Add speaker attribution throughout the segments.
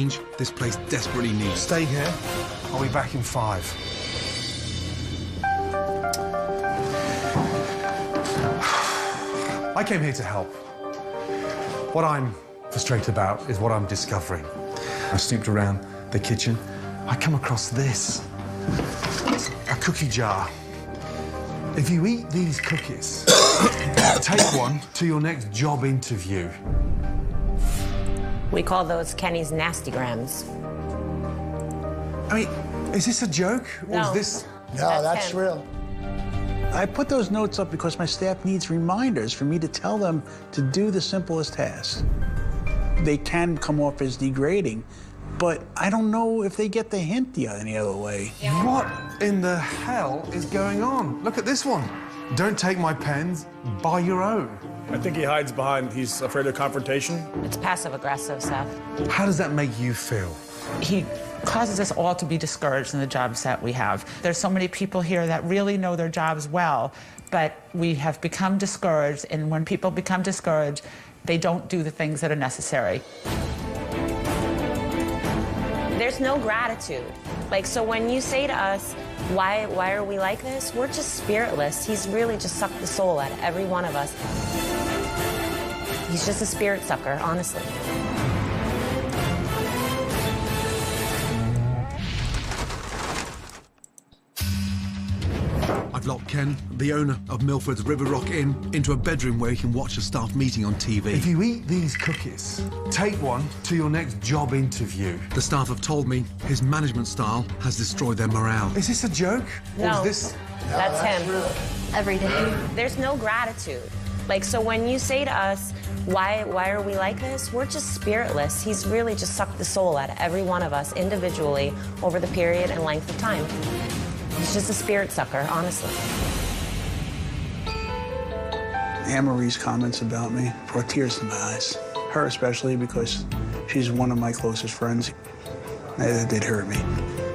Speaker 1: change this place desperately needs.
Speaker 2: Stay here. I'll be back in 5. I came here to help. What I'm frustrated about is what I'm discovering. I snooped around the kitchen. I come across this. A cookie jar. If you eat these cookies, take one to your next job interview.
Speaker 3: We call those Kenny's Nasty Grams.
Speaker 2: I mean, is this a joke?
Speaker 3: No.
Speaker 2: Or is this...
Speaker 4: No, that's
Speaker 3: him.
Speaker 4: real.
Speaker 5: I put those notes up because my staff needs reminders for me to tell them to do the simplest tasks. They can come off as degrading, but I don't know if they get the hint any other way.
Speaker 2: What in the hell is going on? Look at this one. Don't take my pens, buy your own.
Speaker 6: I think he hides behind, he's afraid of confrontation.
Speaker 3: It's passive-aggressive, Seth.
Speaker 2: How does that make you feel?
Speaker 7: He causes us all to be discouraged in the jobs that we have. There's so many people here that really know their jobs well, but we have become discouraged, and when people become discouraged, they don't do the things that are necessary.
Speaker 3: There's no gratitude. Like, so when you say to us, why are we like this? We're just spiritless. He's really just sucked the soul out of every one of us. He's just a spirit sucker, honestly.
Speaker 1: I've locked Ken, the owner of Milford's River Rock Inn, into a bedroom where he can watch a staff meeting on TV.
Speaker 2: If you eat these cookies, take one to your next job interview.
Speaker 1: The staff have told me his management style has destroyed their morale.
Speaker 2: Is this a joke?
Speaker 3: No.
Speaker 2: Or is this...
Speaker 3: That's him.
Speaker 4: real.
Speaker 3: Every day. There's no gratitude. Like, so when you say to us, why are we like this? We're just spiritless. He's really just sucked the soul out of every one of us individually over the period and length of time. He's just a spirit sucker, honestly.
Speaker 5: Anne-Marie's comments about me brought tears to my eyes. Her especially, because she's one of my closest friends. That did hurt me.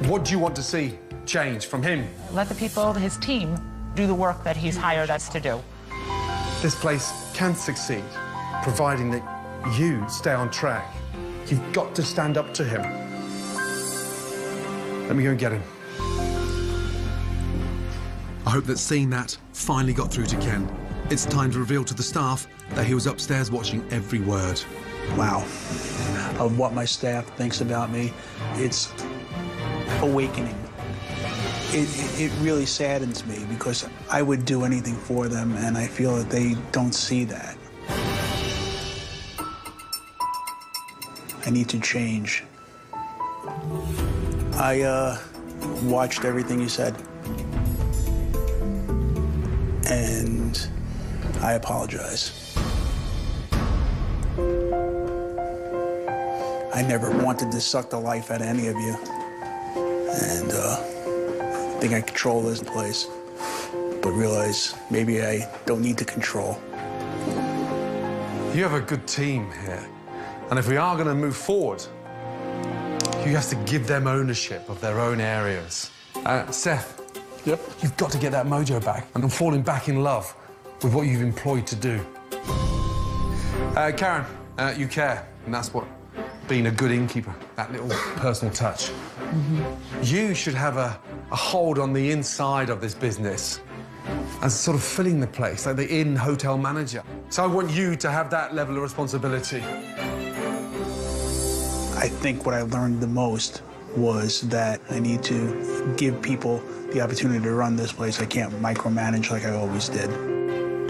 Speaker 2: What do you want to see change from him?
Speaker 7: Let the people, his team, do the work that he's hired us to do.
Speaker 2: This place can succeed, providing that you stay on track. You've got to stand up to him. Let me go and get him.
Speaker 1: I hope that seeing that finally got through to Ken. It's time to reveal to the staff that he was upstairs watching every word.
Speaker 5: Wow. Of what my staff thinks about me, it's awakening. It really saddens me because I would do anything for them, and I feel that they don't see that. I need to change. I watched everything you said, and I apologize. I never wanted to suck the life out of any of you, and I think I control this place, but realize maybe I don't need to control.
Speaker 2: You have a good team here, and if we are going to move forward, you have to give them ownership of their own areas. Seth.
Speaker 6: Yep.
Speaker 2: You've got to get that mojo back and falling back in love with what you've employed to do. Karen, you care, and that's what being a good innkeeper, that little personal touch. You should have a hold on the inside of this business and sort of filling the place, like the inn hotel manager. So I want you to have that level of responsibility.
Speaker 5: I think what I learned the most was that I need to give people the opportunity to run this place. I can't micromanage like I always did.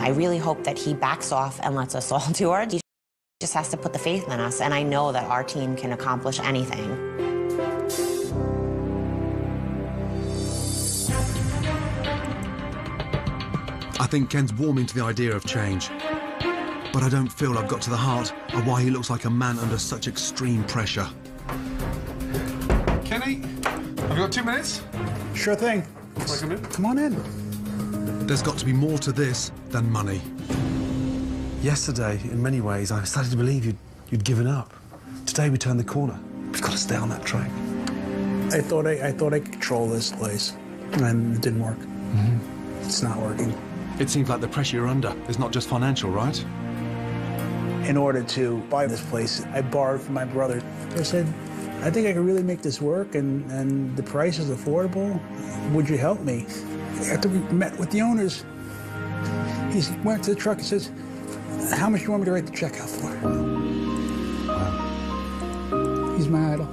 Speaker 3: I really hope that he backs off and lets us all do our. He just has to put the faith in us, and I know that our team can accomplish anything.
Speaker 1: I think Ken's warming to the idea of change. But I don't feel I've got to the heart of why he looks like a man under such extreme pressure.
Speaker 2: Kenny, have you got 2 minutes?
Speaker 5: Sure thing. Come on in.
Speaker 1: There's got to be more to this than money.
Speaker 2: Yesterday, in many ways, I started to believe you'd given up. Today, we turned the corner. We've got to stay on that track.
Speaker 5: I thought I could control this place, and it didn't work. It's not working.
Speaker 1: It seems like the pressure you're under is not just financial, right?
Speaker 5: In order to buy this place, I borrowed from my brother. I said, I think I can really make this work, and the price is affordable. Would you help me? After we met with the owners, he went to the truck and says, how much do you want me to write the check out for? He's my idol.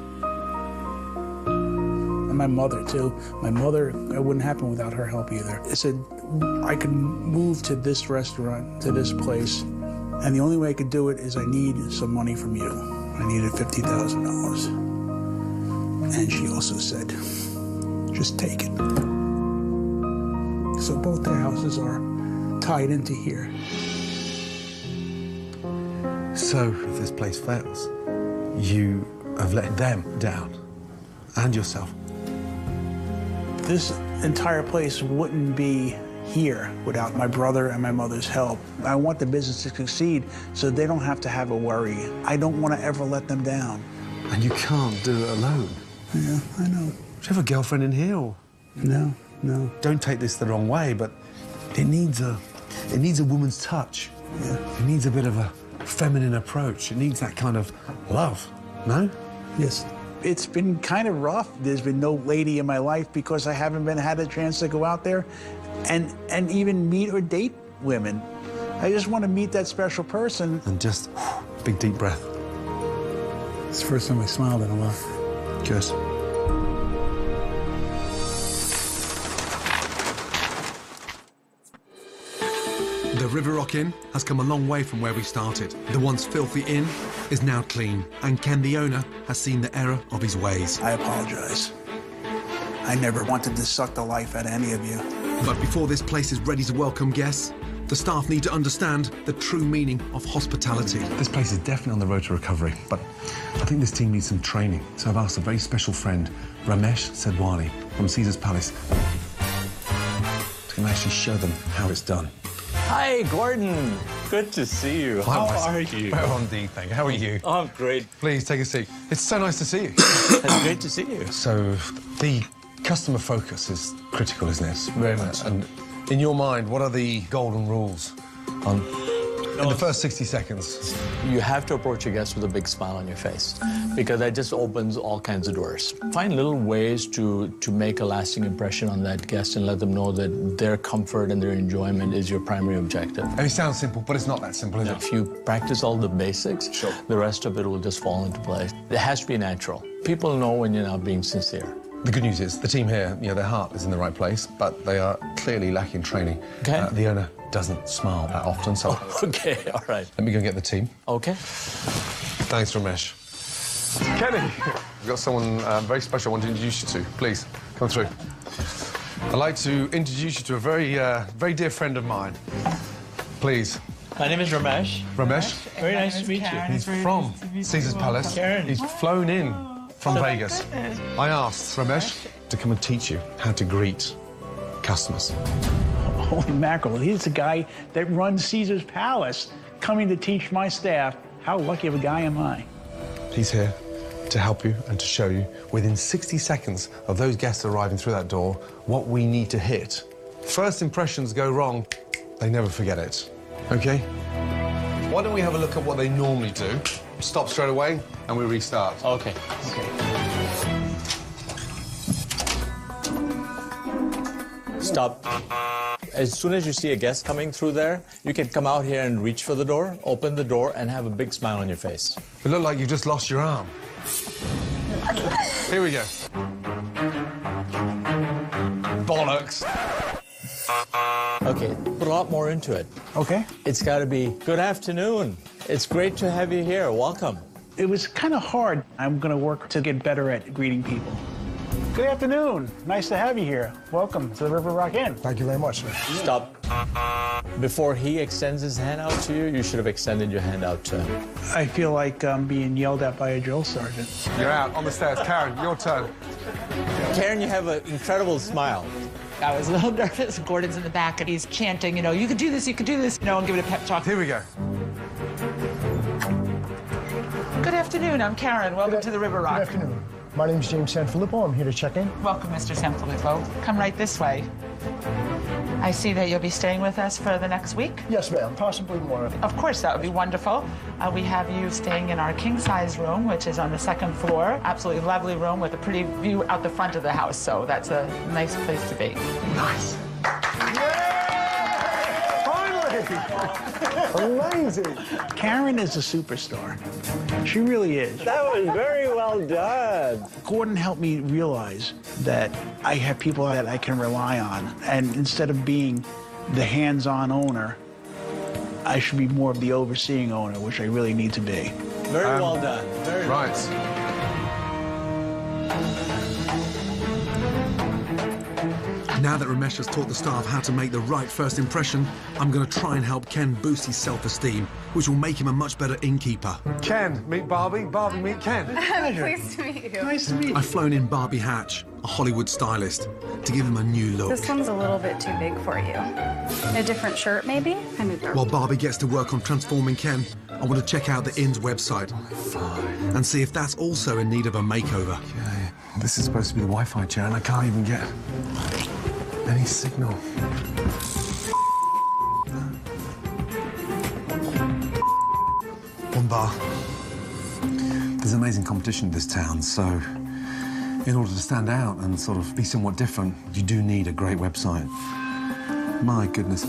Speaker 5: And my mother, too. My mother, it wouldn't happen without her help either. I said, I can move to this restaurant, to this place, and the only way I could do it is I need some money from you. I needed $50,000. And she also said, just take it. So both their houses are tied into here.
Speaker 2: So, if this place fails, you have let them down, and yourself.
Speaker 5: This entire place wouldn't be here without my brother and my mother's help. I want the business to succeed so they don't have to have a worry. I don't want to ever let them down.
Speaker 2: And you can't do it alone.
Speaker 5: Yeah, I know.
Speaker 2: Do you have a girlfriend in here? Or?
Speaker 5: No, no.
Speaker 2: Don't take this the wrong way, but it needs a woman's touch.
Speaker 5: Yeah.
Speaker 2: It needs a bit of a feminine approach. It needs that kind of love, no?
Speaker 5: Yes. It's been kind of rough. There's been no lady in my life because I haven't had a chance to go out there and even meet or date women. I just want to meet that special person.
Speaker 2: And just big, deep breath.
Speaker 5: It's the first time I smiled in a while.
Speaker 2: Good.
Speaker 1: The River Rock Inn has come a long way from where we started. The once filthy inn is now clean, and Ken, the owner, has seen the error of his ways.
Speaker 5: I apologize. I never wanted to suck the life out of any of you.
Speaker 1: But before this place is ready to welcome guests, the staff need to understand the true meaning of hospitality.
Speaker 2: This place is definitely on the road to recovery, but I think this team needs some training. So I've asked a very special friend, Ramesh Sedwani from Caesar's Palace, to actually show them how it's done.
Speaker 4: Hi, Gordon. Good to see you. How are you?
Speaker 2: Well on, D, thank you. How are you?
Speaker 4: Oh, I'm great.
Speaker 2: Please take a seat. It's so nice to see you.
Speaker 4: It's great to see you.
Speaker 2: So the customer focus is critical, isn't it?
Speaker 4: Very much.
Speaker 2: And in your mind, what are the golden rules in the first 60 seconds?
Speaker 4: You have to approach your guest with a big smile on your face because that just opens all kinds of doors. Find little ways to make a lasting impression on that guest and let them know that their comfort and their enjoyment is your primary objective.
Speaker 2: And it sounds simple, but it's not that simple, is it?
Speaker 4: If you practice all the basics, the rest of it will just fall into place. It has to be natural. People know when you're not being sincere.
Speaker 2: The good news is the team here, their heart is in the right place, but they are clearly lacking training.
Speaker 4: Okay.
Speaker 2: The owner doesn't smile that often, so...
Speaker 4: Okay, all right.
Speaker 2: Let me go get the team.
Speaker 4: Okay.
Speaker 2: Thanks, Ramesh. Kenny, we've got someone very special I want to introduce you to. Please, come through. I'd like to introduce you to a very dear friend of mine. Please.
Speaker 4: My name is Ramesh.
Speaker 2: Ramesh?
Speaker 4: Very nice to meet you.
Speaker 2: He's from Caesar's Palace.
Speaker 4: Karen.
Speaker 2: He's flown in from Vegas. I asked Ramesh to come and teach you how to greet customers.
Speaker 5: Holy mackerel, he's the guy that runs Caesar's Palace, coming to teach my staff. How lucky of a guy am I?
Speaker 2: He's here to help you and to show you, within 60 seconds of those guests arriving through that door, what we need to hit. First impressions go wrong, they never forget it. Okay? Why don't we have a look at what they normally do? Stop straight away, and we restart.
Speaker 4: Okay. Stop. As soon as you see a guest coming through there, you can come out here and reach for the door, open the door, and have a big smile on your face.
Speaker 2: It looked like you just lost your arm. Here we go. Bollocks.
Speaker 4: Okay, put a lot more into it.
Speaker 5: Okay.
Speaker 4: It's got to be, good afternoon. It's great to have you here. Welcome.
Speaker 5: It was kind of hard. I'm going to work to get better at greeting people. Good afternoon. Nice to have you here. Welcome to the River Rock Inn.
Speaker 8: Thank you very much, sir.
Speaker 4: Stop. Before he extends his hand out to you, you should have extended your hand out to him.
Speaker 5: I feel like I'm being yelled at by a drill sergeant.
Speaker 2: You're out on the stairs. Karen, your turn.
Speaker 4: Karen, you have an incredible smile.
Speaker 7: I was a little nervous. Gordon's in the back, and he's chanting, you could do this, you could do this. I'm giving a pep talk.
Speaker 2: Here we go.
Speaker 7: Good afternoon, I'm Karen. Welcome to the River Rock.
Speaker 8: Good afternoon. My name's James Sanfilippo. I'm here to check in.
Speaker 7: Welcome, Mr. Sanfilippo. Come right this way. I see that you'll be staying with us for the next week.
Speaker 5: Yes, ma'am. Possibly more.
Speaker 7: Of course, that would be wonderful. We have you staying in our king-size room, which is on the second floor. Absolutely lovely room with a pretty view out the front of the house, so that's a nice place to be.
Speaker 2: Nice. Amazing.
Speaker 5: Karen is a superstar. She really is.
Speaker 8: That was very well done.
Speaker 5: Gordon helped me realize that I have people that I can rely on. And instead of being the hands-on owner, I should be more of the overseeing owner, which I really need to be.
Speaker 8: Very well done. Very
Speaker 2: Right.
Speaker 1: Now that Ramesh has taught the staff how to make the right first impression, I'm going to try and help Ken boost his self-esteem, which will make him a much better innkeeper.
Speaker 2: Ken, meet Barbie. Barbie, meet Ken.
Speaker 9: Pleased to meet you.
Speaker 5: Nice to meet you.
Speaker 1: I've flown in Barbie Hatch, a Hollywood stylist, to give him a new look.
Speaker 9: This one's a little bit too big for you. A different shirt, maybe? Kind of dark.
Speaker 1: While Barbie gets to work on transforming Ken, I want to check out the inn's website and see if that's also in need of a makeover.
Speaker 2: Okay, this is supposed to be the Wi-Fi chair, and I can't even get any signal. One bar. There's amazing competition in this town, so in order to stand out and sort of be somewhat different, you do need a great website. My goodness,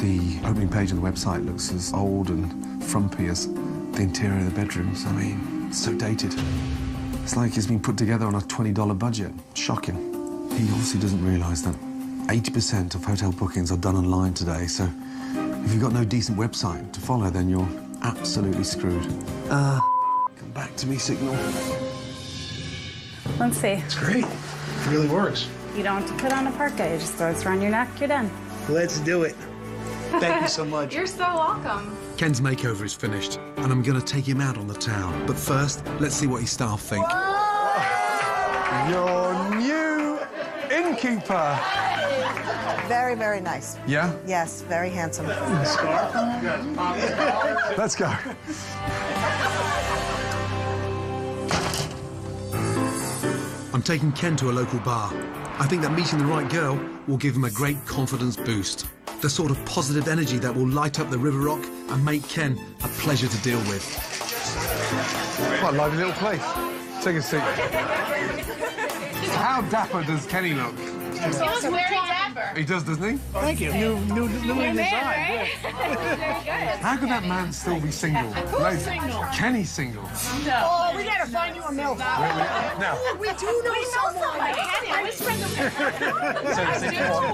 Speaker 2: the opening page of the website looks as old and frumpy as the interior of the bedrooms. I mean, it's so dated. It's like it's been put together on a $20 budget. Shocking. He obviously doesn't realise that 80% of hotel bookings are done online today, so if you've got no decent website to follow, then you're absolutely screwed. Come back to me, signal.
Speaker 9: Let's see.
Speaker 5: It's great. It really works.
Speaker 9: You don't have to put on a parka. You just throw it around your neck, you're done.
Speaker 5: Let's do it. Thank you so much.
Speaker 9: You're so welcome.
Speaker 1: Ken's makeover is finished, and I'm going to take him out on the town. But first, let's see what his staff think.
Speaker 2: Your new innkeeper.
Speaker 10: Very, very nice.
Speaker 2: Yeah?
Speaker 10: Yes, very handsome.
Speaker 2: Let's go.
Speaker 1: I'm taking Ken to a local bar. I think that meeting the right girl will give him a great confidence boost. The sort of positive energy that will light up the River Rock and make Ken a pleasure to deal with.
Speaker 2: Quite a lively little place. Take a seat. How dapper does Kenny look?
Speaker 9: He was very dapper.
Speaker 2: He does, doesn't he?
Speaker 5: Thank you. New design.
Speaker 9: Right? Very good.
Speaker 2: How could that man still be single?
Speaker 9: Who's single?
Speaker 2: Kenny's single.
Speaker 10: Oh, we gotta find you a milk.
Speaker 2: Now,
Speaker 10: We do know someone.
Speaker 9: I was friends with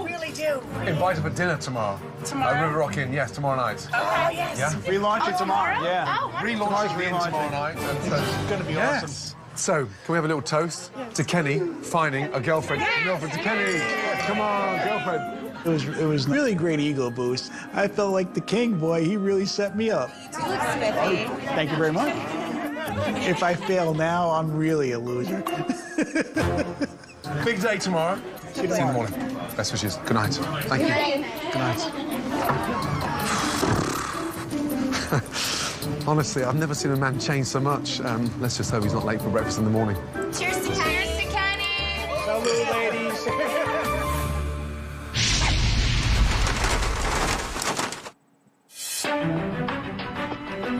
Speaker 10: We really do.
Speaker 2: invite her for dinner tomorrow.
Speaker 9: Tomorrow?
Speaker 2: River Rock Inn, yes, tomorrow night.
Speaker 10: Oh, yes.
Speaker 2: Yeah?
Speaker 5: Relaunch it tomorrow. Yeah.
Speaker 9: Oh, wonderful.
Speaker 2: Relaunch the Inn tomorrow night.
Speaker 5: It's going to be
Speaker 2: Yes.
Speaker 5: awesome.
Speaker 2: So, can we have a little toast to Kenny finding a girlfriend? Girlfriend to Kenny. Come on, girlfriend.
Speaker 5: It was really great ego boost. I felt like the king, boy. He really set me up.
Speaker 3: You look spiffy.
Speaker 5: Thank you very much. If I fail now, I'm really a loser.
Speaker 2: Big day tomorrow. See you in the morning. Best wishes. Good night. Thank you. Good night. Honestly, I've never seen a man change so much. Let's just hope he's not late for breakfast in the morning.
Speaker 9: Cheers to Kenny. Cheers to Kenny.
Speaker 5: Hello, ladies.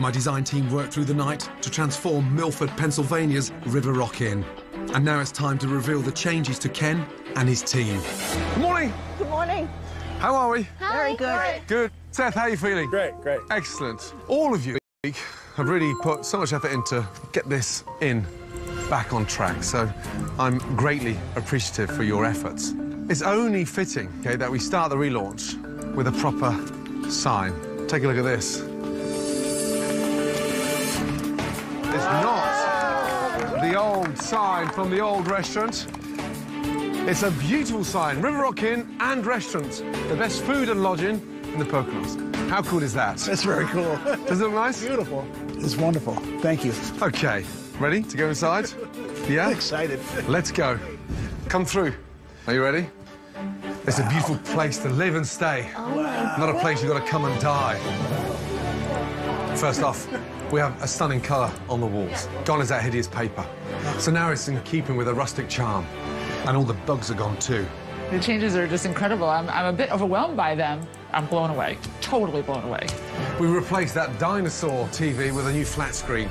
Speaker 1: My design team worked through the night to transform Milford, Pennsylvania's River Rock Inn. And now it's time to reveal the changes to Ken and his team.
Speaker 2: Good morning.
Speaker 10: Good morning.
Speaker 2: How are we?
Speaker 10: Very good.
Speaker 2: Good. Seth, how are you feeling?
Speaker 6: Great, great.
Speaker 2: Excellent. All of you have really put so much effort into get this inn back on track, so I'm greatly appreciative for your efforts. It's only fitting, okay, that we start the relaunch with a proper sign. Take a look at this. It's not the old sign from the old restaurant. It's a beautiful sign, River Rock Inn and Restaurant, the best food and lodging in the Poconos. How cool is that?
Speaker 5: That's very cool.
Speaker 2: Does it look nice?
Speaker 5: Beautiful. It's wonderful. Thank you.
Speaker 2: Okay, ready to go inside? Yeah?
Speaker 5: I'm excited.
Speaker 2: Let's go. Come through. Are you ready? It's a beautiful place to live and stay. Not a place you've got to come and die. First off, we have a stunning colour on the walls. Gone is that hideous paper. So now it's in keeping with a rustic charm. And all the bugs are gone too.
Speaker 7: The changes are just incredible. I'm a bit overwhelmed by them. I'm blown away, totally blown away.
Speaker 2: We replaced that dinosaur TV with a new flat screen.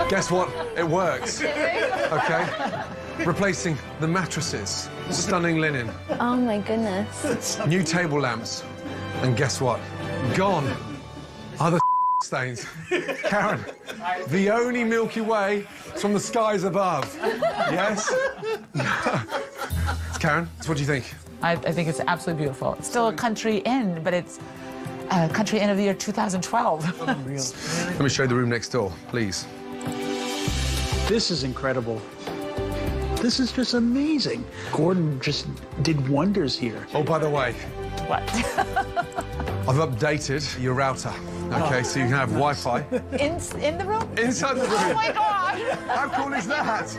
Speaker 2: Guess what? It works. Okay? Replacing the mattresses, stunning linen,
Speaker 11: Oh my goodness.
Speaker 2: new table lamps, and guess what? Gone are the stains. Karen, the only Milky Way is from the skies above. Yes? Karen, what do you think?
Speaker 7: I think it's absolutely beautiful. It's still a country inn, but it's a country inn of the year 2012.
Speaker 2: Let me show you the room next door, please.
Speaker 5: This is incredible. This is just amazing. Gordon just did wonders here.
Speaker 2: Oh, by the way,
Speaker 7: What?
Speaker 2: I've updated your router. Okay, so you can have Wi-Fi
Speaker 7: In the room?
Speaker 2: inside the room.
Speaker 7: Oh my God!
Speaker 2: How cool is that?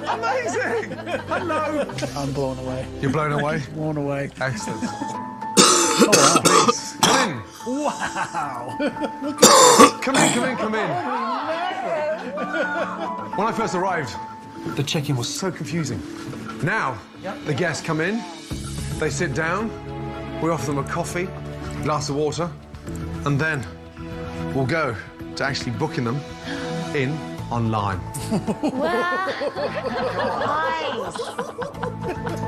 Speaker 2: Amazing! Hello!
Speaker 5: I'm blown away.
Speaker 2: You're blown away?
Speaker 5: Blown away.
Speaker 2: Excellent.
Speaker 5: Oh, wow.
Speaker 2: Please, come in.
Speaker 5: Wow.
Speaker 2: Come in, come in, come in. When I first arrived, the check-in was so confusing. Now, the guests come in, they sit down, we offer them a coffee, glass of water, and then we'll go to actually booking them in online.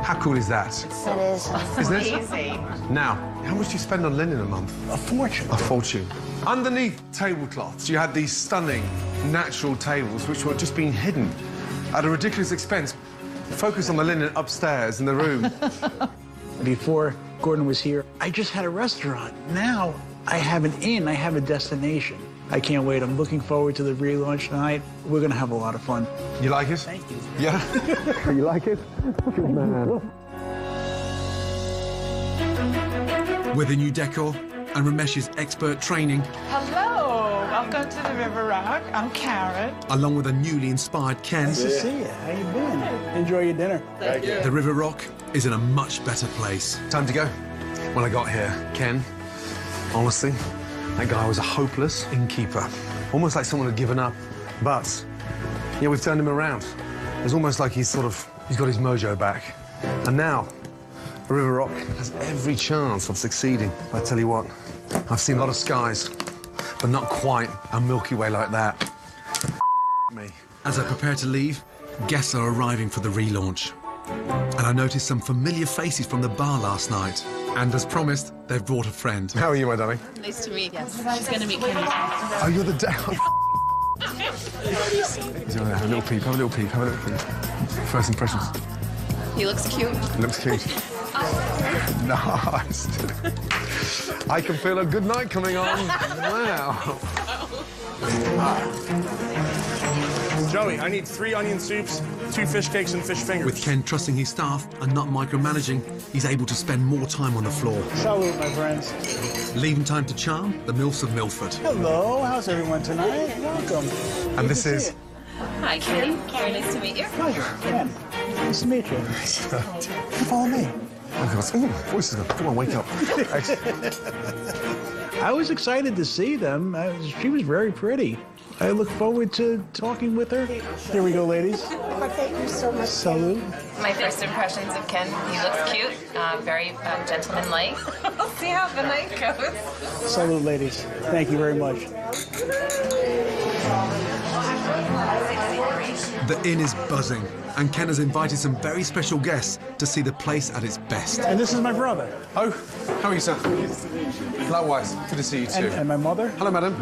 Speaker 2: How cool is that?
Speaker 11: That is.
Speaker 2: Isn't it? Now, how much do you spend on linen a month?
Speaker 5: A fortune.
Speaker 2: A fortune. Underneath tablecloths, you had these stunning natural tables which were just being hidden at a ridiculous expense. Focus on the linen upstairs in the room.
Speaker 5: Before Gordon was here, I just had a restaurant. Now I have an inn, I have a destination. I can't wait. I'm looking forward to the relaunch tonight. We're going to have a lot of fun.
Speaker 2: You like it?
Speaker 5: Thank you.
Speaker 2: Yeah? You like it? Good man.
Speaker 1: With the new decor and Ramesh's expert training,
Speaker 7: Hello, welcome to the River Rock. I'm Karen.
Speaker 1: along with a newly inspired Ken,
Speaker 5: Nice to see you. How you been? Enjoy your dinner.
Speaker 1: the River Rock is in a much better place.
Speaker 2: Time to go. When I got here, Ken, honestly, that guy was a hopeless innkeeper. Almost like someone had given up. But, yeah, we've turned him around. It's almost like he's got his mojo back. And now, the River Rock has every chance of succeeding. I tell you what, I've seen a lot of skies, but not quite a Milky Way like that. Me.
Speaker 1: As I prepare to leave, guests are arriving for the relaunch. And I noticed some familiar faces from the bar last night. And as promised, they've brought a friend.
Speaker 2: How are you, my darling?
Speaker 12: Nice to meet you. She's going to meet Kenny.
Speaker 2: Oh, you're the dad. Have a little peep, have a little peep, have a little peep. First impressions.
Speaker 12: He looks cute.
Speaker 2: Looks cute. Nice. I can feel a good night coming on. Wow.
Speaker 6: Joey, I need 3 onion soups, 2 fish cakes, and fish fingers.
Speaker 1: With Ken trusting his staff and not micromanaging, he's able to spend more time on the floor.
Speaker 5: Salute, my friends.
Speaker 1: Leaving time to charm the MILFs of Milford.
Speaker 5: Hello, how's everyone tonight? Welcome.
Speaker 2: And this is...
Speaker 12: Hi, Kenny. Very nice to meet you.
Speaker 5: Pleasure, Ken. Nice to meet you. Follow me.
Speaker 2: Ooh, voice is gone. Come on, wake up.
Speaker 5: I was excited to see them. She was very pretty. I look forward to talking with her. Here we go, ladies.
Speaker 10: Thank you so much.
Speaker 5: Salute.
Speaker 12: My first impressions of Ken, he looks cute, very gentlemanlike. We'll see how the night goes.
Speaker 5: Salute, ladies. Thank you very much.
Speaker 1: The inn is buzzing, and Ken has invited some very special guests to see the place at its best.
Speaker 5: And this is my brother.
Speaker 2: Oh, how are you, sir? Likewise. Good to see you, too.
Speaker 5: And my mother.
Speaker 2: Hello, madam.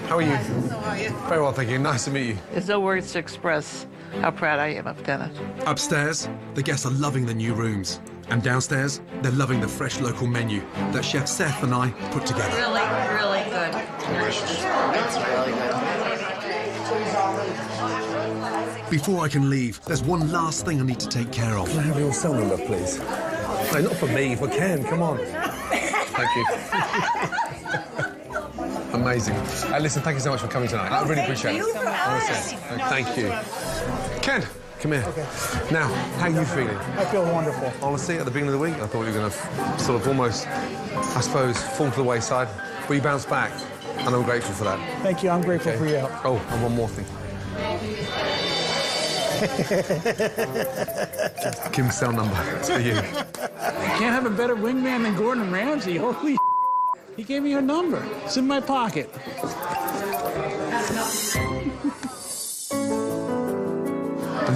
Speaker 2: How are you?
Speaker 12: How are you?
Speaker 2: Very well, thank you. Nice to meet you.
Speaker 13: There's no words to express how proud I am of Dennis.
Speaker 1: Upstairs, the guests are loving the new rooms. And downstairs, they're loving the fresh local menu that Chef Seth and I put together.
Speaker 12: Really, really good. It's really good.
Speaker 1: Before I can leave, there's one last thing I need to take care of.
Speaker 2: Can I have your cell number, please? No, not for me, for Ken. Come on. Thank you. Amazing. Listen, thank you so much for coming tonight. I really appreciate it. Honestly. Thank you. Ken, come here. Okay. Now, how are you feeling?
Speaker 5: I feel wonderful.
Speaker 2: Honestly, at the beginning of the week, I thought you were going to sort of almost, I suppose, fall to the wayside, but you bounced back, and I'm grateful for that.
Speaker 5: Thank you. I'm grateful for your help.
Speaker 2: Oh, and one more thing. Kim's cell number for you.
Speaker 5: Can't have a better wingman than Gordon Ramsay. Holy he gave me your number. It's in my pocket.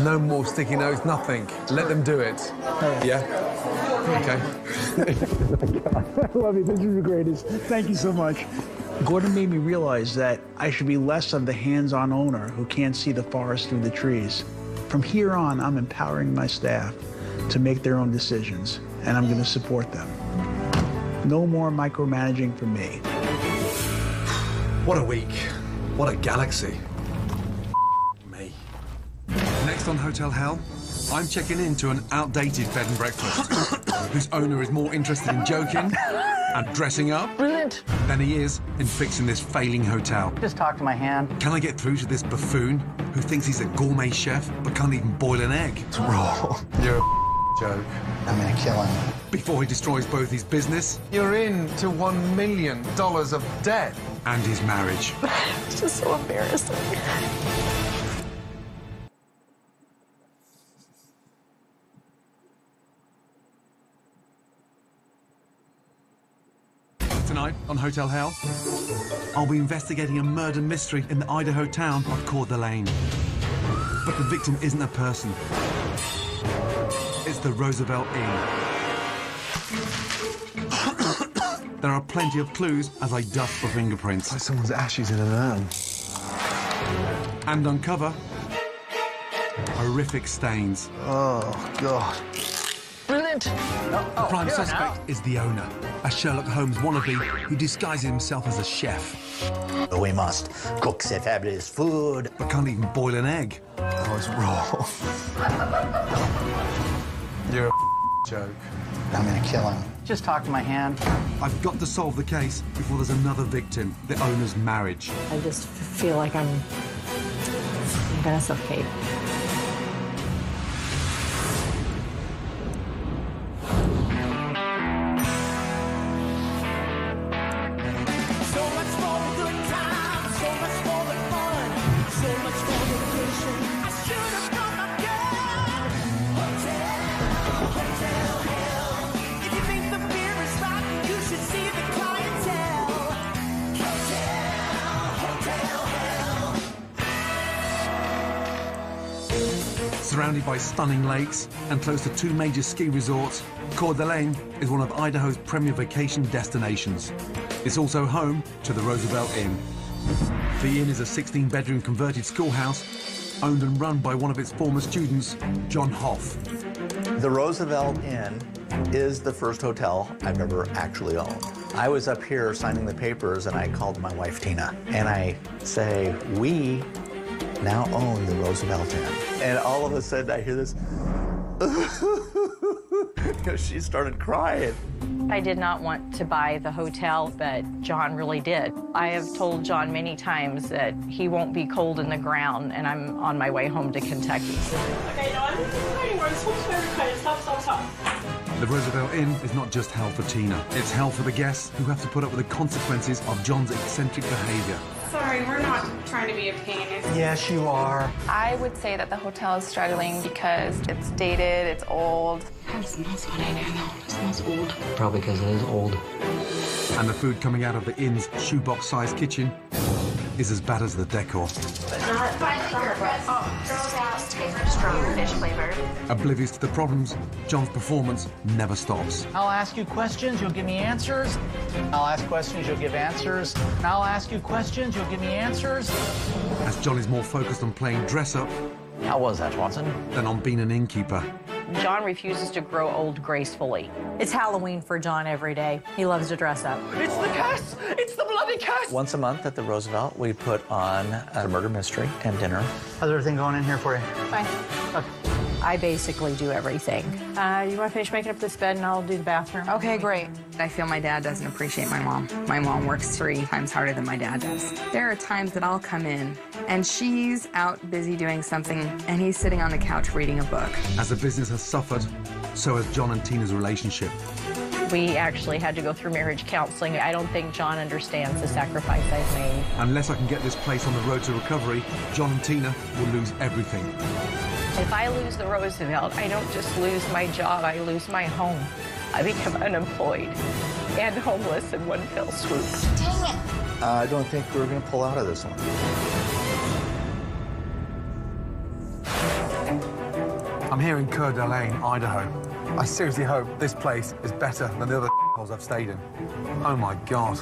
Speaker 2: No more sticky notes, nothing. Let them do it. Yeah? Okay.
Speaker 5: I love you. This is the greatest. Thank you so much. Gordon made me realize that I should be less of the hands-on owner who can't see the forest through the trees. From here on, I'm empowering my staff to make their own decisions, and I'm going to support them. No more micromanaging for me.
Speaker 2: What a week. What a galaxy. Me. Next on Hotel Hell, I'm checking into an outdated bed and breakfast whose owner is more interested in joking and dressing up than he is in fixing this failing hotel.
Speaker 14: Just talk to my hand.
Speaker 2: Can I get through to this buffoon who thinks he's a gourmet chef but can't even boil an egg? It's raw. You're a joke.
Speaker 14: I'm gonna kill him.
Speaker 2: Before he destroys both his business...
Speaker 15: You're into $1 million of debt.
Speaker 2: And his marriage.
Speaker 11: It's just so embarrassing.
Speaker 2: Tonight on Hotel Hell, I'll be investigating a murder mystery in the Idaho town of Coeur d'Alene. But the victim isn't a person. It's the Roosevelt Inn. There are plenty of clues as I dust for fingerprints.
Speaker 15: Like someone's ashes in an urn.
Speaker 2: And uncover horrific stains.
Speaker 15: Oh, God.
Speaker 14: Brilliant.
Speaker 2: The prime suspect is the owner, a Sherlock Holmes wannabe who disguises himself as a chef.
Speaker 14: We must cook the fabulous food.
Speaker 2: But can't even boil an egg.
Speaker 15: Oh, it's raw. You're a joke.
Speaker 14: I'm gonna kill him. Just talk to my hand.
Speaker 2: I've got to solve the case before there's another victim, the owner's marriage.
Speaker 16: I just feel like I'm gonna suffocate.
Speaker 2: Surrounded by stunning lakes and close to two major ski resorts, Coeur d'Alene is one of Idaho's premier vacation destinations. It's also home to the Roosevelt Inn. The inn is a 16-bedroom converted schoolhouse owned and run by one of its former students, John Hoff.
Speaker 17: The Roosevelt Inn is the first hotel I've ever actually owned. I was up here signing the papers and I called my wife Tina and I say, we now own the Roosevelt Inn. And all of a sudden I hear this, she started crying.
Speaker 18: I did not want to buy the hotel, but John really did. I have told John many times that he won't be cold in the ground, and I'm on my way home to Kentucky.
Speaker 10: Okay, no, I'm Stop.
Speaker 2: The Roosevelt Inn is not just hell for Tina. It's hell for the guests who have to put up with the consequences of John's eccentric behavior.
Speaker 19: Sorry, we're not trying to be a pain.
Speaker 17: Yes, you are.
Speaker 12: I would say that the hotel is struggling because it's dated, it's old.
Speaker 19: It smells funny in here, though. It smells old.
Speaker 17: Probably because it is old.
Speaker 2: And the food coming out of the inn's shoebox-sized kitchen is as bad as the decor.
Speaker 12: Strong fish flavor.
Speaker 2: Oblivious to the problems, John's performance never stops.
Speaker 14: I'll ask you questions, you'll give me answers. I'll ask questions, you'll give answers. I'll ask you questions, you'll give me answers.
Speaker 2: As John is more focused on playing dress-up...
Speaker 14: How was that, Watson?
Speaker 2: ...than on being an innkeeper.
Speaker 18: John refuses to grow old gracefully.
Speaker 16: It's Halloween for John every day. He loves to dress up.
Speaker 10: It's the curse! It's the bloody curse!
Speaker 17: Once a month at the Roosevelt, we put on a murder mystery and dinner.
Speaker 14: How's everything going in here for you?
Speaker 18: Fine.
Speaker 14: Okay.
Speaker 16: I basically do everything.
Speaker 18: You want to finish making up this bed and I'll do the bathroom?
Speaker 12: Okay, great. I feel my dad doesn't appreciate my mom. My mom works 3 times harder than my dad does. There are times that I'll come in and she's out busy doing something and he's sitting on the couch reading a book.
Speaker 2: As the business has suffered, so has John and Tina's relationship.
Speaker 18: We actually had to go through marriage counseling. I don't think John understands the sacrifice I've made.
Speaker 2: Unless I can get this place on the road to recovery, John and Tina will lose everything.
Speaker 18: If I lose the Roosevelt, I don't just lose my job, I lose my home. I become unemployed and homeless in one fell swoop.
Speaker 17: Dang it. I don't think we're going to pull out of this one.
Speaker 2: I'm here in Coeur d'Alene, Idaho. I seriously hope this place is better than the other holes I've stayed in. Oh my God.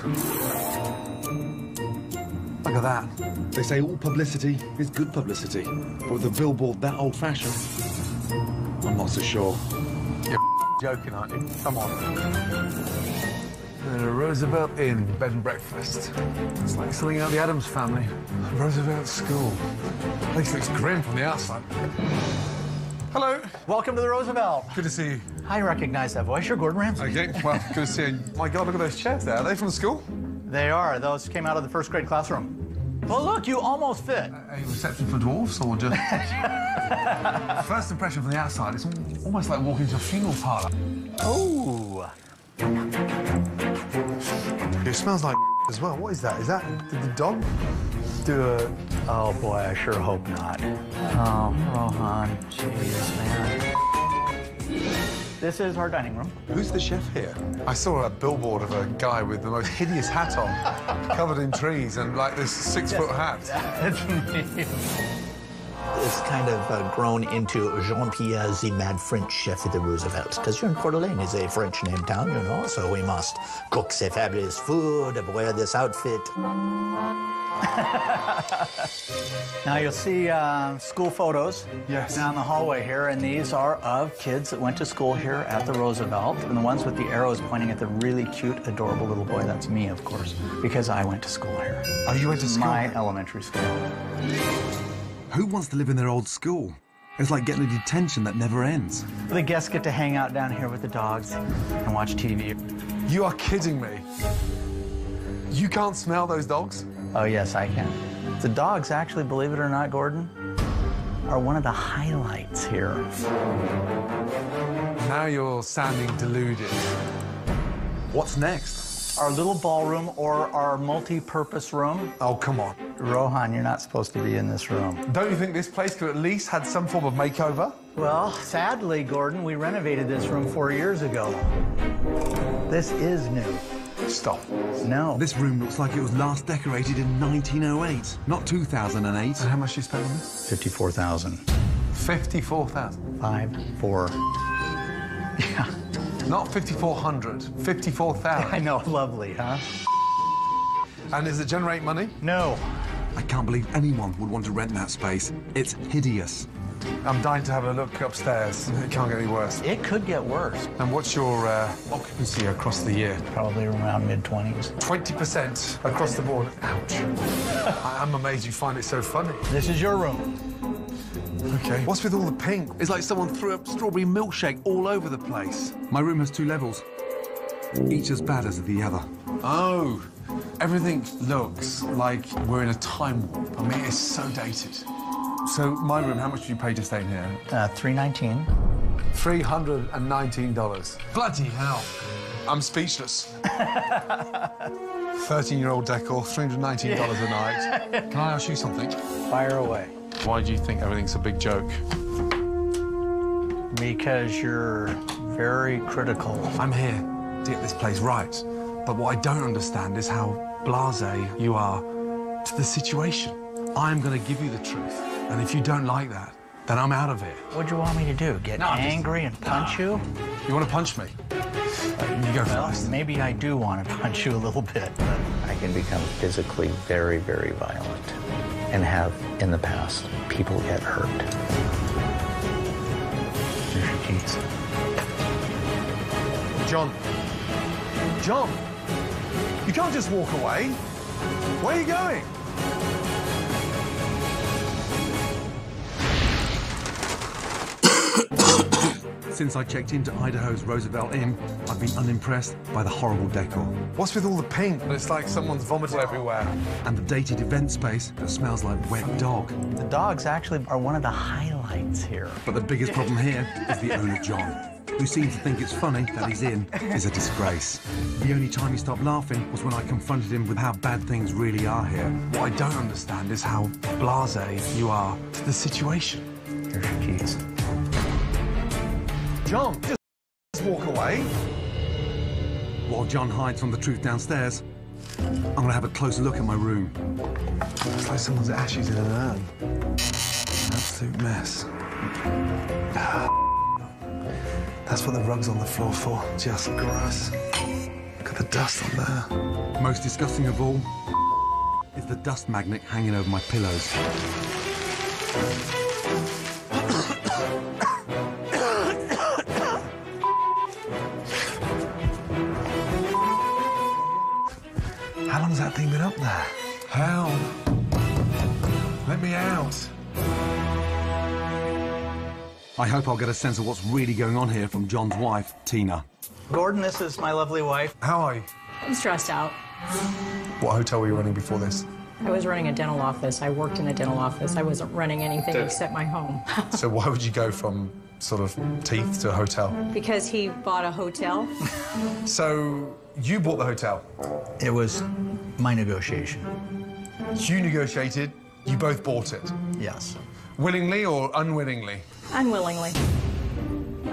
Speaker 2: Look at that.
Speaker 1: They say all publicity is good publicity. But with a billboard that old-fashioned, I'm not so sure.
Speaker 2: You're joking, aren't you? Come on. The Roosevelt Inn, bed and breakfast. It's like something out of the Addams Family. Roosevelt School. Place looks grim from the outside. Hello.
Speaker 14: Welcome to the Roosevelt.
Speaker 2: Good to see you.
Speaker 14: I recognize that voice. You're Gordon Ramsay.
Speaker 2: Okay, well, good to see you. My God, look at those chairs there. Are they from school?
Speaker 14: They are. Those came out of the first grade classroom. Well, look, you almost fit.
Speaker 2: A reception for dwarfs, or just... First impression from the outside, it's almost like walking to a funeral parlour.
Speaker 14: Oh.
Speaker 2: It smells like as well. What is that? Is that the dog?
Speaker 14: Do it. Oh, boy, I sure hope not. Oh, Rohan. Jeez, man. This is our dining room.
Speaker 2: Who's the chef here? I saw a billboard of a guy with the most hideous hat on, covered in trees, and like this 6-foot hat.
Speaker 14: That's me.
Speaker 17: It's kind of grown into Jean-Pierre, the mad French chef at the Roosevelt. Because here in Coeur d'Alene is a French name town, you know, so we must cook the fabulous food, wear this outfit.
Speaker 14: Now you'll see school photos down the hallway here, and these are of kids that went to school here at the Roosevelt. And the ones with the arrows pointing at the really cute, adorable little boy, that's me, of course, because I went to school here.
Speaker 2: Oh, you went to school?
Speaker 14: My elementary school.
Speaker 1: Who wants to live in their old school? It's like getting a detention that never ends.
Speaker 14: The guests get to hang out down here with the dogs and watch TV.
Speaker 2: You are kidding me. You can't smell those dogs?
Speaker 14: Oh, yes, I can. The dogs, actually, believe it or not, Gordon, are one of the highlights here.
Speaker 2: Now you're sounding deluded. What's next?
Speaker 14: Our little ballroom or our multi-purpose room.
Speaker 2: Oh, come on.
Speaker 14: Rohan, you're not supposed to be in this room.
Speaker 2: Don't you think this place could at least had some form of makeover?
Speaker 14: Well, sadly, Gordon, we renovated this room 4 years ago. This is new.
Speaker 2: Stop.
Speaker 14: No.
Speaker 1: This room looks like it was last decorated in 1908, not 2008.
Speaker 2: And how much did you spend on this?
Speaker 14: $54,000.
Speaker 2: $54,000?
Speaker 14: 5-4. Yeah.
Speaker 2: Not 5,400. 54,000.
Speaker 14: I know, lovely, huh?
Speaker 2: And does it generate money?
Speaker 14: No.
Speaker 1: I can't believe anyone would want to rent that space. It's hideous.
Speaker 2: I'm dying to have a look upstairs. It can't get any worse.
Speaker 14: It could get worse.
Speaker 2: And what's your occupancy across the year?
Speaker 14: Probably around mid-20s.
Speaker 2: 20% across the board. Ouch. I'm amazed you find it so funny.
Speaker 14: This is your room.
Speaker 2: Okay. What's with all the pink?
Speaker 1: It's like someone threw a strawberry milkshake all over the place. My room has 2 levels, each as bad as the other.
Speaker 2: Oh, everything looks like we're in a time warp. I mean, it's so dated. So, my room, how much did you pay to stay in here?
Speaker 14: $319.
Speaker 2: $319. Bloody hell. I'm speechless. 13-year-old decor, $319 a night. Can I ask you something?
Speaker 14: Fire away.
Speaker 2: Why do you think everything's a big joke?
Speaker 14: Because you're very critical.
Speaker 2: I'm here to get this place right. But what I don't understand is how blasé you are to the situation. I'm going to give you the truth. And if you don't like that, then I'm out of here.
Speaker 14: What'd you want me to do? Get angry and punch you?
Speaker 2: You want to punch me? You go first.
Speaker 14: Maybe I do want to punch you a little bit, but...
Speaker 17: I can become physically very, very violent and have, in the past, people get hurt.
Speaker 14: Here's your keys.
Speaker 2: John. John! You can't just walk away. Where are you going?
Speaker 1: Since I checked into Idaho's Roosevelt Inn, I've been unimpressed by the horrible decor.
Speaker 2: What's with all the pink? It's like someone's vomited everywhere.
Speaker 1: And the dated event space that smells like wet dog.
Speaker 14: The dogs actually are one of the highlights here.
Speaker 1: But the biggest problem here is the owner, John, who seems to think it's funny that his inn is a disgrace. The only time he stopped laughing was when I confronted him with how bad things really are here.
Speaker 2: What I don't understand is how blasé you are to the situation.
Speaker 14: Here's your keys.
Speaker 2: John, just walk away.
Speaker 1: While John hides from the truth downstairs, I'm gonna have a closer look at my room.
Speaker 2: It's like someone's ashes in an urn. Absolute mess. That's what the rug's on the floor for. Just gross. Look at the dust on there.
Speaker 1: Most disgusting of all is the dust magnet hanging over my pillows.
Speaker 2: How long's that thing been up there? How? Let me out.
Speaker 1: I hope I'll get a sense of what's really going on here from John's wife, Tina.
Speaker 14: Gordon, this is my lovely wife.
Speaker 2: How are you?
Speaker 20: I'm stressed out.
Speaker 2: What hotel were you running before this?
Speaker 20: I was running a dental office. I worked in a dental office. I wasn't running anything except my home.
Speaker 2: So why would you go from sort of teeth to a hotel?
Speaker 20: Because he bought a hotel.
Speaker 2: So you bought the hotel?
Speaker 14: It was my negotiation.
Speaker 2: You negotiated, you both bought it?
Speaker 14: Yes.
Speaker 2: Willingly or unwillingly?
Speaker 20: Unwillingly.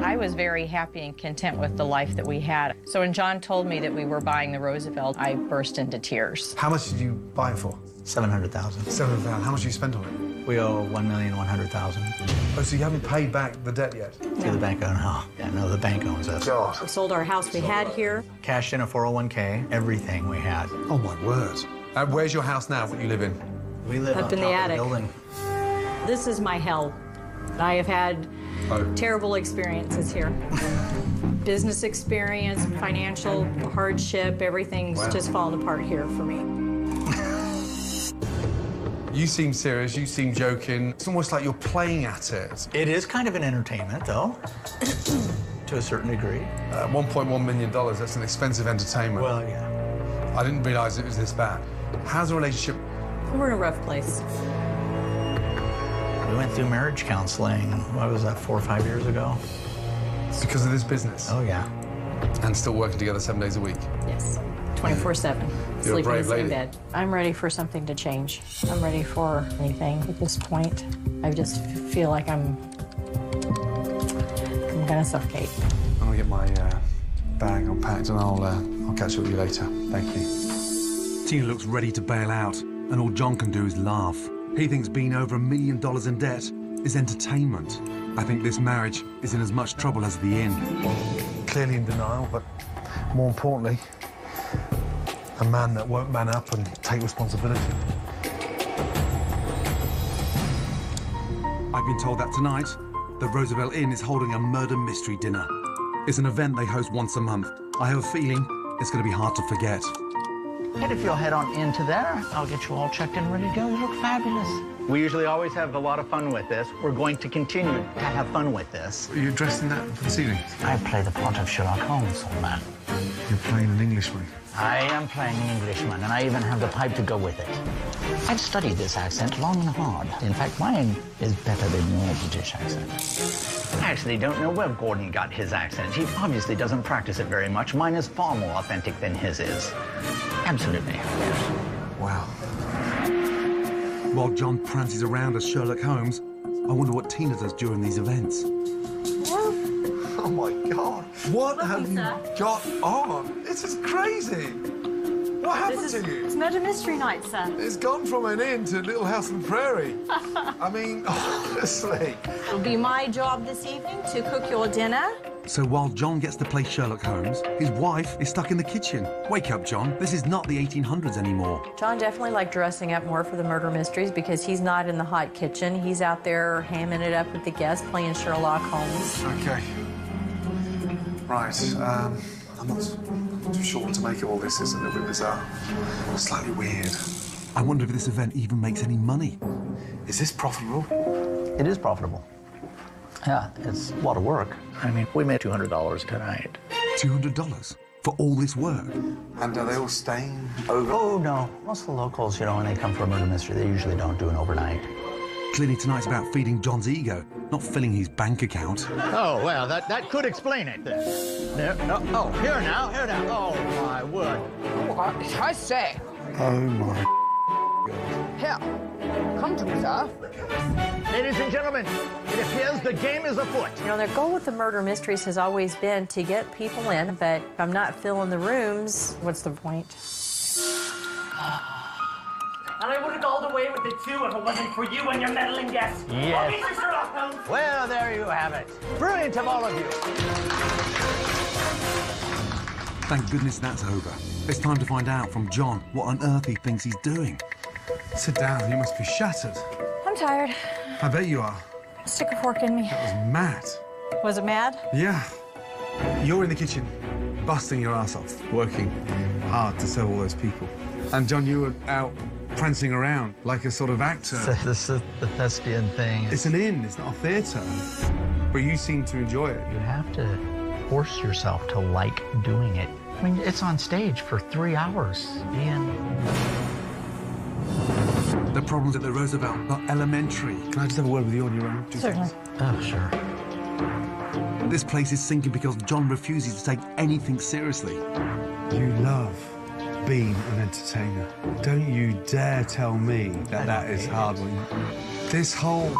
Speaker 18: I was very happy and content with the life that we had. So when John told me that we were buying the Roosevelt, I burst into tears.
Speaker 2: How much did you buy it for?
Speaker 14: $700,000.
Speaker 2: $700,000. How much did you spend on it?
Speaker 14: We owe $1,100,000.
Speaker 2: Oh, so you haven't paid back the debt yet?
Speaker 14: To the bank owns no, the bank owns us.
Speaker 2: God.
Speaker 20: We sold our house we had here.
Speaker 14: Cashed in a 401k, everything we had.
Speaker 2: Oh, my word. Where's your house now, what you live in?
Speaker 14: We live
Speaker 20: up
Speaker 14: on
Speaker 20: in the
Speaker 14: top of
Speaker 20: attic.
Speaker 14: building.
Speaker 20: This is my hell. I have had terrible experiences here. Business experience, financial hardship, everything's just fallen apart here for me.
Speaker 2: You seem serious, you seem joking. It's almost like you're playing at it.
Speaker 14: It is kind of an entertainment, though, to a certain degree.
Speaker 2: $1.1 million, that's an expensive entertainment.
Speaker 14: Well, yeah.
Speaker 2: I didn't realize it was this bad. How's the relationship?
Speaker 20: We're in a rough place.
Speaker 14: We went through marriage counseling, what was that, 4 or 5 years ago?
Speaker 2: Because of this business?
Speaker 14: Oh, yeah.
Speaker 2: And still working together 7 days a week?
Speaker 20: Yes, 24/7.
Speaker 2: You're a brave lady.
Speaker 20: In bed.
Speaker 18: I'm ready for something to change. I'm ready for anything at this point. I just feel like I'm gonna suffocate.
Speaker 2: I'm gonna get my bag unpacked and I'll catch up with you later. Thank you.
Speaker 1: Tina looks ready to bail out, and all John can do is laugh. He thinks being over $1 million in debt is entertainment. I think this marriage is in as much trouble as the inn.
Speaker 2: Clearly in denial, but more importantly, a man that won't man up and take responsibility.
Speaker 1: I've been told that tonight, the Roosevelt Inn is holding a murder mystery dinner. It's an event they host once a month. I have a feeling it's going to be hard to forget.
Speaker 14: And if you'll head on into there, I'll get you all checked in and ready to go. You look fabulous. We usually always have a lot of fun with this. We're going to continue to have fun with this.
Speaker 2: Are you dressed in that for the ceiling?
Speaker 14: I play the part of Sherlock Holmes, old man.
Speaker 2: You're playing an Englishman.
Speaker 14: I am playing an Englishman, and I even have the pipe to go with it. I've studied this accent long and hard. In fact, mine is better than your British accent. I actually don't know where Gordon got his accent. He obviously doesn't practice it very much. Mine is far more authentic than his is. Absolutely.
Speaker 2: Wow.
Speaker 1: While John prances around as Sherlock Holmes, I wonder what Tina does during these events.
Speaker 2: Oh, my God. What have you got on? This is crazy. What happened to you?
Speaker 9: It's murder mystery night, sir.
Speaker 2: It's gone from an inn to Little House on the Prairie. I mean, honestly.
Speaker 18: It'll be my job this evening to cook your dinner.
Speaker 1: So while John gets to play Sherlock Holmes, his wife is stuck in the kitchen. Wake up, John. This is not the 1800s anymore.
Speaker 21: John definitely liked dressing up more for the murder mysteries because he's not in the hot kitchen. He's out there hamming it up with the guests, playing Sherlock Holmes.
Speaker 2: Okay. Right, I'm not too sure what to make of all this. It's a little bit bizarre. Slightly weird.
Speaker 1: I wonder if this event even makes any money.
Speaker 2: Is this profitable?
Speaker 14: It is profitable. Yeah, it's a lot of work. I mean, we made $200 tonight.
Speaker 1: $200 for all this work?
Speaker 2: And are they all staying over?
Speaker 14: Oh, no. Most of the locals, you know, when they come for a murder mystery, they usually don't do an overnight.
Speaker 1: Clearly tonight's about feeding John's ego, not filling his bank account.
Speaker 14: Oh, well, that could explain it, then. Oh, here now. Oh, my word.
Speaker 10: Oh, I say.
Speaker 2: Oh, my
Speaker 4: Here, come to me, sir. Ladies and gentlemen, it appears the game is afoot.
Speaker 21: You know, their goal with the murder mysteries has always been to get people in, but if I'm not filling the rooms, what's the point?
Speaker 10: And I would have gone away with it too if it wasn't for you and your meddling guests.
Speaker 4: Yes.
Speaker 10: Oh, Mr. Sherlock Holmes.
Speaker 4: Well, there you have it. Brilliant of all of you.
Speaker 1: Thank goodness that's over. It's time to find out from John what on earth he thinks he's doing.
Speaker 2: Sit down, you must be shattered.
Speaker 21: I'm tired.
Speaker 2: I bet you are.
Speaker 21: Stick a fork in me.
Speaker 2: That was mad.
Speaker 21: Was it mad?
Speaker 2: Yeah. You're in the kitchen, busting your ass off, working hard to serve all those people. And John, you were out prancing around like a sort of actor.
Speaker 17: So this is the thespian thing.
Speaker 2: It's an inn, it's not a theatre. But you seem to enjoy it.
Speaker 17: You have to force yourself to like doing it. I mean, it's on stage for 3 hours, Ian.
Speaker 1: The problems at the Roosevelt are elementary.
Speaker 2: Can I just have a word with you on your own?
Speaker 21: Certainly.
Speaker 17: Oh, sure.
Speaker 1: This place is sinking because John refuses to take anything seriously.
Speaker 2: You love being an entertainer. Don't you dare tell me that that is hard when this whole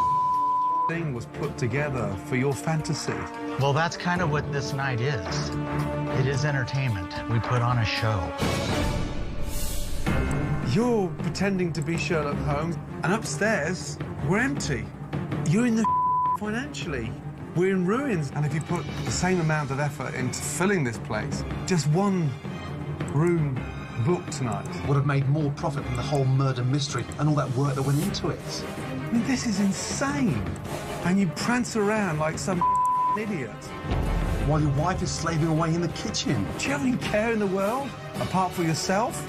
Speaker 2: thing was put together for your fantasy.
Speaker 17: Well, that's kind of what this night is. It is entertainment. We put on a show.
Speaker 2: You're pretending to be Sherlock Holmes, and upstairs, we're empty. You're in the financially. We're in ruins, and if you put the same amount of effort into filling this place, just one room booked tonight
Speaker 1: Would have made more profit than the whole murder mystery and all that work that went into it.
Speaker 2: I mean, this is insane. And you prance around like some idiot.
Speaker 1: While your wife is slaving away in the kitchen.
Speaker 2: Do you have any care in the world, apart from yourself?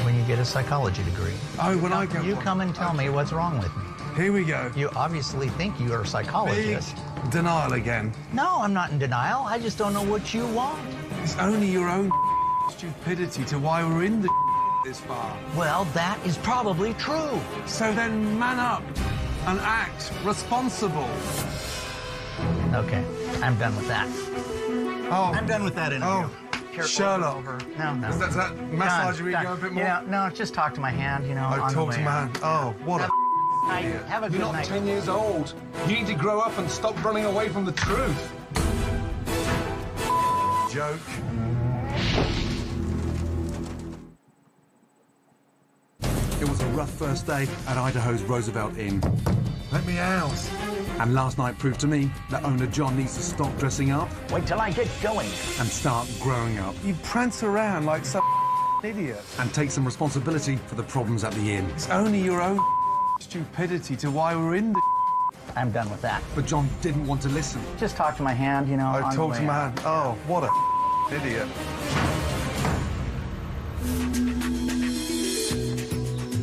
Speaker 17: When you get a psychology degree.
Speaker 2: Oh, when I go...
Speaker 17: You come and tell me what's wrong with me.
Speaker 2: Here we go.
Speaker 17: You obviously think you are a psychologist.
Speaker 2: Big denial again.
Speaker 17: No, I'm not in denial. I just don't know what you want.
Speaker 2: It's only your own stupidity to why we're in the this far.
Speaker 17: Well, that is probably true.
Speaker 2: So then man up and act responsible.
Speaker 17: Okay, I'm done with that.
Speaker 2: Oh.
Speaker 17: I'm done with that interview.
Speaker 2: Oh, Sherlock.
Speaker 17: No.
Speaker 2: Does that massage your ego a bit more?
Speaker 17: Yeah, no, just talk to my hand, you know.
Speaker 2: Oh, talk to my hand. Oh, what a...
Speaker 17: Have a good
Speaker 15: You're not
Speaker 17: night.
Speaker 15: 10 years old. You need to grow up and stop running away from the truth.
Speaker 2: Joke.
Speaker 1: It was a rough first day at Idaho's Roosevelt Inn.
Speaker 2: Let me out.
Speaker 1: And last night proved to me that owner John needs to stop dressing up
Speaker 4: Wait till I get going.
Speaker 1: and start growing up.
Speaker 2: You prance around like some idiot.
Speaker 1: And take some responsibility for the problems at the inn.
Speaker 2: It's only your own stupidity to why we're in the...
Speaker 17: I'm done with that.
Speaker 1: But John didn't want to listen.
Speaker 17: Just talk to my hand, you know.
Speaker 2: I
Speaker 17: on the
Speaker 2: talk
Speaker 17: way
Speaker 2: to my
Speaker 17: out.
Speaker 2: hand. Oh, what a idiot.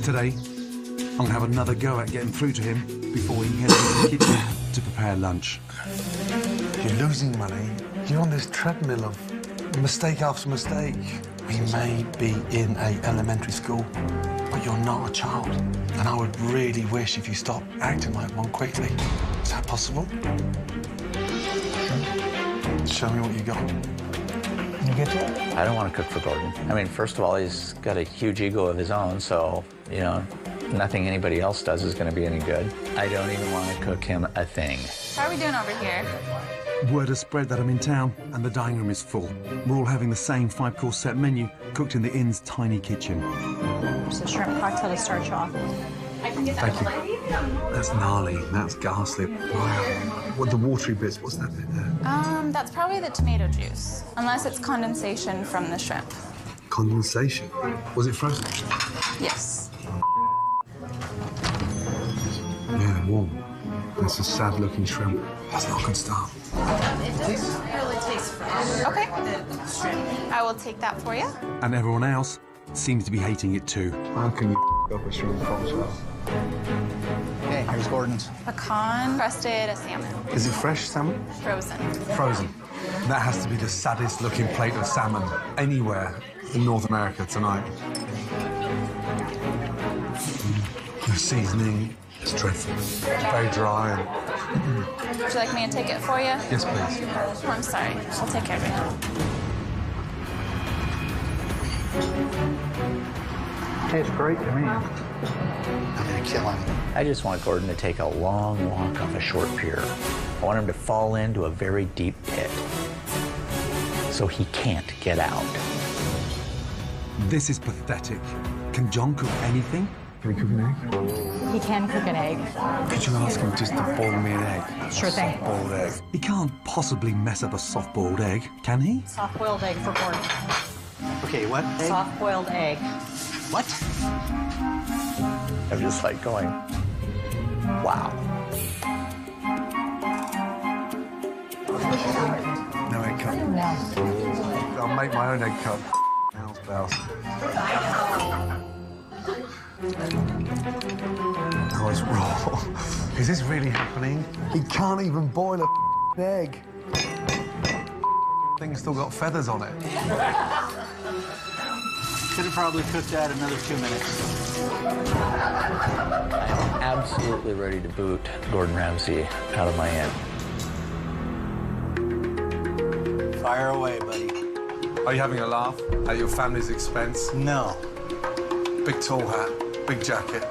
Speaker 1: Today, I'm going to have another go at getting through to him before he heads into the kitchen to prepare lunch.
Speaker 2: You're losing money. You're on this treadmill of mistake after mistake. We may be in a elementary school, but you're not a child. And I would really wish if you stopped acting like one quickly. Is that possible? Show me what you got.
Speaker 17: You get to it?
Speaker 22: I don't want to cook for Gordon. I mean, first of all, he's got a huge ego of his own, so, you know, nothing anybody else does is going to be any good. I don't even want to cook him a thing.
Speaker 9: How are we doing over here?
Speaker 1: Word has spread that I'm in town and the dining room is full. We're all having the same 5-course set menu cooked in the inn's tiny kitchen.
Speaker 21: There's a shrimp cocktail to start you off.
Speaker 9: I can get that for you.
Speaker 2: That's gnarly. That's ghastly. Wow. What the watery bits? What's that bit there?
Speaker 9: That's probably the tomato juice, unless it's condensation from the shrimp.
Speaker 2: Condensation. Was it frozen?
Speaker 9: Yes.
Speaker 2: Yeah, warm. That's a sad-looking shrimp. That's not a good start.
Speaker 9: It doesn't really taste fresh. Okay. I will take that for you.
Speaker 1: And everyone else seems to be hating it too.
Speaker 2: How can you up a shrimp cocktail?
Speaker 14: Hey, here's Gordon's.
Speaker 9: Pecan crusted salmon.
Speaker 2: Is it fresh salmon?
Speaker 9: Frozen.
Speaker 2: Frozen. That has to be the saddest looking plate of salmon anywhere in North America tonight. The seasoning is dreadful. Very dry and...
Speaker 9: Would you like me to take it for you?
Speaker 2: Yes, please.
Speaker 9: Oh, I'm sorry. I'll take care of it.
Speaker 14: Tastes great to me. I'm gonna kill him.
Speaker 22: I just want Gordon to take a long walk off a short pier. I want him to fall into a very deep pit so he can't get out.
Speaker 2: This is pathetic. Can John cook anything? Can he cook an egg?
Speaker 20: He can cook an egg.
Speaker 2: Could you ask him just to boil me an egg?
Speaker 20: Sure thing.
Speaker 2: Soft-boiled egg. He can't possibly mess up a soft-boiled egg, can he?
Speaker 20: Soft-boiled egg for Gordon.
Speaker 14: Okay, what?
Speaker 20: Soft-boiled egg.
Speaker 14: What?
Speaker 22: I'm just like going, wow.
Speaker 2: No egg cup.
Speaker 20: No.
Speaker 2: I'll make my own egg cup. Bells. Oh, it's raw. Is this really happening? He can't even boil a egg. Thing's still got feathers on it.
Speaker 14: Could have probably cooked that another 2 minutes.
Speaker 22: I'm absolutely ready to boot Gordon Ramsay out of my inn.
Speaker 14: Fire away, buddy.
Speaker 2: Are you having a laugh at your family's expense?
Speaker 14: No.
Speaker 2: Big tall hat, big jacket,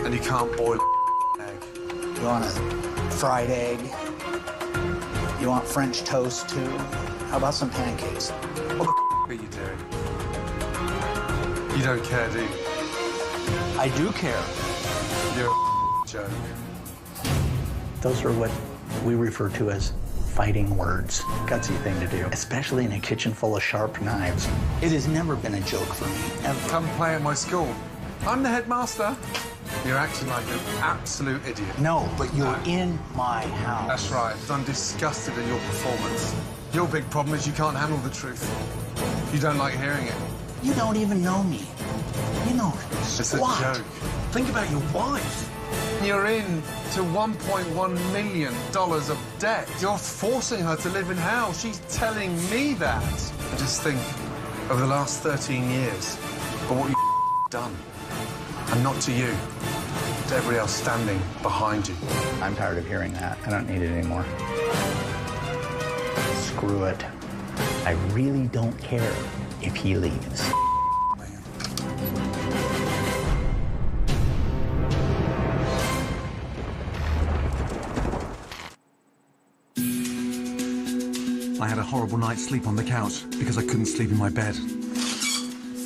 Speaker 2: and you can't boil an egg.
Speaker 14: You want a fried egg? You want French toast, too? How about some pancakes?
Speaker 2: What the are you doing? You don't care, do you?
Speaker 14: I do care.
Speaker 2: You're a joke.
Speaker 17: Those are what we refer to as fighting words. Gutsy thing to do, especially in a kitchen full of sharp knives. It has never been a joke for me, ever.
Speaker 2: Come play at my school. I'm the headmaster. You're acting like an absolute idiot.
Speaker 14: No, but you're in my house.
Speaker 2: That's right. I'm disgusted at your performance. Your big problem is you can't handle the truth. You don't like hearing it.
Speaker 14: You don't even know me. You know
Speaker 2: It's a
Speaker 14: squat.
Speaker 2: joke. Think about your wife. You're in to $1.1 million of debt. You're forcing her to live in hell. She's telling me that. I just think, over the last 13 years, but what you've done, and not to you, to everybody else standing behind you.
Speaker 17: I'm tired of hearing that. I don't need it anymore. Screw it. I really don't care if he leaves.
Speaker 2: I had a horrible night's sleep on the couch because I couldn't sleep in my bed.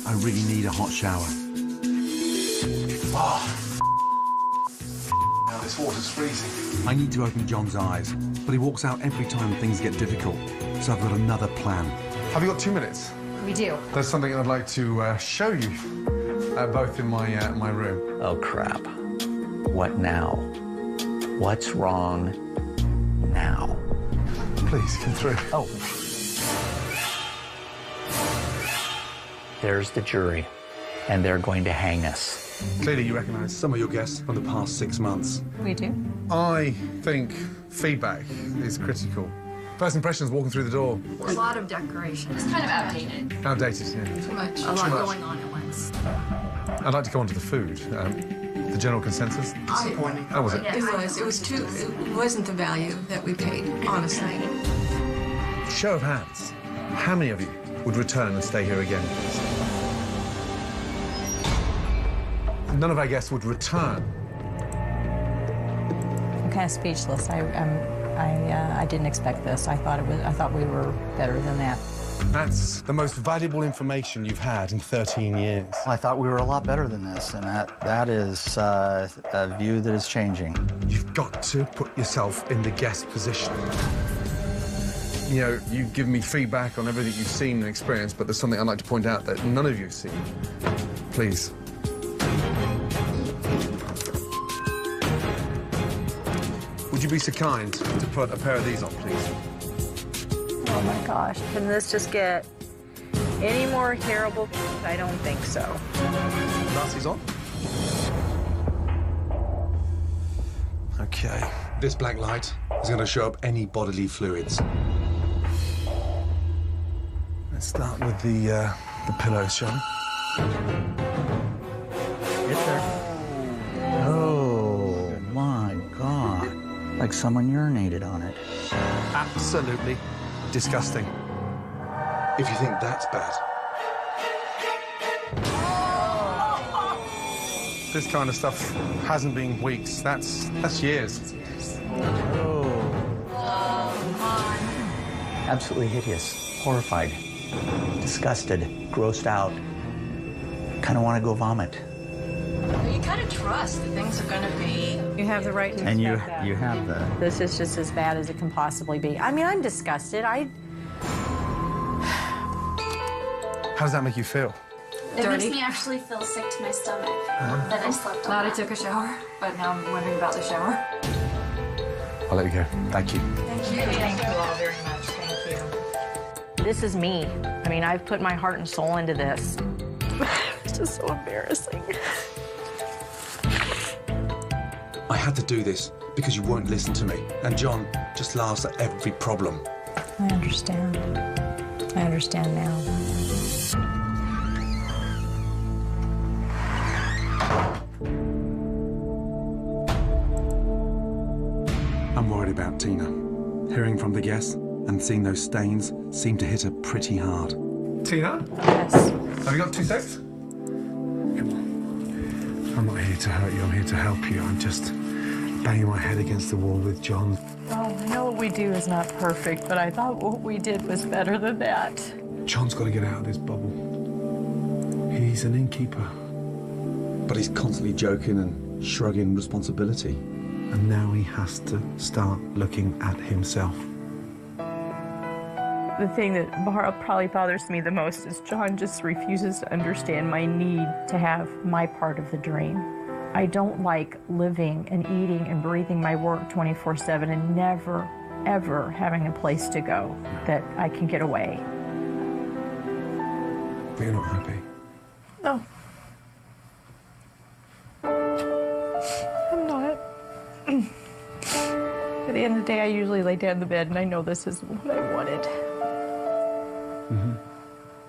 Speaker 2: I really need a hot shower. Oh, now this water's freezing. I need to open John's eyes, but he walks out every time things get difficult. So I've got another plan. Have you got 2 minutes?
Speaker 20: We do.
Speaker 2: There's something I'd like to show you, both in my room.
Speaker 22: Oh, crap. What now? What's wrong now?
Speaker 2: Please, come through.
Speaker 22: Oh. There's the jury, and they're going to hang us.
Speaker 2: Clearly, you recognise some of your guests from the past 6 months.
Speaker 20: We do.
Speaker 2: I think feedback is critical. First impressions walking through the door.
Speaker 9: A lot of decorations. It's kind of outdated.
Speaker 2: Outdated, yeah.
Speaker 9: Too much. A lot going on at once.
Speaker 2: I'd like to go on to the food. The general consensus?
Speaker 9: Disappointing.
Speaker 2: How was it?
Speaker 9: It was. It wasn't the value that we paid, honestly.
Speaker 2: Show of hands. How many of you would return and stay here again? None of our guests would return.
Speaker 20: I'm kind of speechless. I didn't expect this. I thought we were better than that.
Speaker 2: That's the most valuable information you've had in 13 years.
Speaker 14: I thought we were a lot better than this, and that is a view that is changing.
Speaker 2: You've got to put yourself in the guest position. You know, you give me feedback on everything you've seen and experienced, but there's something I'd like to point out that none of you have seen. Please. Would you be so kind to put a pair of these on, please?
Speaker 21: Oh my gosh, can this just get any more terrible? I don't think so.
Speaker 2: Glasses on? Okay. This black light is going to show up any bodily fluids. Let's start with the pillows, shall we?
Speaker 14: Get there. Oh, my God. Like someone urinated on it.
Speaker 2: Absolutely disgusting. If you think that's bad. This kind of stuff hasn't been weeks. That's years.
Speaker 17: Absolutely hideous, horrified, disgusted, grossed out, kind of want to go vomit.
Speaker 21: You kind of trust that things are going to be. You have the right to
Speaker 17: And you
Speaker 21: expect that.
Speaker 17: you have the.
Speaker 21: This is just as bad as it can possibly be. I mean, I'm disgusted.
Speaker 2: How does that make you feel?
Speaker 9: It makes me actually feel sick to my stomach that I slept on.
Speaker 19: Glad I took a shower, but now I'm wondering about the shower.
Speaker 2: I'll let you go. Thank you.
Speaker 21: Thank you. Thank you all very much. Thank you.
Speaker 18: This is me. I mean, I've put my heart and soul into this.
Speaker 11: It's just so embarrassing.
Speaker 1: I had to do this because you won't listen to me. And John just laughs at every problem.
Speaker 21: I understand. I understand now.
Speaker 2: I'm worried about Tina. Hearing from the guests and seeing those stains seem to hit her pretty hard.
Speaker 1: Tina?
Speaker 21: Yes.
Speaker 1: Have you got 2 secs?
Speaker 2: I'm not here to hurt you, I'm here to help you. I'm just banging my head against the wall with John.
Speaker 21: Oh, I know what we do is not perfect, but I thought what we did was better than that.
Speaker 2: John's got to get out of this bubble. He's an innkeeper.
Speaker 1: But he's constantly joking and shrugging responsibility.
Speaker 2: And now he has to start looking at himself.
Speaker 3: The thing that probably bothers me the most is John just refuses to understand my need to have my part of the dream. I don't like living and eating and breathing my work 24/7 and never, ever having a place to go that I can get away.
Speaker 2: But you're not happy.
Speaker 3: No. I'm not. At the end of the day, I usually lay down in the bed and I know this is what I wanted.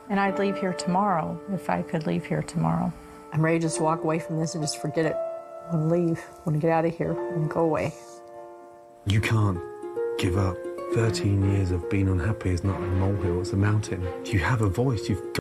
Speaker 3: And I'd leave here tomorrow if I could leave here tomorrow.
Speaker 21: I'm ready to just walk away from this and just forget it. I want to leave. I want to get out of here and go away.
Speaker 2: You can't give up. 13 years of being unhappy is not a molehill, it's a mountain. You have a voice, you've got...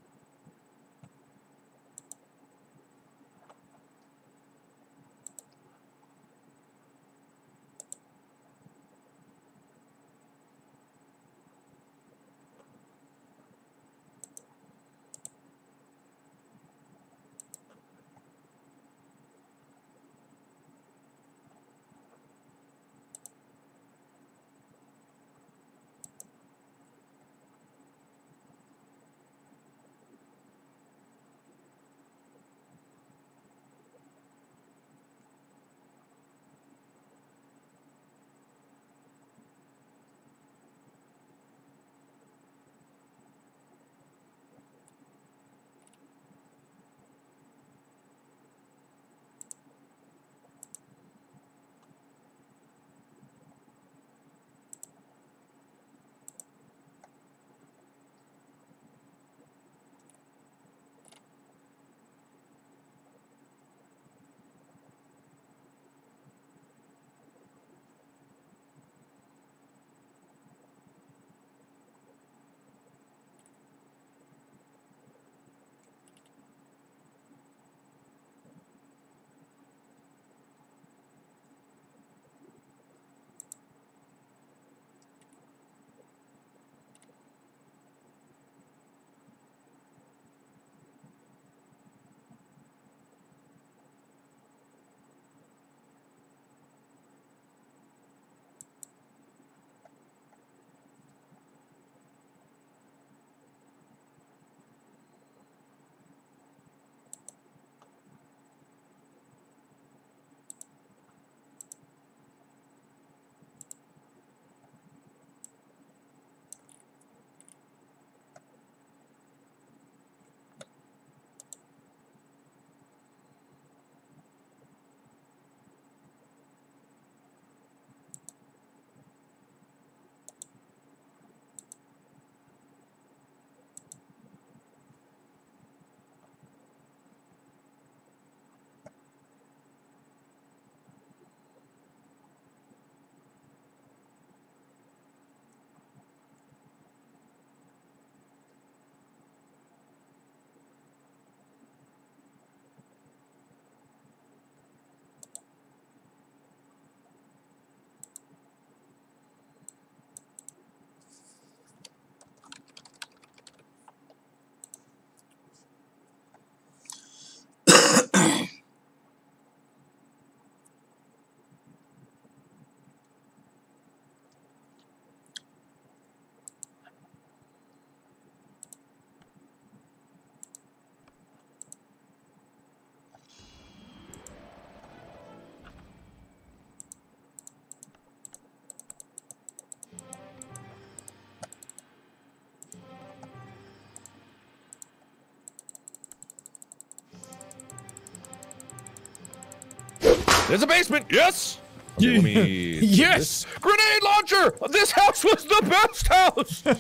Speaker 7: There's a basement. Yes. Okay, let me
Speaker 8: yes.
Speaker 7: Grenade launcher. This house was the best house. Do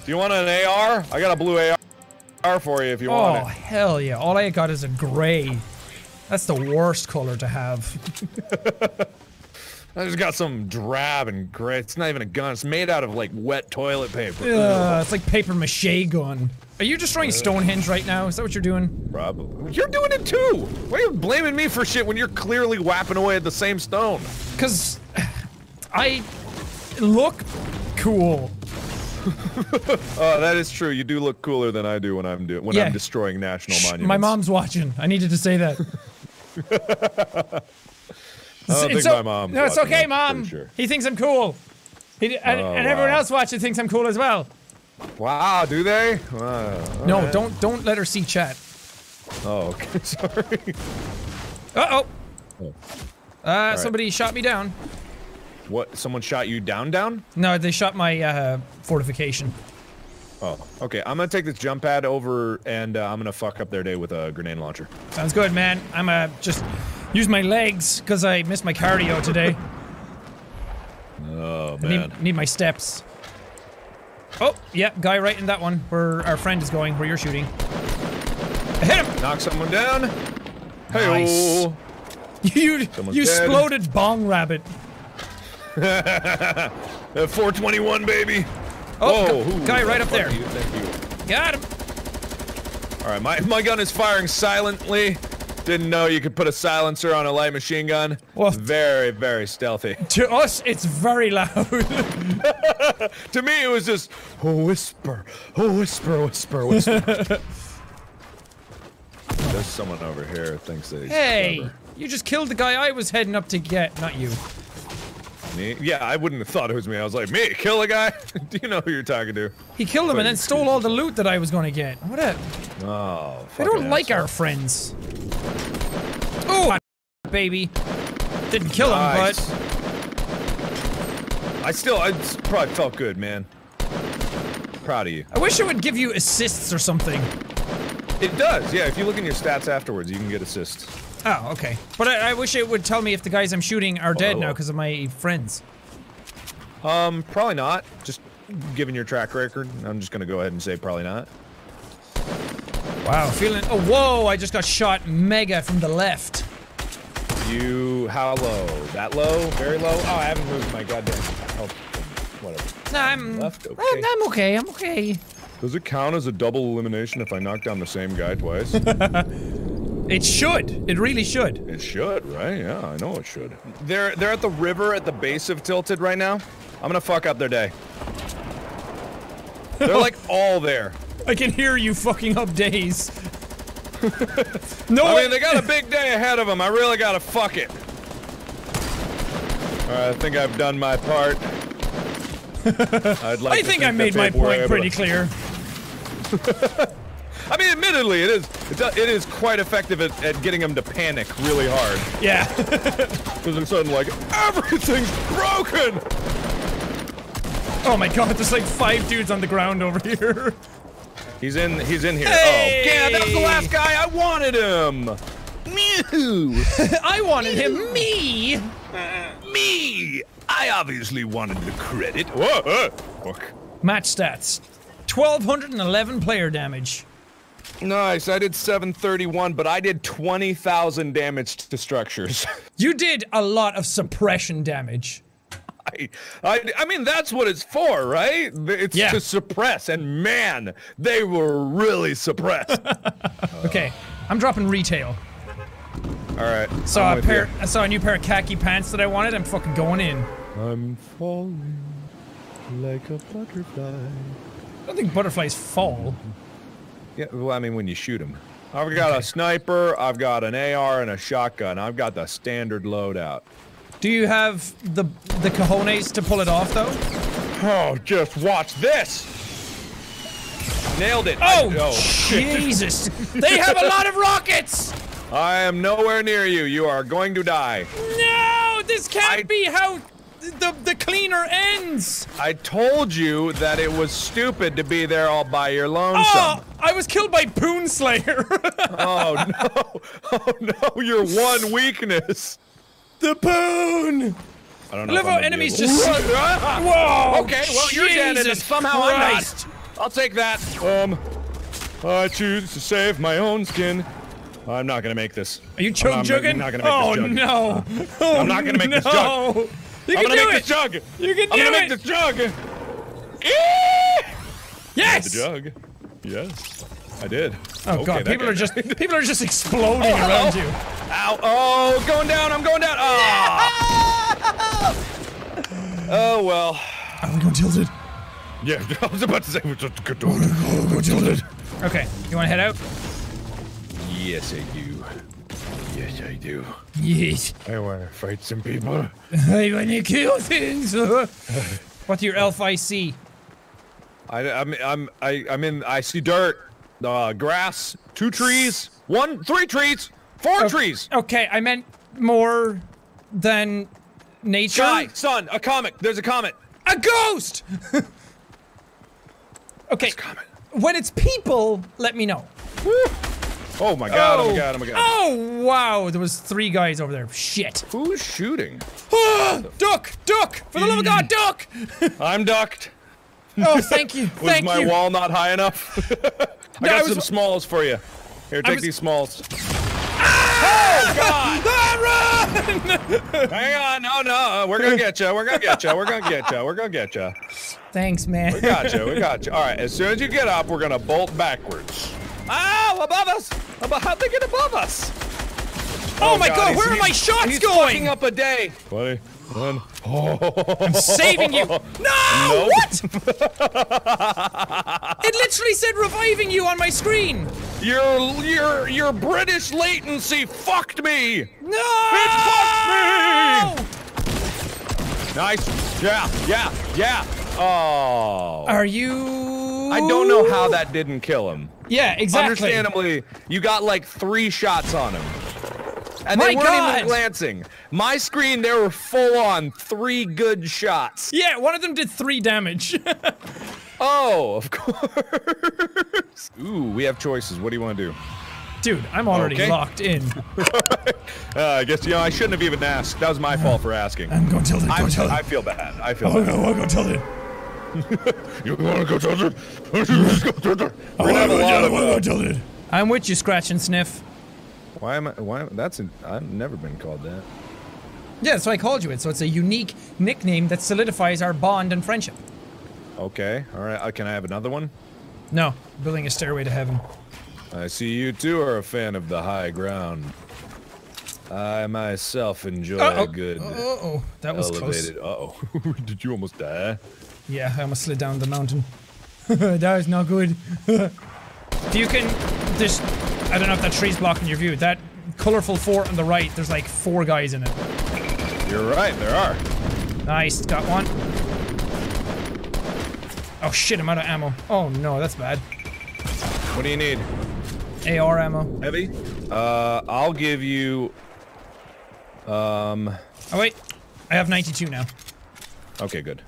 Speaker 7: you want an AR? I got a blue AR for you if you want it.
Speaker 8: Oh hell yeah! All I got is a gray. That's the worst color to have.
Speaker 7: I just got some drab and gray. It's not even a gun. It's made out of like wet toilet paper.
Speaker 8: It's like paper mache gun. Are you destroying Stonehenge right now? Is that what you're doing?
Speaker 7: Probably. You're doing it too! Why are you blaming me for shit when you're clearly whapping away at the same stone?
Speaker 8: Because I look cool.
Speaker 7: Oh, that is true. You do look cooler than I do when I'm destroying national monuments.
Speaker 8: My mom's watching. I needed to say that.
Speaker 7: I don't think my mom's
Speaker 8: No, it's
Speaker 7: watching,
Speaker 8: okay,
Speaker 7: I'm
Speaker 8: Mom.
Speaker 7: pretty sure.
Speaker 8: He thinks I'm cool. And everyone else watching thinks I'm cool as well.
Speaker 7: Wow, do they?
Speaker 8: No, don't let her see chat.
Speaker 7: Oh, okay. Sorry.
Speaker 8: Uh-oh.
Speaker 7: Right.
Speaker 8: Somebody shot me down.
Speaker 7: What? Someone shot you down?
Speaker 8: No, they shot my fortification.
Speaker 7: Oh, okay. I'm gonna take this jump pad over and I'm gonna fuck up their day with a grenade launcher.
Speaker 8: Sounds good, man. I'm just use my legs because I missed my cardio today.
Speaker 7: Oh, man.
Speaker 8: I need my steps. Oh, yeah, guy right in that one where our friend is going, where you're shooting. I hit him!
Speaker 7: Knock someone down.
Speaker 8: Nice. You exploded bong rabbit.
Speaker 7: 421, baby.
Speaker 8: Oh,
Speaker 7: whoa,
Speaker 8: guy right up there.
Speaker 7: Thank you.
Speaker 8: Got him.
Speaker 7: All right, my gun is firing silently. Didn't know you could put a silencer on a light machine gun. Well, very, very stealthy.
Speaker 8: To us, it's very loud.
Speaker 7: To me, it was just a whisper, whisper. There's someone over here who thinks that he's clever.
Speaker 8: You just killed the guy I was heading up to get, not you.
Speaker 7: Me? Yeah, I wouldn't have thought it was me. I was like, me? Kill a guy? Do you know who you're talking to?
Speaker 8: He killed him and then stole all the loot that I was going to get. What a...
Speaker 7: Oh,
Speaker 8: I don't like our friends. Oh, baby. Didn't kill him, but...
Speaker 7: I probably felt good, man. Proud of you.
Speaker 8: I wish it would give you assists or something.
Speaker 7: It does, yeah. If you look in your stats afterwards, you can get assists.
Speaker 8: Oh, okay. But I wish it would tell me if the guys I'm shooting are dead now because of my friends.
Speaker 7: Probably not. Just given your track record, I'm just gonna go ahead and say probably not.
Speaker 8: Wow, feeling... Oh, whoa, I just got shot mega from the left.
Speaker 7: How low? That low? Very low? Oh, I haven't moved my goddamn health. Whatever.
Speaker 8: Nah, I'm...
Speaker 7: Left, okay.
Speaker 8: I'm okay, I'm okay.
Speaker 7: Does it count as a double elimination if I knock down the same guy twice?
Speaker 8: It should. It really should.
Speaker 7: It should, right? Yeah, I know it should. They're at the river at the base of Tilted right now. I'm gonna fuck up their day. They're like all there.
Speaker 8: I can hear you fucking up days.
Speaker 7: No, I mean, they got a big day ahead of them. I really gotta fuck it. Alright, I think I've done my part.
Speaker 8: I think I made my point pretty clear.
Speaker 7: I mean, admittedly, it is quite effective at getting them to panic really hard.
Speaker 8: Yeah.
Speaker 7: Because I'm suddenly like, everything's broken!
Speaker 8: Oh my god, there's like 5 dudes on the ground over here.
Speaker 7: He's in here.
Speaker 8: Hey!
Speaker 7: Oh, yeah, that was the last guy. I wanted him. Mew.
Speaker 8: I wanted him. Me.
Speaker 7: Me. I obviously wanted the credit. Whoa. Fuck.
Speaker 8: Match stats. 1,211 player damage.
Speaker 7: Nice. I did 731, but I did 20,000 damage to structures.
Speaker 8: You did a lot of suppression damage.
Speaker 7: I mean, that's what it's for, right? It's to suppress, and man, they were really suppressed.
Speaker 8: Okay, I'm dropping retail.
Speaker 7: All right.
Speaker 8: I saw a new pair of khaki pants that I wanted. I'm fucking going in.
Speaker 7: I'm falling like a butterfly.
Speaker 8: I don't think butterflies fall.
Speaker 7: Yeah, well, I mean, when you shoot them. I've got a sniper, I've got an AR, and a shotgun. I've got the standard loadout.
Speaker 8: Do you have the cojones to pull it off, though?
Speaker 7: Oh, just watch this! Nailed it.
Speaker 8: Oh, Jesus! They have a lot of rockets!
Speaker 7: I am nowhere near you. You are going to die.
Speaker 8: No! This can't be how the cleaner ends!
Speaker 7: I told you that it was stupid to be there all by your lonesome.
Speaker 8: Oh, I was killed by Boonslayer!
Speaker 7: Oh, no. Oh, no, your one weakness.
Speaker 8: The poon!
Speaker 7: I don't
Speaker 8: I
Speaker 7: know.
Speaker 8: love
Speaker 7: if
Speaker 8: how
Speaker 7: I'm gonna be
Speaker 8: enemies
Speaker 7: able-
Speaker 8: just. Whoa!
Speaker 7: Okay, well you're dead, and
Speaker 8: Jesus
Speaker 7: somehow
Speaker 8: Christ.
Speaker 7: I'm not. I'll take that. I choose to save my own skin. I'm not gonna make this.
Speaker 8: Are you chug jugging?
Speaker 7: I'm not gonna make
Speaker 8: oh
Speaker 7: this jug.
Speaker 8: no! Oh,
Speaker 7: I'm not gonna make this jug.
Speaker 8: You
Speaker 7: I'm
Speaker 8: can
Speaker 7: gonna
Speaker 8: do
Speaker 7: make
Speaker 8: it.
Speaker 7: this jug.
Speaker 8: You can do
Speaker 7: I'm gonna
Speaker 8: it.
Speaker 7: make this jug.
Speaker 8: Yes.
Speaker 7: The jug. Yes, I did.
Speaker 8: Oh
Speaker 7: Okay,
Speaker 8: god,
Speaker 7: that
Speaker 8: people
Speaker 7: guy
Speaker 8: are just
Speaker 7: died.
Speaker 8: people are just exploding around you.
Speaker 7: Ow! Oh, going down. I'm going down. Oh. Oh well.
Speaker 8: I'm going tilted.
Speaker 7: Yeah, I was about to say we're just good.
Speaker 8: Go tilted. Okay, you want to head out?
Speaker 7: Yes, I do. Yes, I do.
Speaker 8: Yes.
Speaker 7: I want to fight some people.
Speaker 8: I want to kill things. What's your elf I see?
Speaker 7: I see dirt, grass, 2 trees, 3 trees, 4 trees.
Speaker 8: Okay, I meant more than nature.
Speaker 7: Sky, sun, a comet. There's a comet.
Speaker 8: A ghost. Okay. When it's people, let me know.
Speaker 7: Oh my god! Oh my god! Oh my god!
Speaker 8: Oh wow! There was 3 guys over there. Shit.
Speaker 7: Who's shooting?
Speaker 8: Duck! Duck! For the love of God, duck!
Speaker 7: I'm ducked.
Speaker 8: Oh, thank you.
Speaker 7: Was
Speaker 8: Thank
Speaker 7: my
Speaker 8: you.
Speaker 7: wall not high enough? I got some smalls for you. Here, take these smalls. Oh God!
Speaker 8: Run!
Speaker 7: Hang on, no, we're gonna get you. We're gonna get you. We're gonna get you. We're gonna get you.
Speaker 8: Thanks, man.
Speaker 7: We got you. We got you. All right. As soon as you get up, we're gonna bolt backwards. Ow! Above us! How'd they get above us?
Speaker 8: Oh my God! Where are my shots
Speaker 7: he's
Speaker 8: going?
Speaker 7: fucking up a day. 21. Oh.
Speaker 8: I'm saving you. No!
Speaker 7: Nope.
Speaker 8: What? It literally said reviving you on my screen.
Speaker 7: Your British latency fucked me.
Speaker 8: No!
Speaker 7: It fucked me. Nice. Yeah. Oh.
Speaker 8: Are you?
Speaker 7: I don't know how that didn't kill him.
Speaker 8: Yeah, exactly.
Speaker 7: Understandably, you got like 3 shots on him. And
Speaker 8: My
Speaker 7: they weren't
Speaker 8: God.
Speaker 7: even glancing. My screen, there were full on 3 good shots.
Speaker 8: Yeah, one of them did 3 damage.
Speaker 7: Oh, of course. Ooh, we have choices. What do you want to do?
Speaker 8: Dude, I'm already locked in.
Speaker 7: I guess, I shouldn't have even asked. That was my fault for asking.
Speaker 8: I'm going tilted.
Speaker 7: I feel bad. I feel bad.
Speaker 8: No, I'm going tilted.
Speaker 7: You want to go tilted? Let's go tilted. We're gonna have a lot of
Speaker 8: tilted. I'm with you, Scratch and Sniff.
Speaker 7: Why? I've never been called that.
Speaker 8: Yeah, that's why I called you it. So it's a unique nickname that solidifies our bond and friendship.
Speaker 7: Okay, all right. Can I have another one?
Speaker 8: No, building a stairway to heaven.
Speaker 7: I see you too are a fan of the high ground. I myself enjoy a good
Speaker 8: that was
Speaker 7: elevated.
Speaker 8: close.
Speaker 7: Did you almost die?
Speaker 8: Yeah, I almost slid down the mountain. That was not good. If you can, I don't know if that tree's blocking your view. That colorful fort on the right, there's like 4 guys in it.
Speaker 7: You're right, there are.
Speaker 8: Nice, got one. Oh shit, I'm out of ammo. Oh no, that's bad.
Speaker 7: What do you need?
Speaker 8: AR ammo.
Speaker 7: Heavy? I'll give you.
Speaker 8: Oh wait, I have 92 now.
Speaker 7: Okay, good.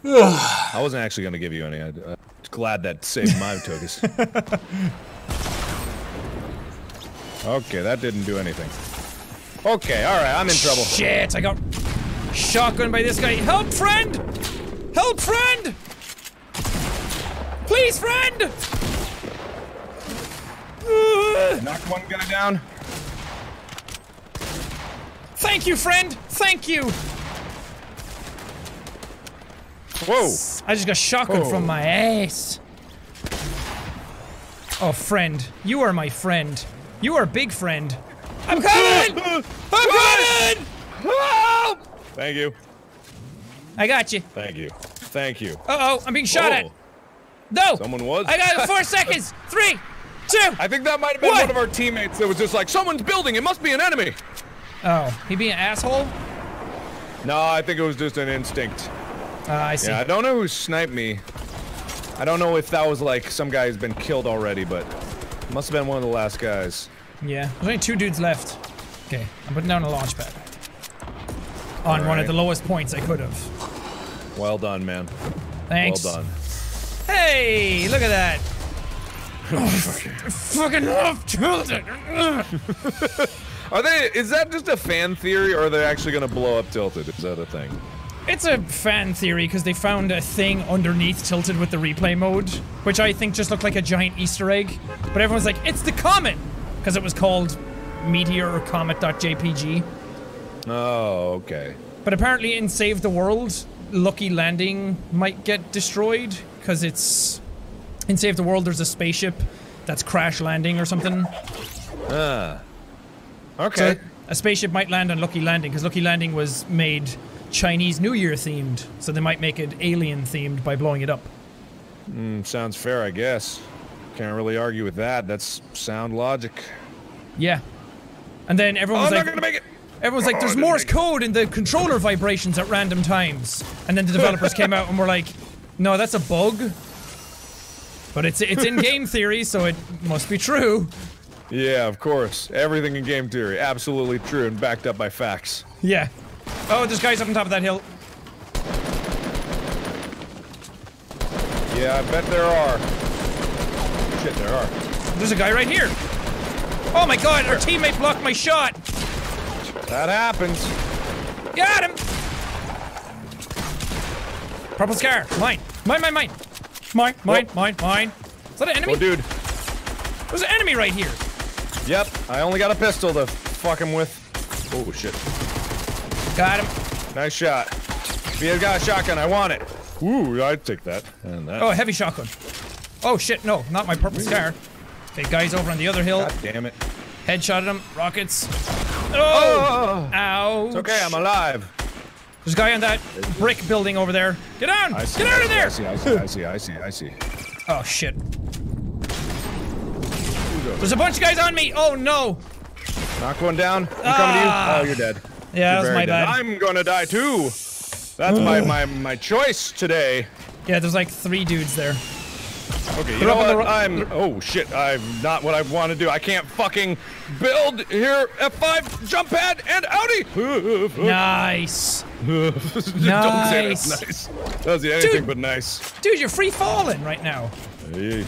Speaker 7: I wasn't actually gonna give you any. I'm glad that saved my tokens. Okay, that didn't do anything. Okay, all right, I'm in trouble.
Speaker 8: Shit, I got shotgun by this guy. Help, friend! Help, friend! Please, friend!
Speaker 7: Knock one guy down.
Speaker 8: Thank you, friend! Thank you!
Speaker 7: Whoa!
Speaker 8: I just got shotgun from my ass. Oh, friend. You are my friend. You are big friend. I'm coming! I'm coming!
Speaker 7: Help! Thank you.
Speaker 8: I got you.
Speaker 7: Thank you. Thank you.
Speaker 8: Uh-oh, I'm being shot at. No!
Speaker 7: Someone was?
Speaker 8: I got 4 seconds. 3, 2.
Speaker 7: I think that might have been one of our teammates that was just like, someone's building, it must be an enemy.
Speaker 8: Oh, he being an asshole?
Speaker 7: No, I think it was just an instinct.
Speaker 8: I see.
Speaker 7: Yeah, I don't know who sniped me. I don't know if that was like some guy who's been killed already, but it must have been one of the last guys.
Speaker 8: Yeah, there's only 2 dudes left. Okay, I'm putting down a launch pad. On one of the lowest points I could have.
Speaker 7: Well done, man.
Speaker 8: Thanks.
Speaker 7: Well done.
Speaker 8: Hey, look at that. I fucking love tilted.
Speaker 7: Are they? Is that just a fan theory, or are they actually gonna blow up Tilted? Is that a thing?
Speaker 8: It's a fan theory because they found a thing underneath Tilted with the replay mode, which I think just looked like a giant Easter egg. But everyone's like, it's the comet! Because it was called Meteor or Comet.jpg.
Speaker 7: Oh, okay.
Speaker 8: But apparently in Save the World, Lucky Landing might get destroyed because it's... In Save the World, there's a spaceship that's crash landing or something.
Speaker 7: Okay.
Speaker 8: So a spaceship might land on Lucky Landing because Lucky Landing was made Chinese New Year themed, so they might make it alien themed by blowing it up.
Speaker 7: Sounds fair, I guess. Can't really argue with that. That's sound logic.
Speaker 8: Yeah. And then everyone was like,
Speaker 7: I'm not gonna make it.
Speaker 8: Everyone's like, there's Morse code in the controller vibrations at random times. And then the developers came out and were like, no, that's a bug. But it's in game theory, so it must be true.
Speaker 7: Yeah, of course. Everything in game theory, absolutely true and backed up by facts.
Speaker 8: Yeah. Oh, there's guys up on top of that hill.
Speaker 7: Yeah, I bet there are. Shit, there are.
Speaker 8: There's a guy right here. Oh my god, our teammate blocked my shot.
Speaker 7: That happens.
Speaker 8: Got him. Purple scar. Mine. Mine. Mine. Is that an enemy?
Speaker 7: Oh, dude.
Speaker 8: There's an enemy right here.
Speaker 7: Yep, I only got a pistol to fuck him with. Oh, shit.
Speaker 8: Got him.
Speaker 7: Nice shot. If you got a shotgun, I want it. Ooh, I'd take that. And that.
Speaker 8: Oh, a heavy shotgun. Oh shit, no, not my purple scar. Okay, guys over on the other hill.
Speaker 7: God damn it.
Speaker 8: Headshotted him. Rockets. Oh! Ouch.
Speaker 7: It's okay, I'm alive.
Speaker 8: There's a guy on that brick building over there. Get down! Get out of there!
Speaker 7: I see.
Speaker 8: Oh shit. There's a bunch of guys on me! Oh no!
Speaker 7: Knock one down. I'm coming to you. Oh, you're dead.
Speaker 8: Yeah, that was my
Speaker 7: dead.
Speaker 8: bad.
Speaker 7: I'm gonna die too. That's my choice today.
Speaker 8: Yeah, there's like 3 dudes there.
Speaker 7: Okay, you know what? Oh shit, I'm not what I want to do. I can't fucking build here. F5, jump pad, and outie!
Speaker 8: Nice.
Speaker 7: Don't say that's nice. That was anything but nice.
Speaker 8: Dude, you're free falling right now.
Speaker 7: Hey.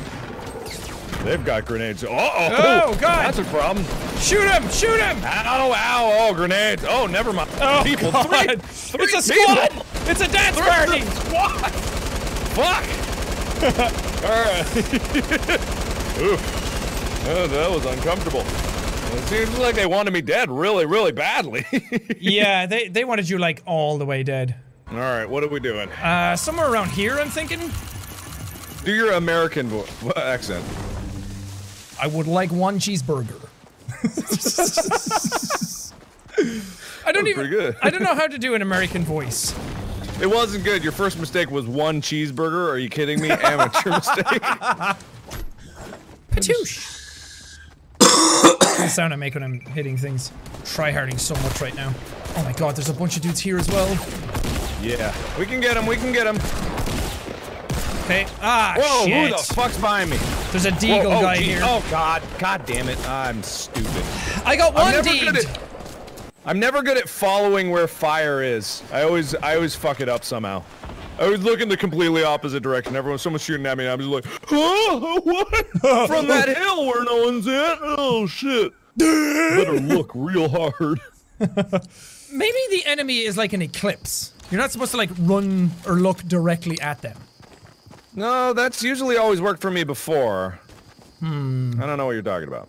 Speaker 7: They've got grenades. Uh-oh!
Speaker 8: Oh, God!
Speaker 7: That's a problem.
Speaker 8: Shoot him! Shoot him!
Speaker 7: Ow! Oh, grenades. Oh, never mind.
Speaker 8: Oh,
Speaker 7: people.
Speaker 8: God.
Speaker 7: Three
Speaker 8: it's a squad!
Speaker 7: people.
Speaker 8: It's a dance party!
Speaker 7: Squad! Fuck! Alright. Oof. Oh, that was uncomfortable. It seems like they wanted me dead really, really badly.
Speaker 8: Yeah, they wanted you, like, all the way dead.
Speaker 7: Alright, what are we doing?
Speaker 8: Somewhere around here, I'm thinking.
Speaker 7: Do your American accent.
Speaker 8: I would like 1 cheeseburger. I don't know how to do an American voice.
Speaker 7: It wasn't good. Your first mistake was 1 cheeseburger. Are you kidding me? Amateur mistake.
Speaker 8: Patoosh. The sound I make when I'm hitting things. Tryharding so much right now. Oh my god, there's a bunch of dudes here as well.
Speaker 7: Yeah. We can get him.
Speaker 8: Okay. Ah,
Speaker 7: whoa,
Speaker 8: shit.
Speaker 7: Who the fuck's behind me?
Speaker 8: There's a deagle guy here.
Speaker 7: Oh god. God damn it. I'm stupid.
Speaker 8: I got 1 deagled.
Speaker 7: I'm never good at following where fire is. I always fuck it up somehow. I always look in the completely opposite direction. Someone's shooting at me and I'm just like, oh, what? From that hill where no one's at? Oh shit. Better look real hard.
Speaker 8: Maybe the enemy is like an eclipse. You're not supposed to like run or look directly at them.
Speaker 7: No, that's usually always worked for me before. I don't know what you're talking about.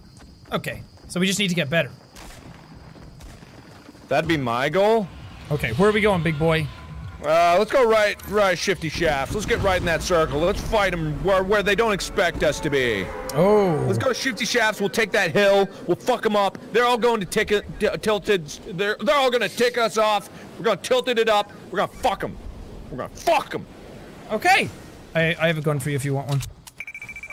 Speaker 8: Okay, so we just need to get better.
Speaker 7: That'd be my goal.
Speaker 8: Okay, where are we going, big boy?
Speaker 7: Let's go right shifty shafts. Let's get right in that circle. Let's fight them where they don't expect us to be.
Speaker 8: Oh.
Speaker 7: Let's go shifty shafts. We'll take that hill. We'll fuck them up. They're all going to tilted. They're all going to tick us off. We're going to tilted it up. We're going to fuck them. We're going to fuck them.
Speaker 8: Okay. I have a gun for you if you want one.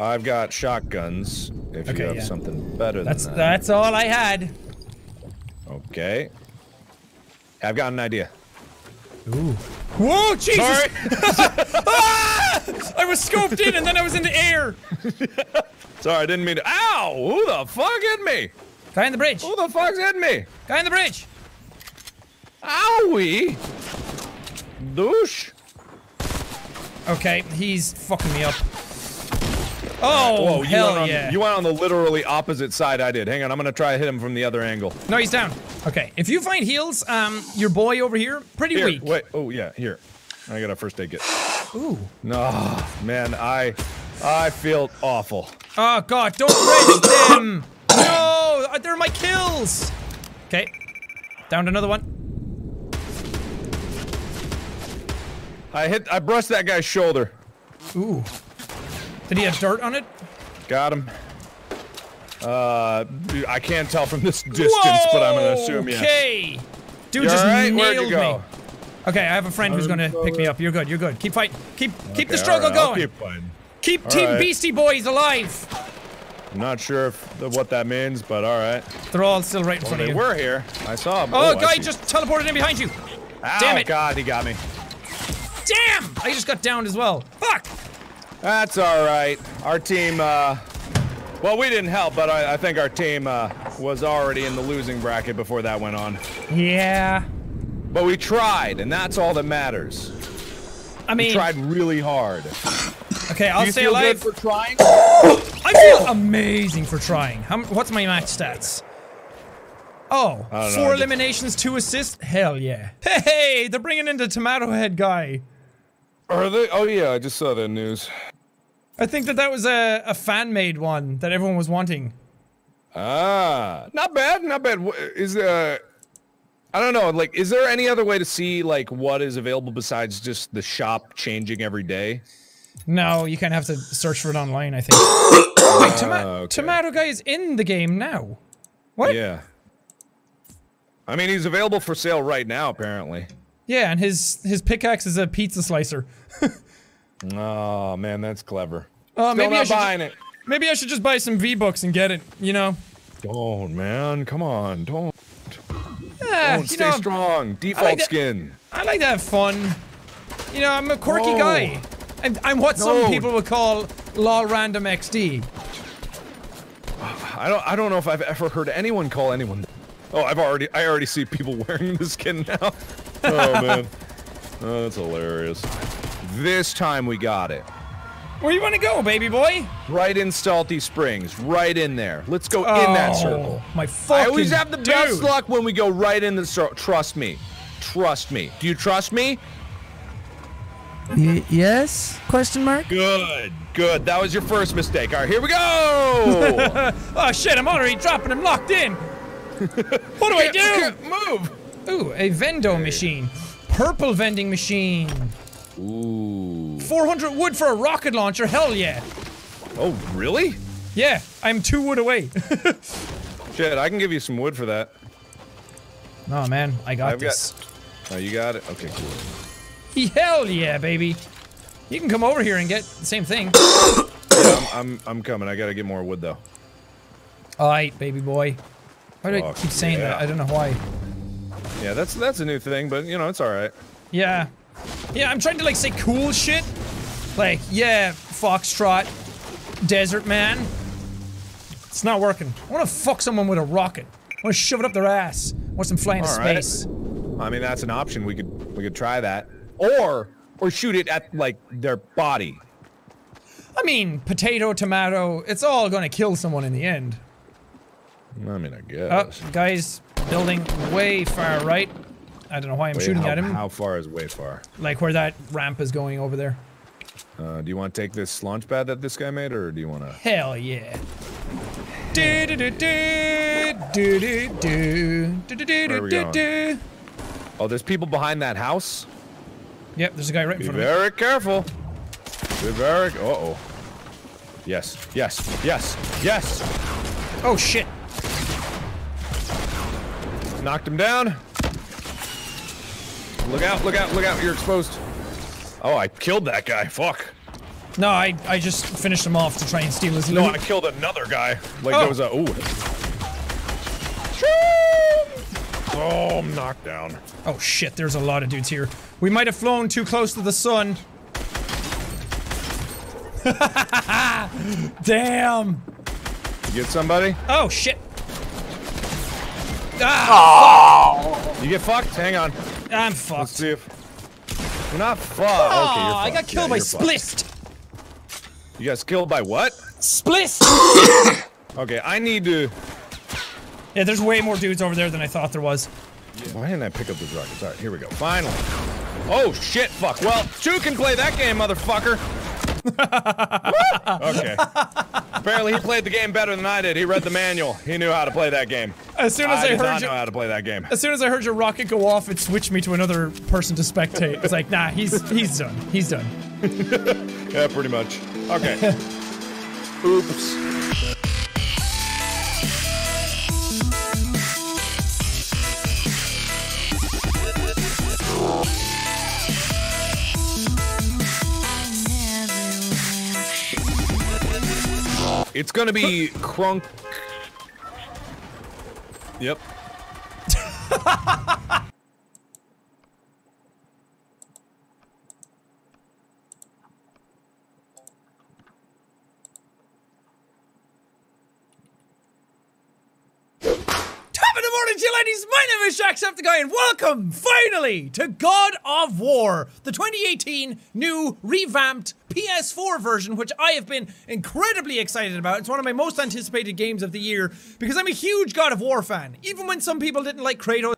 Speaker 7: I've got shotguns. If you have something better than that.
Speaker 8: That's all I had.
Speaker 7: Okay. I've got an idea.
Speaker 8: Ooh. Whoa, Jesus!
Speaker 7: Sorry.
Speaker 8: Ah! I was scoped in and then I was in the air.
Speaker 7: Sorry, I didn't mean to. Ow! Who the fuck hit me?
Speaker 8: Guy in the bridge.
Speaker 7: Who the fuck's hitting me?
Speaker 8: Guy in the bridge.
Speaker 7: Owie! Douche.
Speaker 8: Okay, he's fucking me up. Oh,
Speaker 7: Whoa,
Speaker 8: hell yeah.
Speaker 7: You went on the literally opposite side I did. Hang on, I'm gonna try to hit him from the other angle.
Speaker 8: No, he's down. Okay, if you find heals, your boy over here, pretty
Speaker 7: Here,
Speaker 8: weak.
Speaker 7: wait, oh yeah, here. I got a first aid kit.
Speaker 8: Ooh.
Speaker 7: No, man, I feel awful.
Speaker 8: Oh god, don't rage them! No, they're my kills! Okay, downed another one.
Speaker 7: I brushed that guy's shoulder.
Speaker 8: Ooh. Did he have dirt on it?
Speaker 7: Got him. I can't tell from this distance, but I'm gonna assume yes.
Speaker 8: Okay. Dude
Speaker 7: You
Speaker 8: just
Speaker 7: alright?
Speaker 8: nailed
Speaker 7: Where'd you go?
Speaker 8: me. Okay, I have a friend who's gonna pick me up. You're good, you're good. Keep fighting. Keep the struggle
Speaker 7: alright, I'll
Speaker 8: going.
Speaker 7: keep fighting.
Speaker 8: Keep
Speaker 7: All
Speaker 8: Team
Speaker 7: right.
Speaker 8: Beastie Boys alive.
Speaker 7: I'm not sure what that means, but all right.
Speaker 8: They're all still right in front of
Speaker 7: They
Speaker 8: you.
Speaker 7: were here. I saw them.
Speaker 8: Oh,
Speaker 7: I
Speaker 8: guy
Speaker 7: see.
Speaker 8: just teleported in behind you.
Speaker 7: Ow,
Speaker 8: Damn it.
Speaker 7: God, he got me.
Speaker 8: Damn! I just got downed as well. Fuck!
Speaker 7: That's all right. Our team, well, we didn't help, but I think our team was already in the losing bracket before that went on.
Speaker 8: Yeah.
Speaker 7: But we tried, and that's all that matters.
Speaker 8: I mean,
Speaker 7: we tried really hard.
Speaker 8: Okay, I'll
Speaker 7: Do you
Speaker 8: stay
Speaker 7: feel
Speaker 8: alive.
Speaker 7: good for trying?
Speaker 8: I feel amazing for trying. What's my match stats? Oh,
Speaker 7: I don't know,
Speaker 8: 4
Speaker 7: I just-
Speaker 8: eliminations, 2 assists. Hell yeah. Hey, they're bringing in the Tomato Head guy.
Speaker 7: Are they? Oh yeah, I just saw the news.
Speaker 8: I think that was a fan-made one that everyone was wanting.
Speaker 7: Ah, not bad, not bad. Is I don't know. Like, is there any other way to see like what is available besides just the shop changing every day?
Speaker 8: No, you kind of have to search for it online, I think. Wait,
Speaker 7: Okay.
Speaker 8: Tomato Guy is in the game now. What?
Speaker 7: Yeah. I mean, he's available for sale right now, apparently.
Speaker 8: Yeah, and his pickaxe is a pizza slicer.
Speaker 7: Oh man, that's clever.
Speaker 8: Maybe
Speaker 7: Still
Speaker 8: I
Speaker 7: not
Speaker 8: should
Speaker 7: buying it.
Speaker 8: Maybe I should just buy some V-Bucks and get it, you know?
Speaker 7: Don't, man. Come on, don't.
Speaker 8: Yeah,
Speaker 7: Don't stay strong. Default skin.
Speaker 8: I like to have fun. You know, I'm a quirky
Speaker 7: No.
Speaker 8: guy. I'm what some
Speaker 7: No.
Speaker 8: people would call LOL random XD.
Speaker 7: I don't know if I've ever heard anyone call anyone. Oh, I already see people wearing the skin now. Oh man, oh, that's hilarious. This time we got it.
Speaker 8: Where you want to go, baby boy?
Speaker 7: Right in Salty Springs, right in there. Let's go in that circle.
Speaker 8: My fucking
Speaker 7: I always have the
Speaker 8: dude.
Speaker 7: best luck when we go right in the circle. Trust me. Trust me. Do you trust me?
Speaker 8: Yes? Question mark?
Speaker 7: Good. Good. That was your first mistake. All right, here we go.
Speaker 8: Oh shit! I'm already dropping him locked in. What do I do?
Speaker 7: Can't move.
Speaker 8: Ooh, a vendo machine. Purple vending machine.
Speaker 7: Ooh.
Speaker 8: 400 wood for a rocket launcher. Hell yeah.
Speaker 7: Oh, really?
Speaker 8: Yeah, I'm 2 wood away.
Speaker 7: Shit, I can give you some wood for that.
Speaker 8: Oh man, I got
Speaker 7: I've
Speaker 8: this.
Speaker 7: Oh, you got it? Okay, cool.
Speaker 8: Hell yeah, baby. You can come over here and get the same thing.
Speaker 7: Yeah, I'm coming. I gotta get more wood though.
Speaker 8: Alright, baby boy. Why do I
Speaker 7: Fuck
Speaker 8: keep saying that?
Speaker 7: yeah.
Speaker 8: I don't know why.
Speaker 7: Yeah, that's a new thing, but you know, it's alright.
Speaker 8: Yeah. Yeah, I'm trying to like say cool shit. Like, yeah, Foxtrot, Desert Man. It's not working. I wanna fuck someone with a rocket. I wanna shove it up their ass. I want them flying into
Speaker 7: All right.
Speaker 8: space.
Speaker 7: I mean, that's an option. We could try that, or shoot it at like their body.
Speaker 8: I mean, potato, tomato, it's all gonna kill someone in the end.
Speaker 7: I mean, I guess.
Speaker 8: Oh, guy's building way far right. I don't know why I'm
Speaker 7: Wait,
Speaker 8: shooting at him.
Speaker 7: How far is way far?
Speaker 8: Like where that ramp is going over there.
Speaker 7: Do you want to take this launch pad that this guy made, or do you want to?
Speaker 8: Hell yeah. Do do do do do do do do do
Speaker 7: Where are we
Speaker 8: do
Speaker 7: going?
Speaker 8: do.
Speaker 7: Oh, there's people behind that house.
Speaker 8: Yep, there's a guy right in
Speaker 7: Be
Speaker 8: front of me.
Speaker 7: very careful. Be very. Uh-oh. Yes. Yes. Yes. Yes.
Speaker 8: Oh shit.
Speaker 7: Knocked him down. Look out! Look out! Look out! You're exposed. Oh, I killed that guy. Fuck.
Speaker 8: No, I just finished him off to try and steal his loot.
Speaker 7: No, I killed another guy. Like
Speaker 8: Oh.
Speaker 7: there was a. Ooh. Oh, I'm knocked down.
Speaker 8: Oh shit, there's a lot of dudes here. We might have flown too close to the sun. Damn.
Speaker 7: You get somebody?
Speaker 8: Oh shit. Ah,
Speaker 7: You get fucked? Hang on.
Speaker 8: fuck. I'm fucked.
Speaker 7: Let's see if. You're not fucked.
Speaker 8: Oh,
Speaker 7: Okay, you're
Speaker 8: I
Speaker 7: fucked.
Speaker 8: got killed
Speaker 7: Yeah,
Speaker 8: by
Speaker 7: you're fucked.
Speaker 8: Split.
Speaker 7: You got killed by what?
Speaker 8: Split!
Speaker 7: Okay, I need to...
Speaker 8: Yeah, there's way more dudes over there than I thought there was.
Speaker 7: Why didn't I pick up those rockets? Alright, here we go. Finally. Oh, shit, fuck. Well, 2 can play that game, motherfucker. Okay. Apparently he played the game better than I did. He read the manual. He knew how to play that game.
Speaker 8: As soon as I
Speaker 7: did
Speaker 8: heard
Speaker 7: not know how to play that game.
Speaker 8: As soon as I heard your rocket go off, it switched me to another person to spectate. It's like, nah, he's done. He's done.
Speaker 7: Yeah, pretty much. Okay. Oops. It's gonna be Crunk. Yep.
Speaker 8: Ladies, my name is Jacksepticeye and welcome, finally, to God of War, the 2018 new revamped PS4 version, which I have been incredibly excited about. It's one of my most anticipated games of the year because I'm a huge God of War fan, even when some people didn't like Kratos.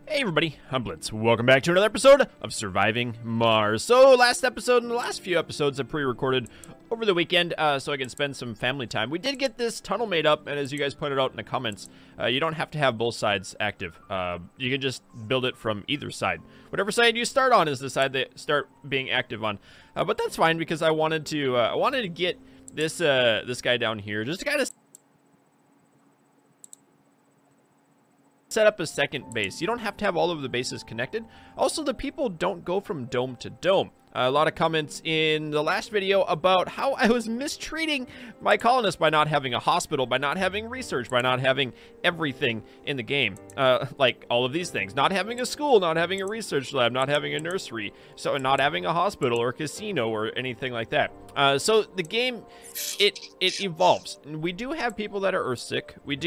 Speaker 6: Hey everybody, I'm Blitz. Welcome back to another episode of Surviving Mars. So last episode and the last few episodes I pre-recorded over the weekend so I can spend some family time. We did get this tunnel made up, and as you guys pointed out in the comments, you don't have to have both sides active. You can just build it from either side. Whatever side you start on is the side that start being active on. But that's fine because I wanted to get this this guy down here just to kind of set up a second base. You don't have to have all of the bases connected. Also, the people don't go from dome to dome. A lot of comments in the last video about how I was mistreating my colonists by not having a hospital, by not having research, by not having everything in the game. Like all of these things. Not having a school, not having a research lab, not having a nursery, so not having a hospital or a casino or anything like that. So the game, it evolves. And we do have people that are Earthsick. We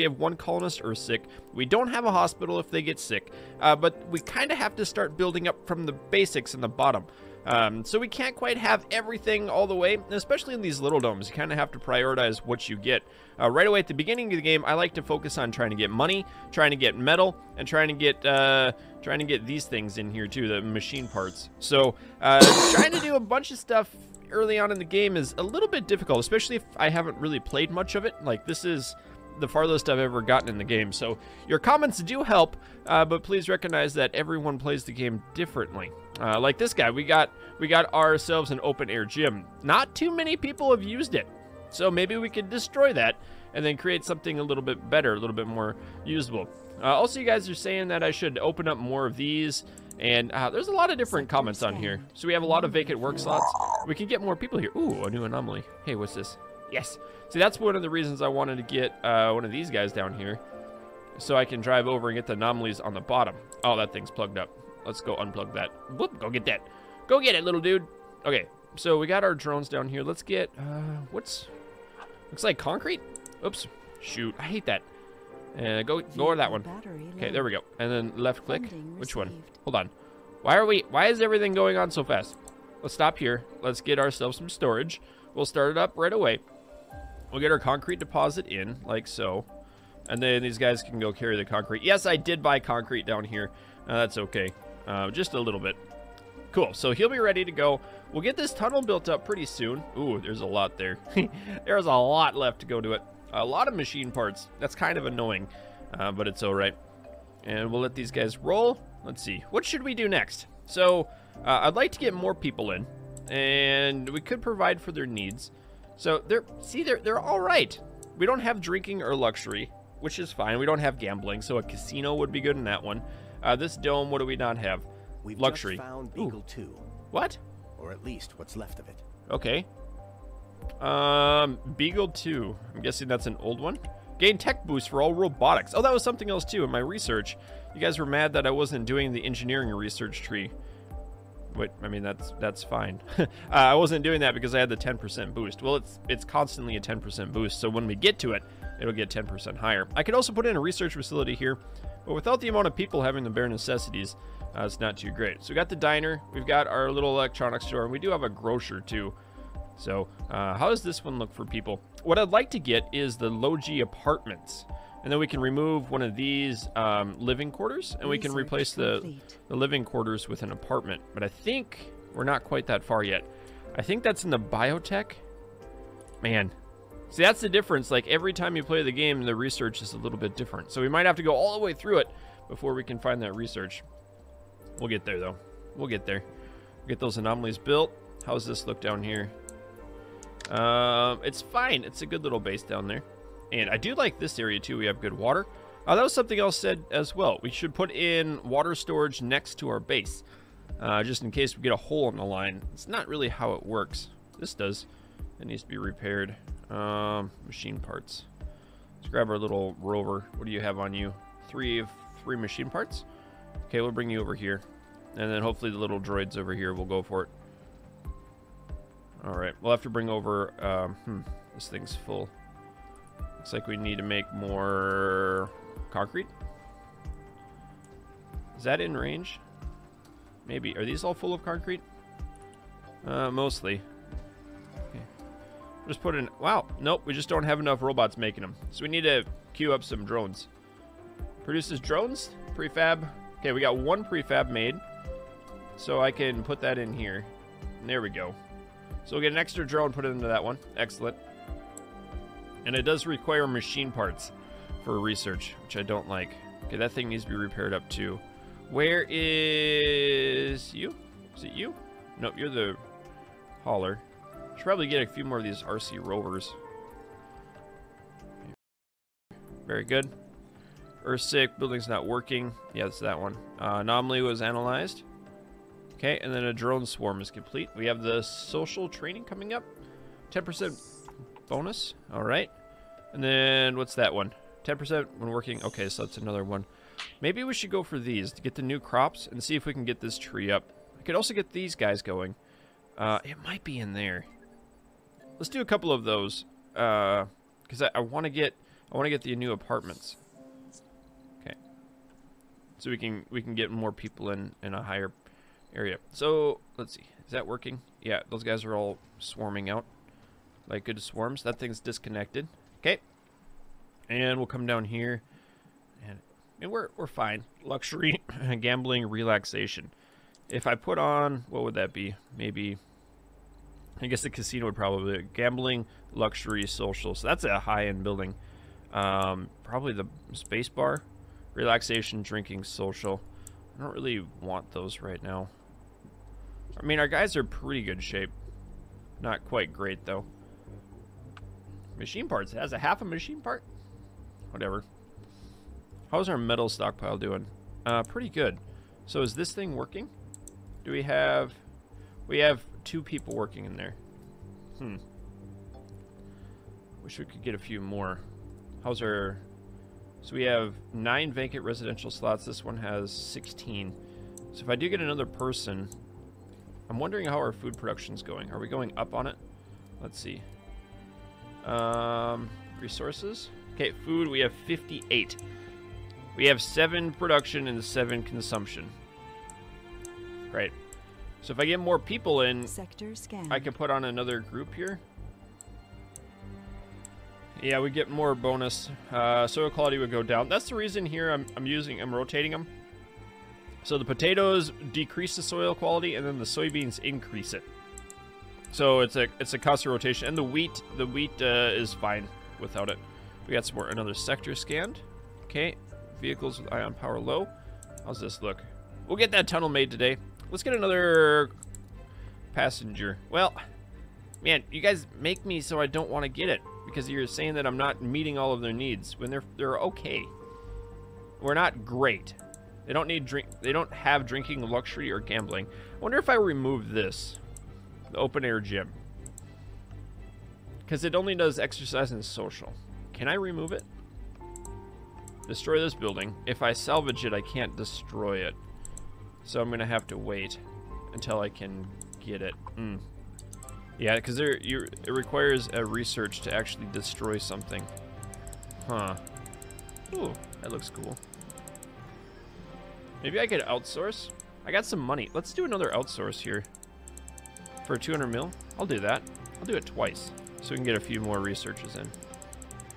Speaker 6: have one colonist Earthsick. We don't have a hospital if they get sick. But we kind of have to start building up from the basics in the bottom. So we can't quite have everything all the way, especially in these little domes. You kind of have to prioritize what you get. Right away at the beginning of the game, I like to focus on trying to get money, trying to get metal, and trying to get these things in here too, the machine parts. So trying to do a bunch of stuff early on in the game is a little bit difficult, especially if I haven't really played much of it. Like, this is the farthest I've ever gotten in the game. So your comments do help, but please recognize that everyone plays the game differently. Like this guy, we got ourselves an open air gym. Not too many people have used it, so maybe we could destroy that and then create something a little bit better, a little bit more usable. Also, you guys are saying that I should open up more of these, and there's a lot of different comments on here. So we have a lot of vacant work slots. We can get more people here. Ooh, a new anomaly. Hey, what's this? Yes. See, that's one of the reasons I wanted to get one of these guys down here, so I can drive over and get the anomalies on the bottom. Oh, that thing's plugged up. Let's go unplug that. Whoop, go get that. Go get it, little dude. Okay, so we got our drones down here. Let's get, looks like concrete? Oops, shoot, I hate that. Go to that one. Okay, there we go. And then left click. Which one? Hold on. Why is everything going on so fast? Let's stop here. Let's get ourselves some storage. We'll start it up right away. We'll get our concrete deposit in, like so. And then these guys can go carry the concrete. Yes, I did buy concrete down here. That's okay. Just a little bit. Cool, so he'll be ready to go. We'll get this tunnel built up pretty soon. Ooh, there's a lot there. There's a lot left to go to it. A lot of machine parts. That's kind of annoying, but it's all right. And we'll let these guys roll. Let's see. What should we do next? So, I'd like to get more people in, and we could provide for their needs. So, they're all right. We don't have drinking or luxury, which is fine. We don't have gambling, so a casino would be good in that one. This dome, what do we not have?
Speaker 5: We've
Speaker 6: luxury.
Speaker 5: Just found Beagle 2.
Speaker 6: What?
Speaker 5: Or at least what's left of it.
Speaker 6: Okay. Beagle 2. I'm guessing that's an old one. Gain tech boost for all robotics. Oh, that was something else too in my research. You guys were mad that I wasn't doing the engineering research tree. Wait, I mean, that's fine. I wasn't doing that because I had the 10% boost. Well, it's constantly a 10% boost, so when we get to it, it'll get 10% higher. I could also put in a research facility here, but without the amount of people having the bare necessities, it's not too great. So we got the diner, we've got our little electronics store, and we do have a grocer too. So how does this one look for people? What I'd like to get is the Logi apartments. And then we can remove one of these living quarters, and we can replace the living quarters with an apartment. But I think we're not quite that far yet. I think that's in the biotech. Man. See, that's the difference. Like, every time you play the game, the research is a little bit different. So we might have to go all the way through it before we can find that research. We'll get there, though. We'll get there. We'll get those anomalies built. How's this look down here? It's fine. It's a good little base down there. And I do like this area, too. We have good water. That was something else said as well. We should put in water storage next to our base. Just in case we get a hole in the line. It's not really how it works. This does. It needs to be repaired. Machine parts. Let's grab our little rover. What do you have on you? Three machine parts? Okay, we'll bring you over here. And then hopefully the little droids over here will go for it. Alright, we'll have to bring over... this thing's full. Looks like we need to make more concrete. Is that in range? Maybe. Are these all full of concrete? Mostly. Okay. Just put in... Wow. Nope, we just don't have enough robots making them. So we need to queue up some drones. Produces drones? Prefab. Okay, we got one prefab made. So I can put that in here. And there we go. So we'll get an extra drone, put it into that one. Excellent. And it does require machine parts for research, which I don't like. Okay, that thing needs to be repaired up too. Where is you? Is it you? Nope, you're the hauler. Should probably get a few more of these RC rovers. Very good. Earthsick, building's not working. Yeah, it's that one. Anomaly was analyzed. Okay, and then a drone swarm is complete. We have the social training coming up. 10% bonus. All right. And then what's that one? 10% when working. Okay, so that's another one. Maybe we should go for these to get the new crops and see if we can get this tree up. I could also get these guys going. It might be in there. Let's do a couple of those. Because I want to get the new apartments. Okay. So we can get more people in a higher area. So let's see. Is that working? Yeah, those guys are all swarming out. Like good swarms. That thing's disconnected. Okay. And we'll come down here. And we're fine. Luxury, gambling, relaxation. If I put on, what would that be? Maybe, I guess the casino would probably be gambling, luxury, social. So that's a high-end building. Probably the space bar, relaxation, drinking, social. I don't really want those right now. I mean, our guys are pretty good shape. Not quite great, though. Machine parts. It has a half a machine part? Whatever. How's our metal stockpile doing? Pretty good. So is this thing working? Do we have... We have 2 people working in there. Wish we could get a few more. How's our... So we have 9 vacant residential slots. This one has 16. So if I do get another person... I'm wondering how our food production's going. Are we going up on it? Let's see. Resources. Okay, food, we have 58. We have 7 production and 7 consumption. Right. So if I get more people in,
Speaker 13: Sector scan.
Speaker 6: I can put on another group here. Yeah, we get more bonus. Soil quality would go down. That's the reason here I'm rotating them. So the potatoes decrease the soil quality, and then the soybeans increase it. So it's a constant rotation. And the wheat is fine without it. We got some more. Another sector scanned. Okay, vehicles with ion power low. How's this look? We'll get that tunnel made today. Let's get another passenger. Well, man, you guys make me so I don't want to get it because you're saying that I'm not meeting all of their needs when they're okay. We're not great. They don't need They don't have drinking, luxury, or gambling. I wonder if I remove this, the open air gym, because it only does exercise and social. Can I remove it? Destroy this building. If I salvage it, I can't destroy it. So I'm gonna have to wait until I can get it. Yeah, because it requires a research to actually destroy something. Huh. Ooh, that looks cool. Maybe I could outsource. I got some money. Let's do another outsource here for 200 mil. I'll do that. I'll do it twice so we can get a few more researches in.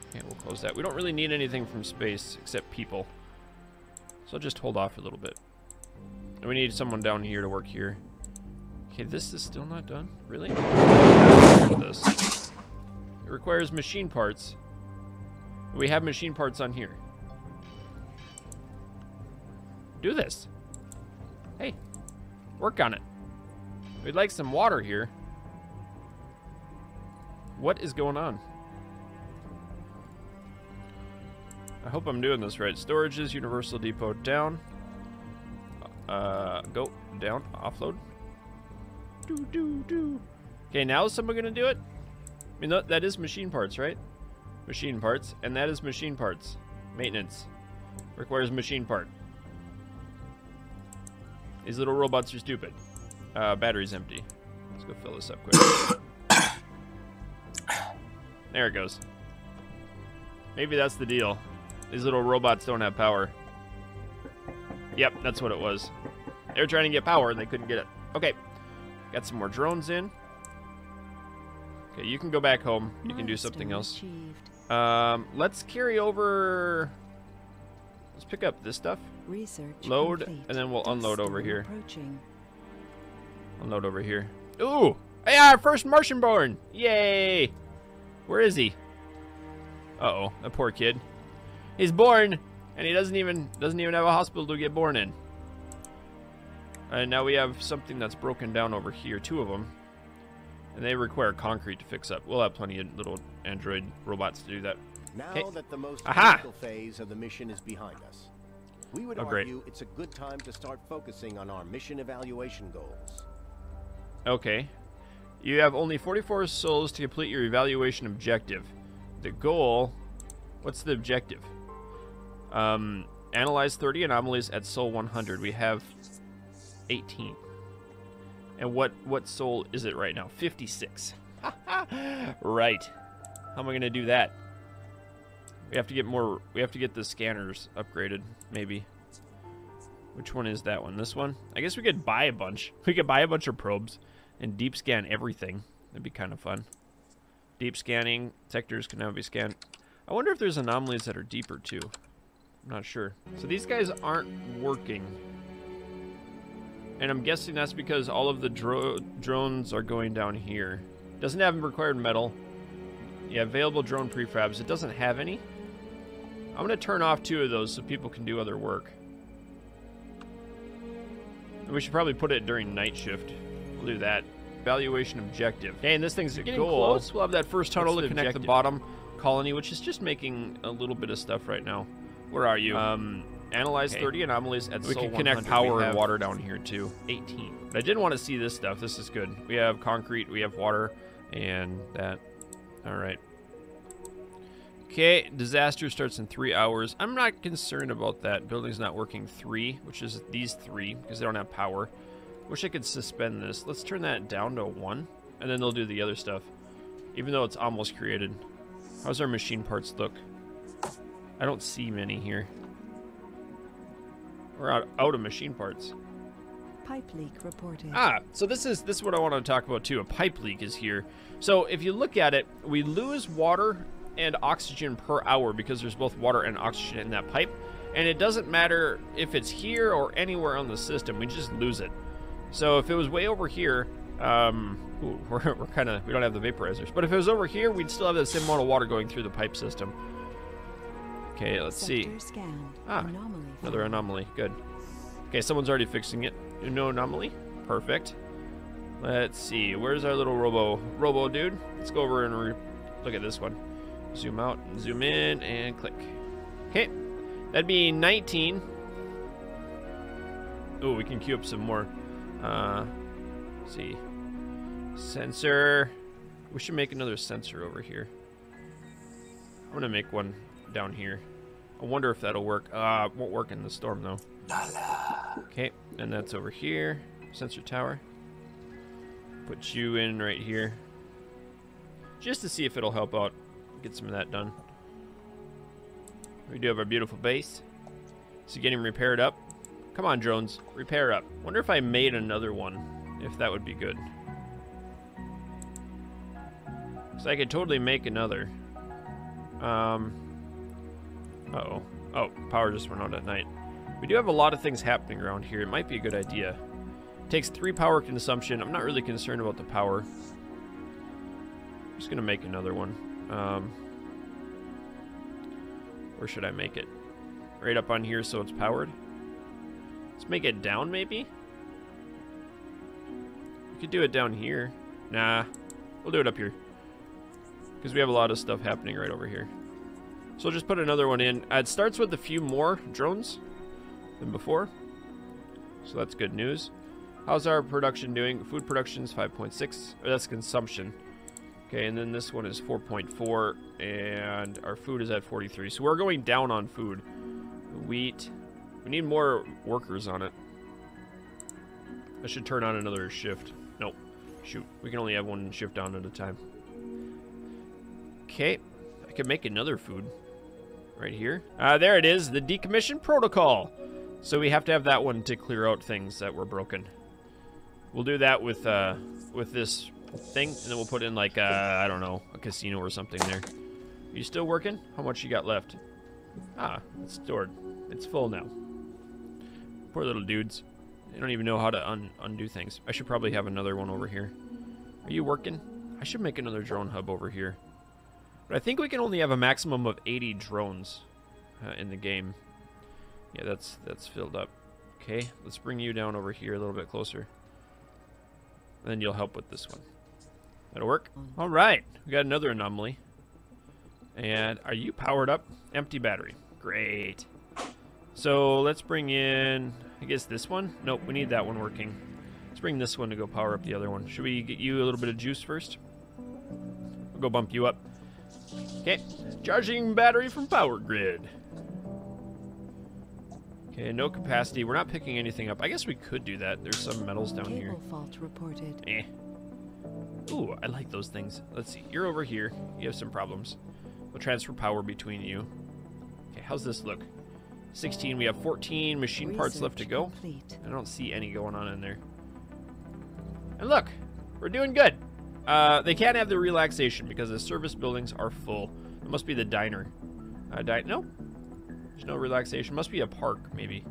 Speaker 6: Okay, we'll close that. We don't really need anything from space except people. So I'll just hold off a little bit. And we need someone down here to work here. Okay, this is still not done. Really? This. It requires machine parts. We have machine parts on here. Do this. Hey, work on it. We'd like some water here. What is going on? I hope I'm doing this right. Storages, Universal Depot down. Go down. Offload. Okay, now is someone gonna do it? I mean, that is machine parts, right? Machine parts, and that is machine parts. Maintenance requires machine part. These little robots are stupid. Battery's empty. Let's go fill this up quick. There it goes. Maybe that's the deal. These little robots don't have power. Yep, that's what it was. They were trying to get power and they couldn't get it. Okay. Got some more drones in. Okay, you can go back home. You can do something else. Let's carry over... Let's pick up this stuff. Load, and then we'll unload over here. Unload over here. Ooh! Hey, our first Martian born! Yay! Where is he? Uh-oh, that poor kid. He's born, and he doesn't even have a hospital to get born in. And now we have something that's broken down over here, 2 of them. And they require concrete to fix up. We'll have plenty of little android robots to do that.
Speaker 5: Now that the most critical phase of the mission is behind us, we would argue it's a good time to start focusing on our mission evaluation goals.
Speaker 6: Okay. You have only 44 souls to complete your evaluation objective. The goal... What's the objective? Analyze 30 anomalies at soul 100. We have 18. And what soul is it right now? 56. Right. How am I going to do that? We have to get more... We have to get the scanners upgraded, maybe. Which one is that one? This one? I guess we could buy a bunch. We could buy a bunch of probes and deep scan everything. That'd be kind of fun. Deep scanning. Sectors can now be scanned. I wonder if there's anomalies that are deeper, too. I'm not sure. So these guys aren't working. And I'm guessing that's because all of the drones are going down here. Doesn't have required metal. Yeah, available drone prefabs. It doesn't have any. I'm going to turn off 2 of those so people can do other work. And we should probably put it during night shift. We'll do that. Evaluation objective. Okay, and this thing's getting close. We'll have that first tunnel to connect the bottom colony, which is just making a little bit of stuff right now. Where are you? Analyze 30 anomalies at we can connect power and water down here too. 18. But I didn't want to see this stuff. This is good. We have concrete, we have water, and that. All right. Okay, disaster starts in 3 hours. I'm not concerned about that. Building's not working 3, which is these 3, because they don't have power. Wish I could suspend this. Let's turn that down to 1, and then they'll do the other stuff. Even though it's almost created. How's our machine parts look? I don't see many here. We're out of machine parts.
Speaker 13: Pipe leak reported.
Speaker 6: So this is what I want to talk about too. A pipe leak is here. So if you look at it, we lose water and oxygen per hour because there's both water and oxygen in that pipe. And it doesn't matter if it's here or anywhere on the system, we just lose it. So if it was way over here, ooh, we don't have the vaporizers. But if it was over here, we'd still have the same amount of water going through the pipe system. Okay, let's see. Ah, another anomaly, good. Okay, someone's already fixing it. No anomaly, perfect. Let's see, where's our little robo dude? Let's go over and look at this one. Zoom out and zoom in and click. Okay, that'd be 19. Oh, we can queue up some more. Let's see. Sensor. We should make another sensor over here. I'm gonna make one down here. I wonder if that'll work. It won't work in the storm though. Okay, and that's over here. Sensor tower. Put you in right here. Just to see if it'll help out. Get some of that done. We do have our beautiful base. So getting repaired up. Come on, drones. Repair up. Wonder if I made another one. If that would be good. So I could totally make another. Uh-oh. Oh, power just went out at night. We do have a lot of things happening around here. It might be a good idea. It takes 3 power consumption. I'm not really concerned about the power. I'm just gonna make another one. Where should I make it? Right up on here so it's powered. Let's make it down maybe? We could do it down here. Nah, we'll do it up here. Because we have a lot of stuff happening right over here. So we'll just put another one in. It starts with a few more drones than before. So that's good news. How's our production doing? Food production is 5.6. That's consumption. Okay, and then this one is 4.4. And our food is at 43. So we're going down on food. Wheat. We need more workers on it. I should turn on another shift. Nope. Shoot. We can only have one shift on at a time. Okay. I could make another food. Right here. There it is. The decommission protocol. So we have to have that one to clear out things that were broken. We'll do that with this thing. And then we'll put in like, I don't know, a casino or something there. Are you still working? How much you got left? Ah, it's stored. It's full now. Poor little dudes. They don't even know how to undo things. I should probably have another one over here. Are you working? I should make another drone hub over here. But I think we can only have a maximum of 80 drones in the game. Yeah, that's filled up. Okay, let's bring you down over here a little bit closer. And then you'll help with this one. That'll work. All right, we got another anomaly. And are you powered up? Empty battery. Great. So let's bring in, I guess this one? Nope, we need that one working. Let's bring this one to go power up the other one. Should we get you a little bit of juice first? We'll go bump you up. Okay, charging battery from power grid. Okay, no capacity. We're not picking anything up. I guess we could do that. There's some metals down here.
Speaker 13: Cable fault reported.
Speaker 6: Eh. Ooh, I like those things. Let's see. You're over here. You have some problems. We'll transfer power between you. Okay, how's this look? 16. We have 14 machine parts left to go.
Speaker 13: Complete.
Speaker 6: I don't see any going on in there. And look, we're doing good. They can't have the relaxation because the service buildings are full. It must be the diner. No, there's no relaxation. Must be a park, maybe.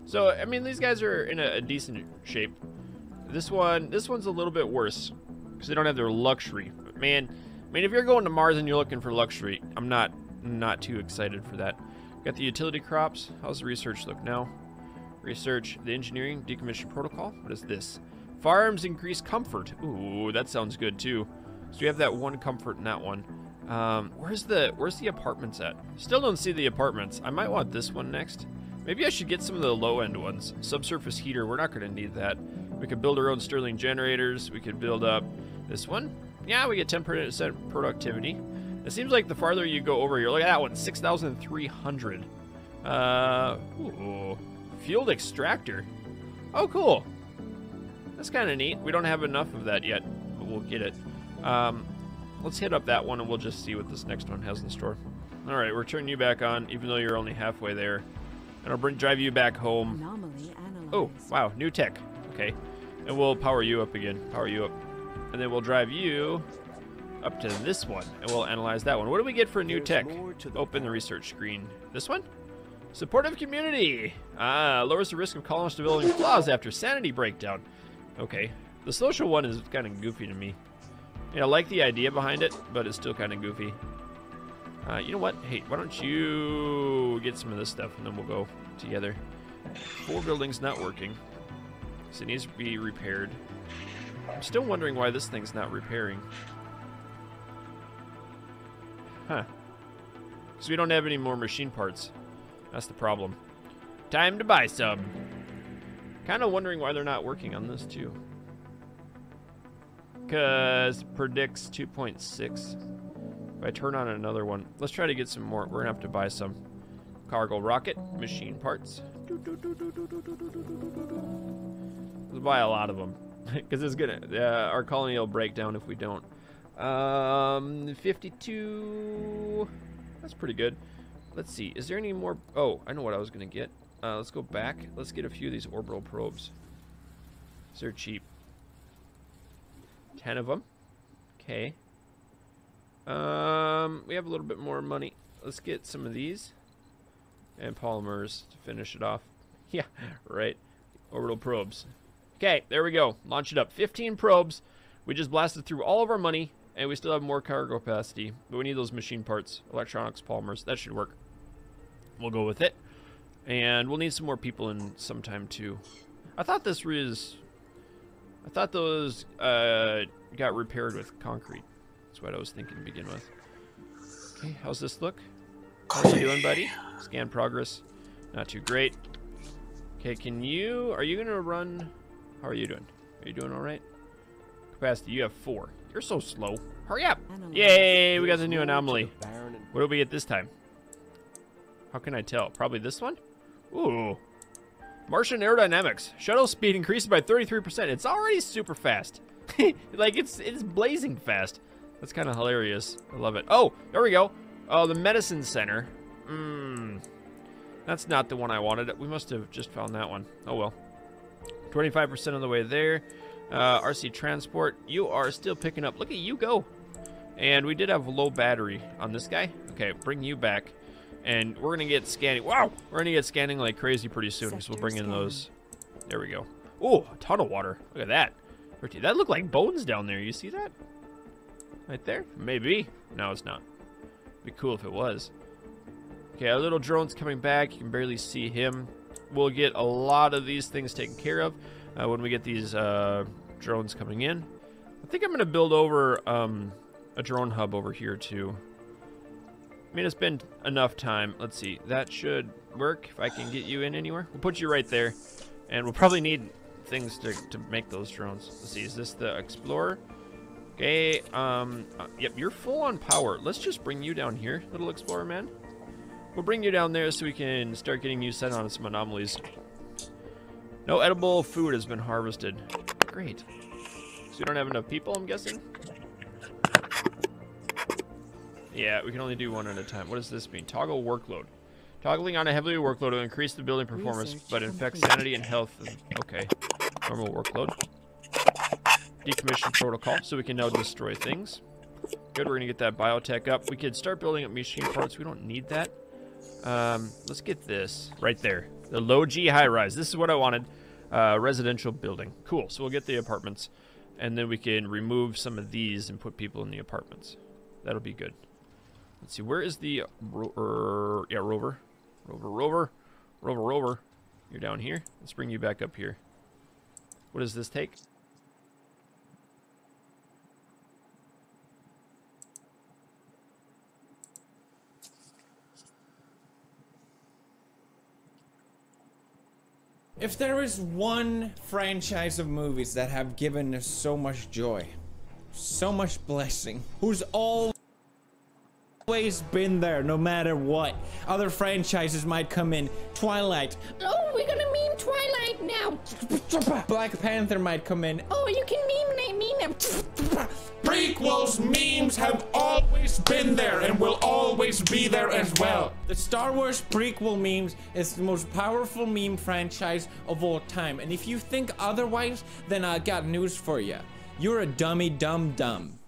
Speaker 6: So, I mean, these guys are in a decent shape. This one's a little bit worse because they don't have their luxury. But man, I mean, if you're going to Mars and you're looking for luxury, I'm not too excited for that. Got the utility crops. How's the research look now? Research, the engineering, decommission protocol. What is this? Farms increase comfort. Ooh, that sounds good too. So we have that one comfort in that one. Where's the apartments at? Still don't see the apartments. I might want this one next. Maybe I should get some of the low-end ones. Subsurface heater, we're not going to need that. We could build our own Stirling generators. We could build up this one. Yeah, we get 10% productivity. It seems like the farther you go over here, look at that one, 6,300. Ooh, field extractor. Oh, cool. That's kind of neat. We don't have enough of that yet, but we'll get it. Let's hit up that one and we'll just see what this next one has in store. All right, we're turning you back on, even though you're only halfway there. And I'll drive you back home. Oh, wow, new tech. Okay, and we'll power you up again. Power you up. And then we'll drive you up to this one, and we'll analyze that one. What do we get for a new tech? Open the research screen. This one? Supportive community. Lowers the risk of colonists developing flaws after sanity breakdown. Okay. The social one is kind of goofy to me. You know, I like the idea behind it, but it's still kind of goofy. You know what? Hey, why don't you get some of this stuff, and then we'll go together. 4 buildings not working. So it needs to be repaired. I'm still wondering why this thing's not repairing. Huh. Because we don't have any more machine parts. That's the problem. Time to buy some. Kind of wondering why they're not working on this too. Because predicts 2.6. If I turn on another one, let's try to get some more. We're gonna have to buy some cargo rocket machine parts. Let's buy a lot of them because it's gonna our colony will break down if we don't. 52. That's pretty good. Let's see. Is there any more? Oh, I know what I was gonna get. Let's go back. Let's get a few of these orbital probes. They're cheap. 10 of them. Okay. We have a little bit more money. Let's get some of these and polymers to finish it off. Yeah, right. Orbital probes. Okay, there we go. Launch it up. 15 probes. We just blasted through all of our money, and we still have more cargo capacity. But we need those machine parts, electronics, polymers. That should work. We'll go with it. And we'll need some more people in sometime too. I thought this was... I thought those got repaired with concrete. That's what I was thinking to begin with. Okay, how's this look? How you doing, buddy? Scan progress. Not too great. Okay, are you gonna run? How are you doing? Are you doing all right? Capacity, you have 4. You're so slow. Hurry up! Yay, we got the new anomaly. What do we get this time? How can I tell? Probably this one? Ooh. Martian aerodynamics. Shuttle speed increased by 33%. It's already super fast. Like, it's blazing fast. That's kind of hilarious. I love it. Oh, there we go. Oh, the medicine center. That's not the one I wanted. We must have just found that one. Oh, well. 25% of the way there. RC transport. You are still picking up. Look at you go. And we did have low battery on this guy. Okay, bring you back. And we're going to get scanning. Wow! We're going to get scanning like crazy pretty soon. So we'll bring in those. There we go. Oh, a ton of water. Look at that. That looked like bones down there. You see that? Right there? Maybe. No, it's not. It'd be cool if it was. Okay, our little drone's coming back. You can barely see him. We'll get a lot of these things taken care of when we get these drones coming in. I think I'm going to build over a drone hub over here too. I mean, it's been enough time. Let's see. That should work if I can get you in anywhere. We'll put you right there. And we'll probably need things to make those drones. Let's see. Is this the Explorer? Okay. Yep, you're full on power. Let's just bring you down here, little Explorer man. We'll bring you down there so we can start getting you set on some anomalies. No edible food has been harvested. Great. So we don't have enough people, I'm guessing? Yeah, we can only do one at a time. What does this mean? Toggle workload. Toggling on a heavy workload will increase the building performance, but infect sanity and health. Okay. Normal workload. Decommission protocol, so we can now destroy things. Good, we're gonna get that biotech up. We could start building up machine parts. We don't need that. Let's get this right there. The low G high rise. This is what I wanted. Residential building. Cool. So we'll get the apartments, and then we can remove some of these and put people in the apartments. That'll be good. Let's see. Where is the Rover? Rover. You're down here. Let's bring you back up here. What does this take?
Speaker 12: If there is one franchise of movies that have given us so much joy, so much blessing, who's always been there no matter what. Other franchises might come in. Twilight.
Speaker 16: Oh, we're gonna meme Twilight now.
Speaker 12: Black Panther might come in.
Speaker 16: Oh, you can meme them.
Speaker 12: Prequels, memes have always been there and will always be there as well. The Star Wars prequel memes is the most powerful meme franchise of all time. And if you think otherwise, then I got news for you. You're a dummy bum.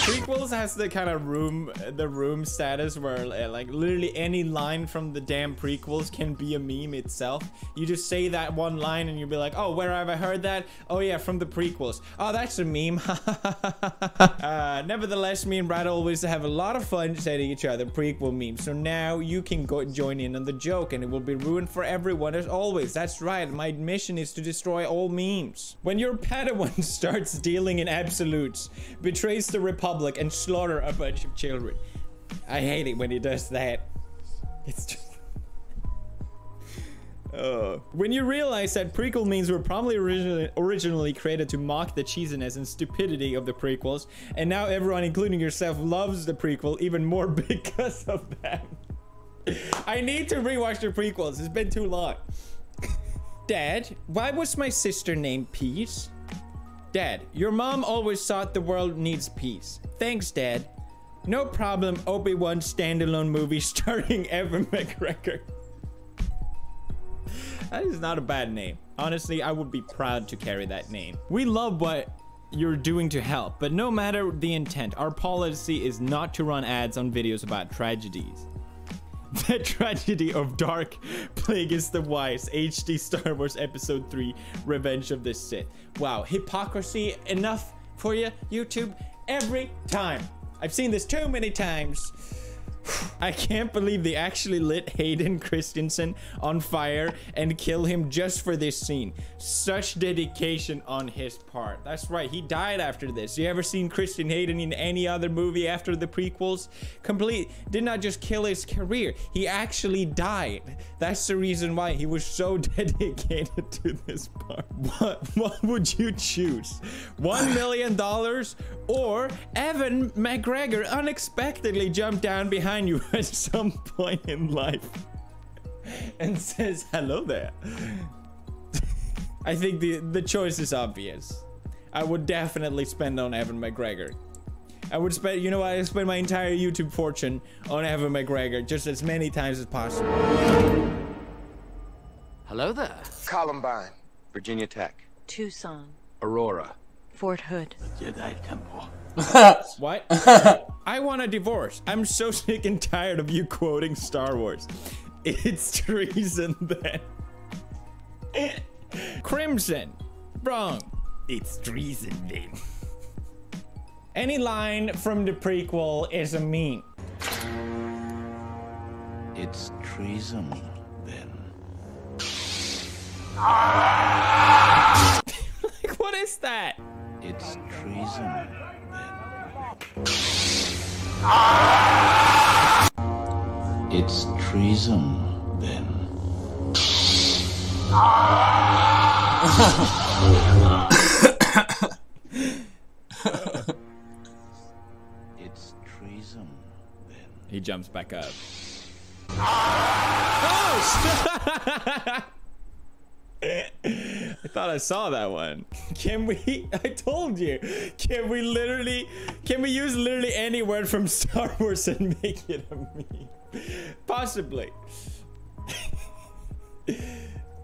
Speaker 12: prequels has the kind of room status where like literally any line from the damn prequels can be a meme itself. You just say that one line and you'll be like, oh, where have I heard that? Oh yeah, from the prequels. Oh, that's a meme. Nevertheless, me and Brad always have a lot of fun sending each other prequel memes. So now you can go join in on the joke and it will be ruined for everyone as always. That's right. My mission is to destroy all memes. When your Padawan starts dealing in absolutes, betrays the Republic, and slaughter a bunch of children. I hate it when he does that. It's just... When you realize that prequel memes were probably originally created to mock the cheesiness and stupidity of the prequels, and now everyone, including yourself, loves the prequel even more because of that. I need to rewatch the prequels. It's been too long. Dad, why was my sister named Peace? Dad, your mom always thought the world needs peace. Thanks, Dad. No problem, Obi-Wan standalone movie starring Evan McGregor. That is not a bad name. Honestly, I would be proud to carry that name. We love what you're doing to help, but no matter the intent, our policy is not to run ads on videos about tragedies. The tragedy of Dark Plagueis the Wise, HD Star Wars Episode 3, Revenge of the Sith. Wow, hypocrisy enough for you, YouTube? Every time. I've seen this too many times. I can't believe they actually lit Hayden Christensen on fire and kill him just for this scene. Such dedication on his part. That's right, he died after this. You ever seen Christian Hayden in any other movie after the prequels? Did not just kill his career, he actually died. That's the reason why he was so dedicated to this part. What would you choose? $1 million or Evan McGregor unexpectedly jumped down behind you at some point in life and says hello there? I think the choice is obvious. I would definitely spend on Evan McGregor. I would spend, you know what, I spend my entire YouTube fortune on Evan McGregor just as many times as possible.
Speaker 10: Hello there.
Speaker 15: Columbine.
Speaker 10: Virginia Tech.
Speaker 9: Tucson.
Speaker 10: Aurora.
Speaker 9: Fort Hood.
Speaker 10: Jedi Temple.
Speaker 12: What? I want a divorce. I'm so sick and tired of you quoting Star Wars. It's treason then. Crimson. Wrong. It's treason then. Any line from the prequel is a meme.
Speaker 10: It's treason then.
Speaker 12: Like, what is that?
Speaker 10: It's treason then. It's treason then. It's treason then.
Speaker 12: He jumps back up. Oh! I thought I saw that one. Can we? I told you. Can we use literally any word from Star Wars and make it a meme? Possibly.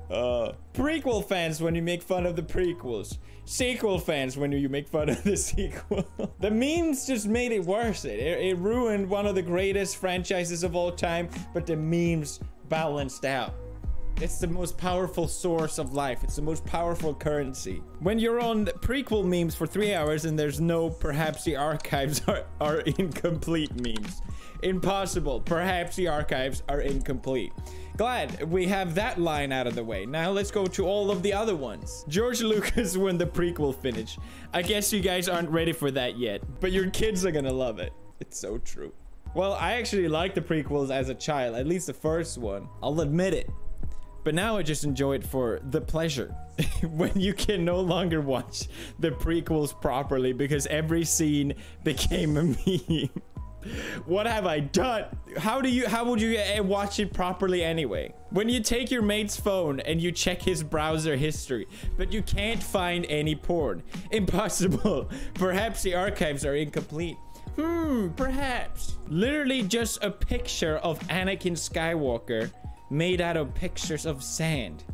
Speaker 12: Prequel fans when you make fun of the prequels. Sequel fans when you make fun of the sequel. The memes just made it worse. It ruined one of the greatest franchises of all time, but the memes balanced out. It's the most powerful source of life. It's the most powerful currency. When you're on prequel memes for 3 hours and there's no perhaps the archives are incomplete memes. Impossible. Perhaps the archives are incomplete. Glad we have that line out of the way. Now let's go to all of the other ones. George Lucas when the prequel finished. I guess you guys aren't ready for that yet, but your kids are gonna love it. It's so true. Well, I actually liked the prequels as a child, at least the first one. I'll admit it. But now I just enjoy it for the pleasure. When you can no longer watch the prequels properly because every scene became a meme. What have I done? How would you watch it properly anyway? When you take your mate's phone and you check his browser history, but you can't find any porn. Impossible. Perhaps the archives are incomplete. Perhaps. Literally just a picture of Anakin Skywalker made out of pictures of sand.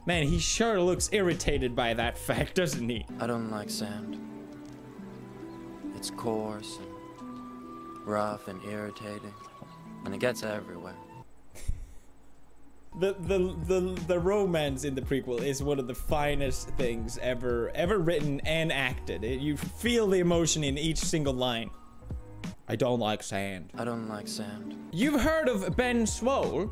Speaker 12: Man, he sure looks irritated by that fact, doesn't he?
Speaker 10: I don't like sand. It's coarse and
Speaker 4: rough and irritating, and it gets everywhere.
Speaker 12: The romance in the prequel is one of the finest things ever written and acted. You feel the emotion in each single line. I don't like sand.
Speaker 4: I don't like sand.
Speaker 12: You've heard of Ben Swole?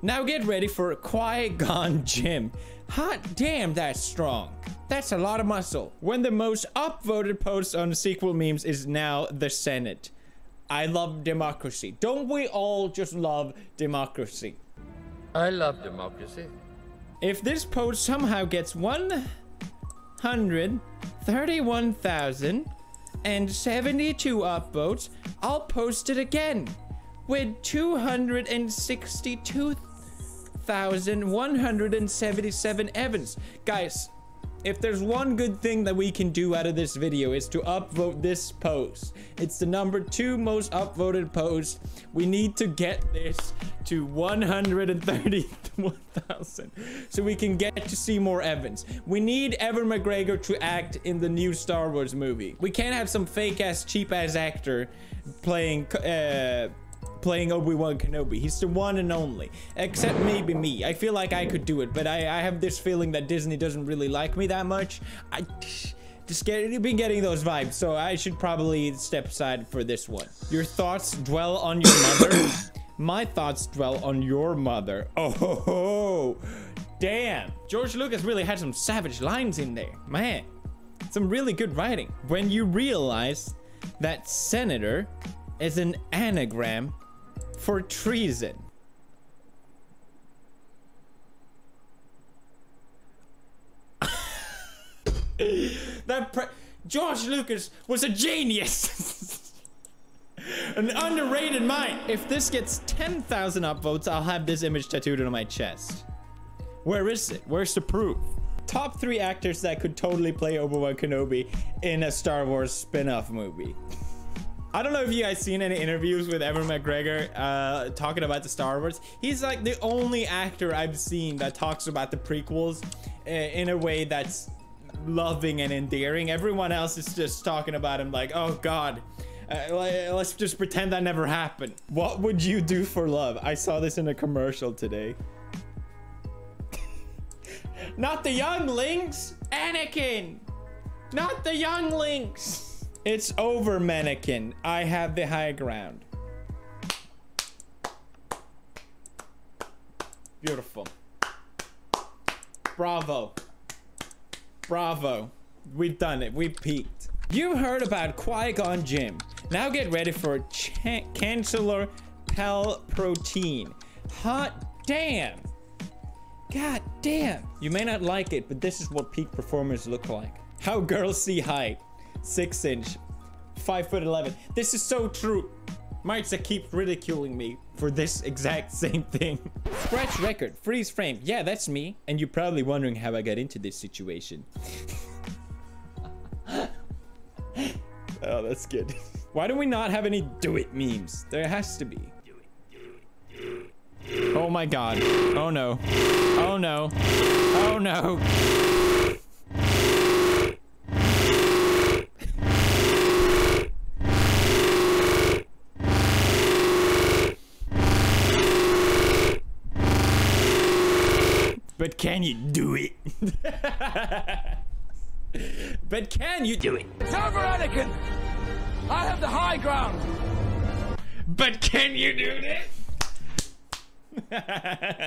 Speaker 12: Now get ready for Qui-Gon Jinn. Hot damn, that's strong. That's a lot of muscle. When the most upvoted post on sequel memes is now the Senate. I love democracy. Don't we all just love democracy?
Speaker 4: I love democracy.
Speaker 12: If this post somehow gets 131,072 upvotes, I'll post it again with 262,177 Evans. Guys, if there's one good thing that we can do out of this video is to upvote this post. It's the #2 most upvoted post. We need to get this to 131,000 so we can get to see more Evans. We need Evan McGregor to act in the new Star Wars movie. We can't have some fake ass, cheap ass actor playing Obi-Wan Kenobi. He's the one and only, except maybe me. I feel like I could do it, but I have this feeling that Disney doesn't really like me that much. You've been getting those vibes, so I should probably step aside for this one. Your thoughts dwell on your mother. My thoughts dwell on your mother. Oh, damn. George Lucas really had some savage lines in there, man. Some really good writing. When you realize that senator is an anagram for treason. George Lucas was a genius. An underrated mind. If this gets 10,000 upvotes, I'll have this image tattooed on my chest. Where is it? Where's the proof? Top 3 actors that could totally play Obi-Wan Kenobi in a Star Wars spin-off movie. I don't know if you guys seen any interviews with Evan McGregor talking about the Star Wars. He's like the only actor I've seen that talks about the prequels in a way that's loving and endearing. Everyone else is just talking about him like, oh God, let's just pretend that never happened. What would you do for love? I saw this in a commercial today. Not the younglings, Anakin. Not the younglings. It's over, mannequin. I have the high ground. Beautiful. Bravo. Bravo. We've done it. We've peaked. You heard about Qui-Gon Jinn. Now get ready for Chancellor Palpatine. Hot damn. God damn. You may not like it, but this is what peak performers look like. How girls see height. 6-inch, 5'11". This is so true. Martha keeps ridiculing me for this exact same thing. Scratch record, freeze frame. Yeah, that's me. And you're probably wondering how I got into this situation. Oh, that's good. Why do we not have any do it memes? There has to be. Oh my God. Oh no. Oh no. Oh no. But can you do it? But can you do it?
Speaker 15: It's over, Anakin! I have the high ground!
Speaker 12: But can you do this?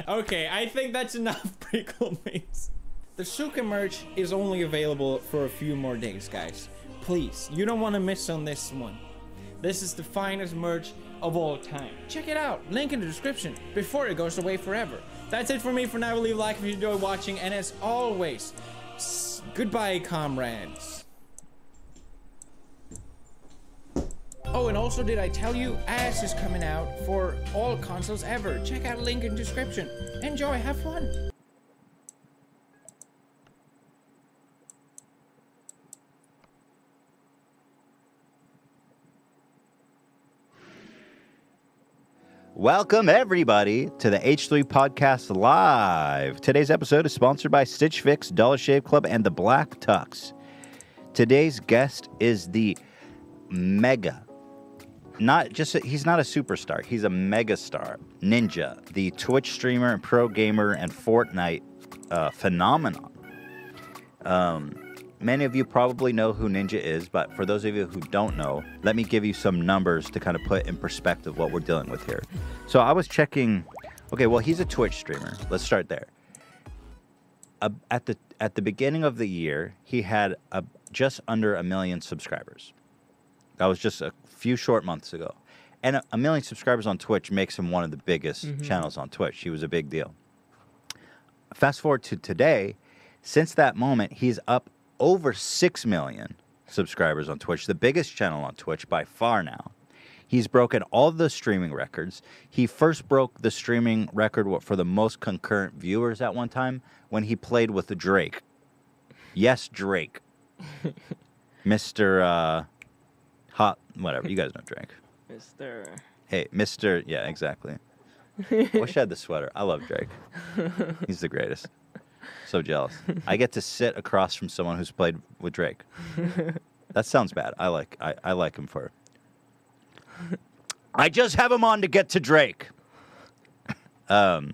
Speaker 12: Okay, I think that's enough prequel memes. The Suka merch is only available for a few more days, guys. Please, you don't want to miss on this one. This is the finest merch of all time. Check it out, link in the description, before it goes away forever. That's it for me for now. Leave a like if you enjoyed watching, and as always, goodbye, comrades. Oh, and also, did I tell you, Ass is coming out for all consoles ever. Check out link in description. Enjoy, have fun.
Speaker 23: Welcome, everybody, to the H3 Podcast Live. Today's episode is sponsored by Stitch Fix, Dollar Shave Club, and the Black Tux. Today's guest is the mega he's not a superstar. He's a megastar. Ninja, the Twitch streamer and pro gamer and Fortnite phenomenon. Many of you probably know who Ninja is, but for those of you who don't know, let me give you some numbers to kind of put in perspective what we're dealing with here. So I was checking. Okay, well, he's a Twitch streamer. Let's start there. At the beginning of the year, he had just under 1 million subscribers. That was just a few short months ago. And 1 million subscribers on Twitch makes him one of the biggest channels on Twitch. He was a big deal. Fast forward to today, since that moment, he's up over 6 million subscribers on Twitch, the biggest channel on Twitch by far now. He's broken all the streaming records. He first broke the streaming record for the most concurrent viewers at one time when he played with Drake. Yes, Drake. Mr. Hot, whatever. You guys know Drake.
Speaker 14: Mr.
Speaker 23: Hey, Mr. Yeah, exactly. I wish I had the sweater. I love Drake. He's the greatest. So jealous. I get to sit across from someone who's played with Drake. That sounds bad. I like him for it. I just have him on to get to Drake. Fuck,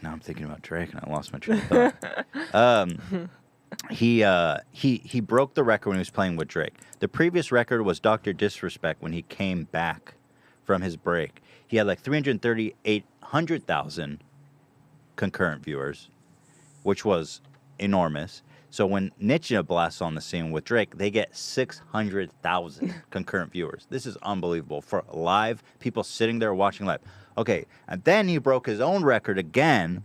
Speaker 23: now I'm thinking about Drake and I lost my train of thought. He broke the record when he was playing with Drake. The previous record was Dr. Disrespect when he came back from his break. He had like 338,000 concurrent viewers, which was enormous. So when Ninja blasts on the scene with Drake, they get 600,000 concurrent viewers. This is unbelievable for live people sitting there watching live. Okay, and then he broke his own record again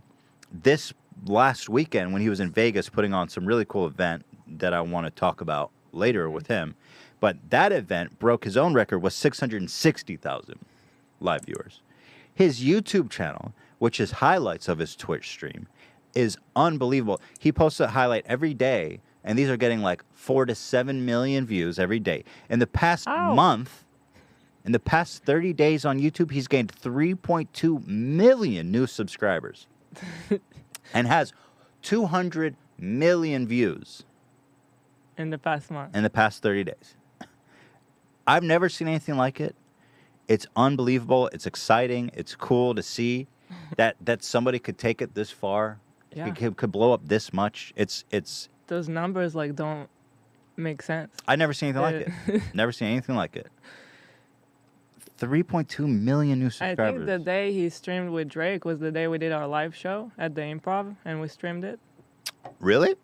Speaker 23: this last weekend when he was in Vegas putting on some really cool event that I want to talk about later with him. But that event broke his own record with 660,000 live viewers. His YouTube channel, which is highlights of his Twitch stream, is unbelievable. He posts a highlight every day, and these are getting like 4 to 7 million views every day. In the past month, in the past 30 days on YouTube, he's gained 3.2 million new subscribers and has 200 million views
Speaker 14: in the past month.
Speaker 23: In the past 30 days. I've never seen anything like it. It's unbelievable. It's exciting. It's cool to see that somebody could take it this far.
Speaker 14: Yeah.
Speaker 23: Could blow up this much. It's
Speaker 14: those numbers like don't make sense.
Speaker 23: I never seen anything like it. Never seen anything like it. 3.2 million new subscribers.
Speaker 14: I think the day he streamed with Drake was the day we did our live show at the Improv, and we streamed it.
Speaker 23: Really?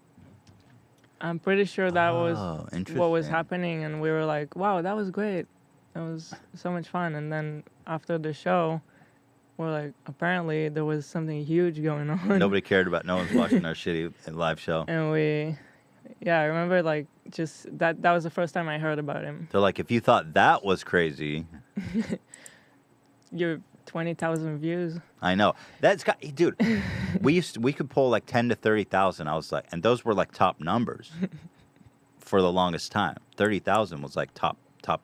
Speaker 14: I'm pretty sure that was what was
Speaker 23: interesting.
Speaker 14: happening, and we were like, "Wow, that was great. That was so much fun." And then after the show, we're like, apparently there was something huge going on.
Speaker 23: Nobody cared about. No one's watching our shitty live show.
Speaker 14: And I remember like just that was the first time I heard about him.
Speaker 23: They're like, if you thought that was crazy,
Speaker 14: you're 20,000 views.
Speaker 23: I know. That's got, dude. we could pull like 10 to 30,000. I was like, and those were like top numbers for the longest time. 30,000 was like top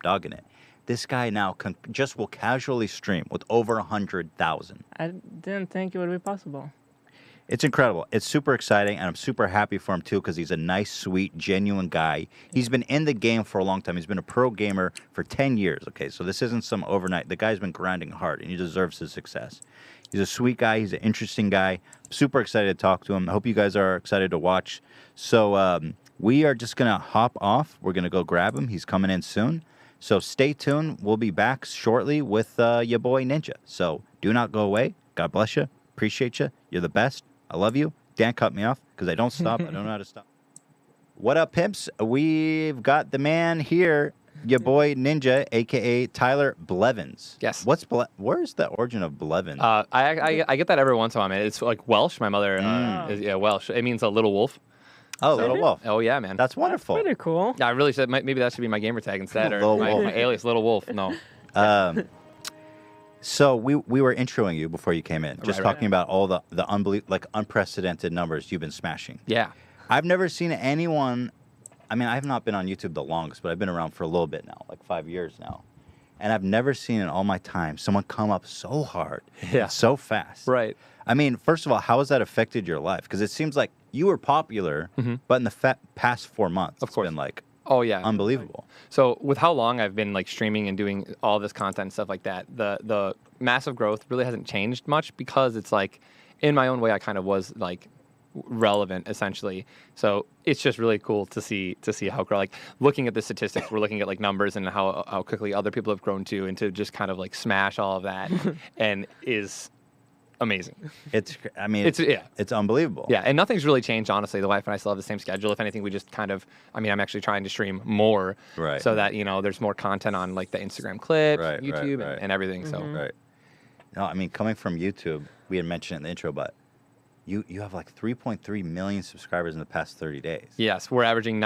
Speaker 23: dog in it. This guy now will casually stream with over 100,000.
Speaker 14: I didn't think it would be possible.
Speaker 23: It's incredible. It's super exciting, and I'm super happy for him, too, because he's a nice, sweet, genuine guy. He's been in the game for a long time. He's been a pro gamer for 10 years, okay? So this isn't some overnight. The guy's been grinding hard, and he deserves his success. He's a sweet guy. He's an interesting guy. Super excited to talk to him. I hope you guys are excited to watch. So we are just going to hop off. We're going to go grab him. He's coming in soon. So stay tuned. We'll be back shortly with your boy Ninja. So do not go away. God bless you. Appreciate you. You're the best. I love you. Dan cut me off because I don't stop. I don't know how to stop. What up, pimps? We've got the man here, your boy Ninja, a.k.a. Tyler Blevins.
Speaker 20: Yes.
Speaker 23: Where's the origin of Blevins?
Speaker 20: I get that every once in a while, man. It's like Welsh. My mother is Welsh. It means a little wolf.
Speaker 23: Oh, little wolf.
Speaker 20: Oh, yeah, man.
Speaker 23: That's wonderful.
Speaker 14: Pretty cool.
Speaker 20: Yeah, I really said maybe that should be my gamer tag instead, or
Speaker 23: Little
Speaker 20: my
Speaker 23: wolf.
Speaker 20: alias, Little Wolf. No.
Speaker 23: So we were introing you before you came in, just talking about all the unprecedented numbers you've been smashing.
Speaker 20: Yeah.
Speaker 23: I've never seen anyone. I mean, I've not been on YouTube the longest, but I've been around for a little bit now, like 5 years now. And I've never seen in all my time someone come up so hard, so fast.
Speaker 20: Right.
Speaker 23: I mean, first of all, how has that affected your life? Because it seems like you were popular, but in the past 4 months, it's been like
Speaker 20: Oh yeah,
Speaker 23: unbelievable.
Speaker 20: So with how long I've been like streaming and doing all this content and stuff like that, the massive growth really hasn't changed much because it's like, in my own way, I kind of was like relevant essentially. So it's just really cool to see how like looking at the statistics, we're looking at like numbers and how quickly other people have grown too, and to just kind of like smash all of that and is amazing.
Speaker 23: It's it's unbelievable.
Speaker 20: Yeah, and nothing's really changed, honestly. The wife and I still have the same schedule. If anything, we just kind of, I'm actually trying to stream more,
Speaker 23: right?
Speaker 20: So that there's more content on like the Instagram clips, YouTube, and everything. So
Speaker 23: right. No, coming from YouTube, we had mentioned it in the intro, but you have like 3.3 million subscribers in the past 30 days.
Speaker 20: Yes, we're averaging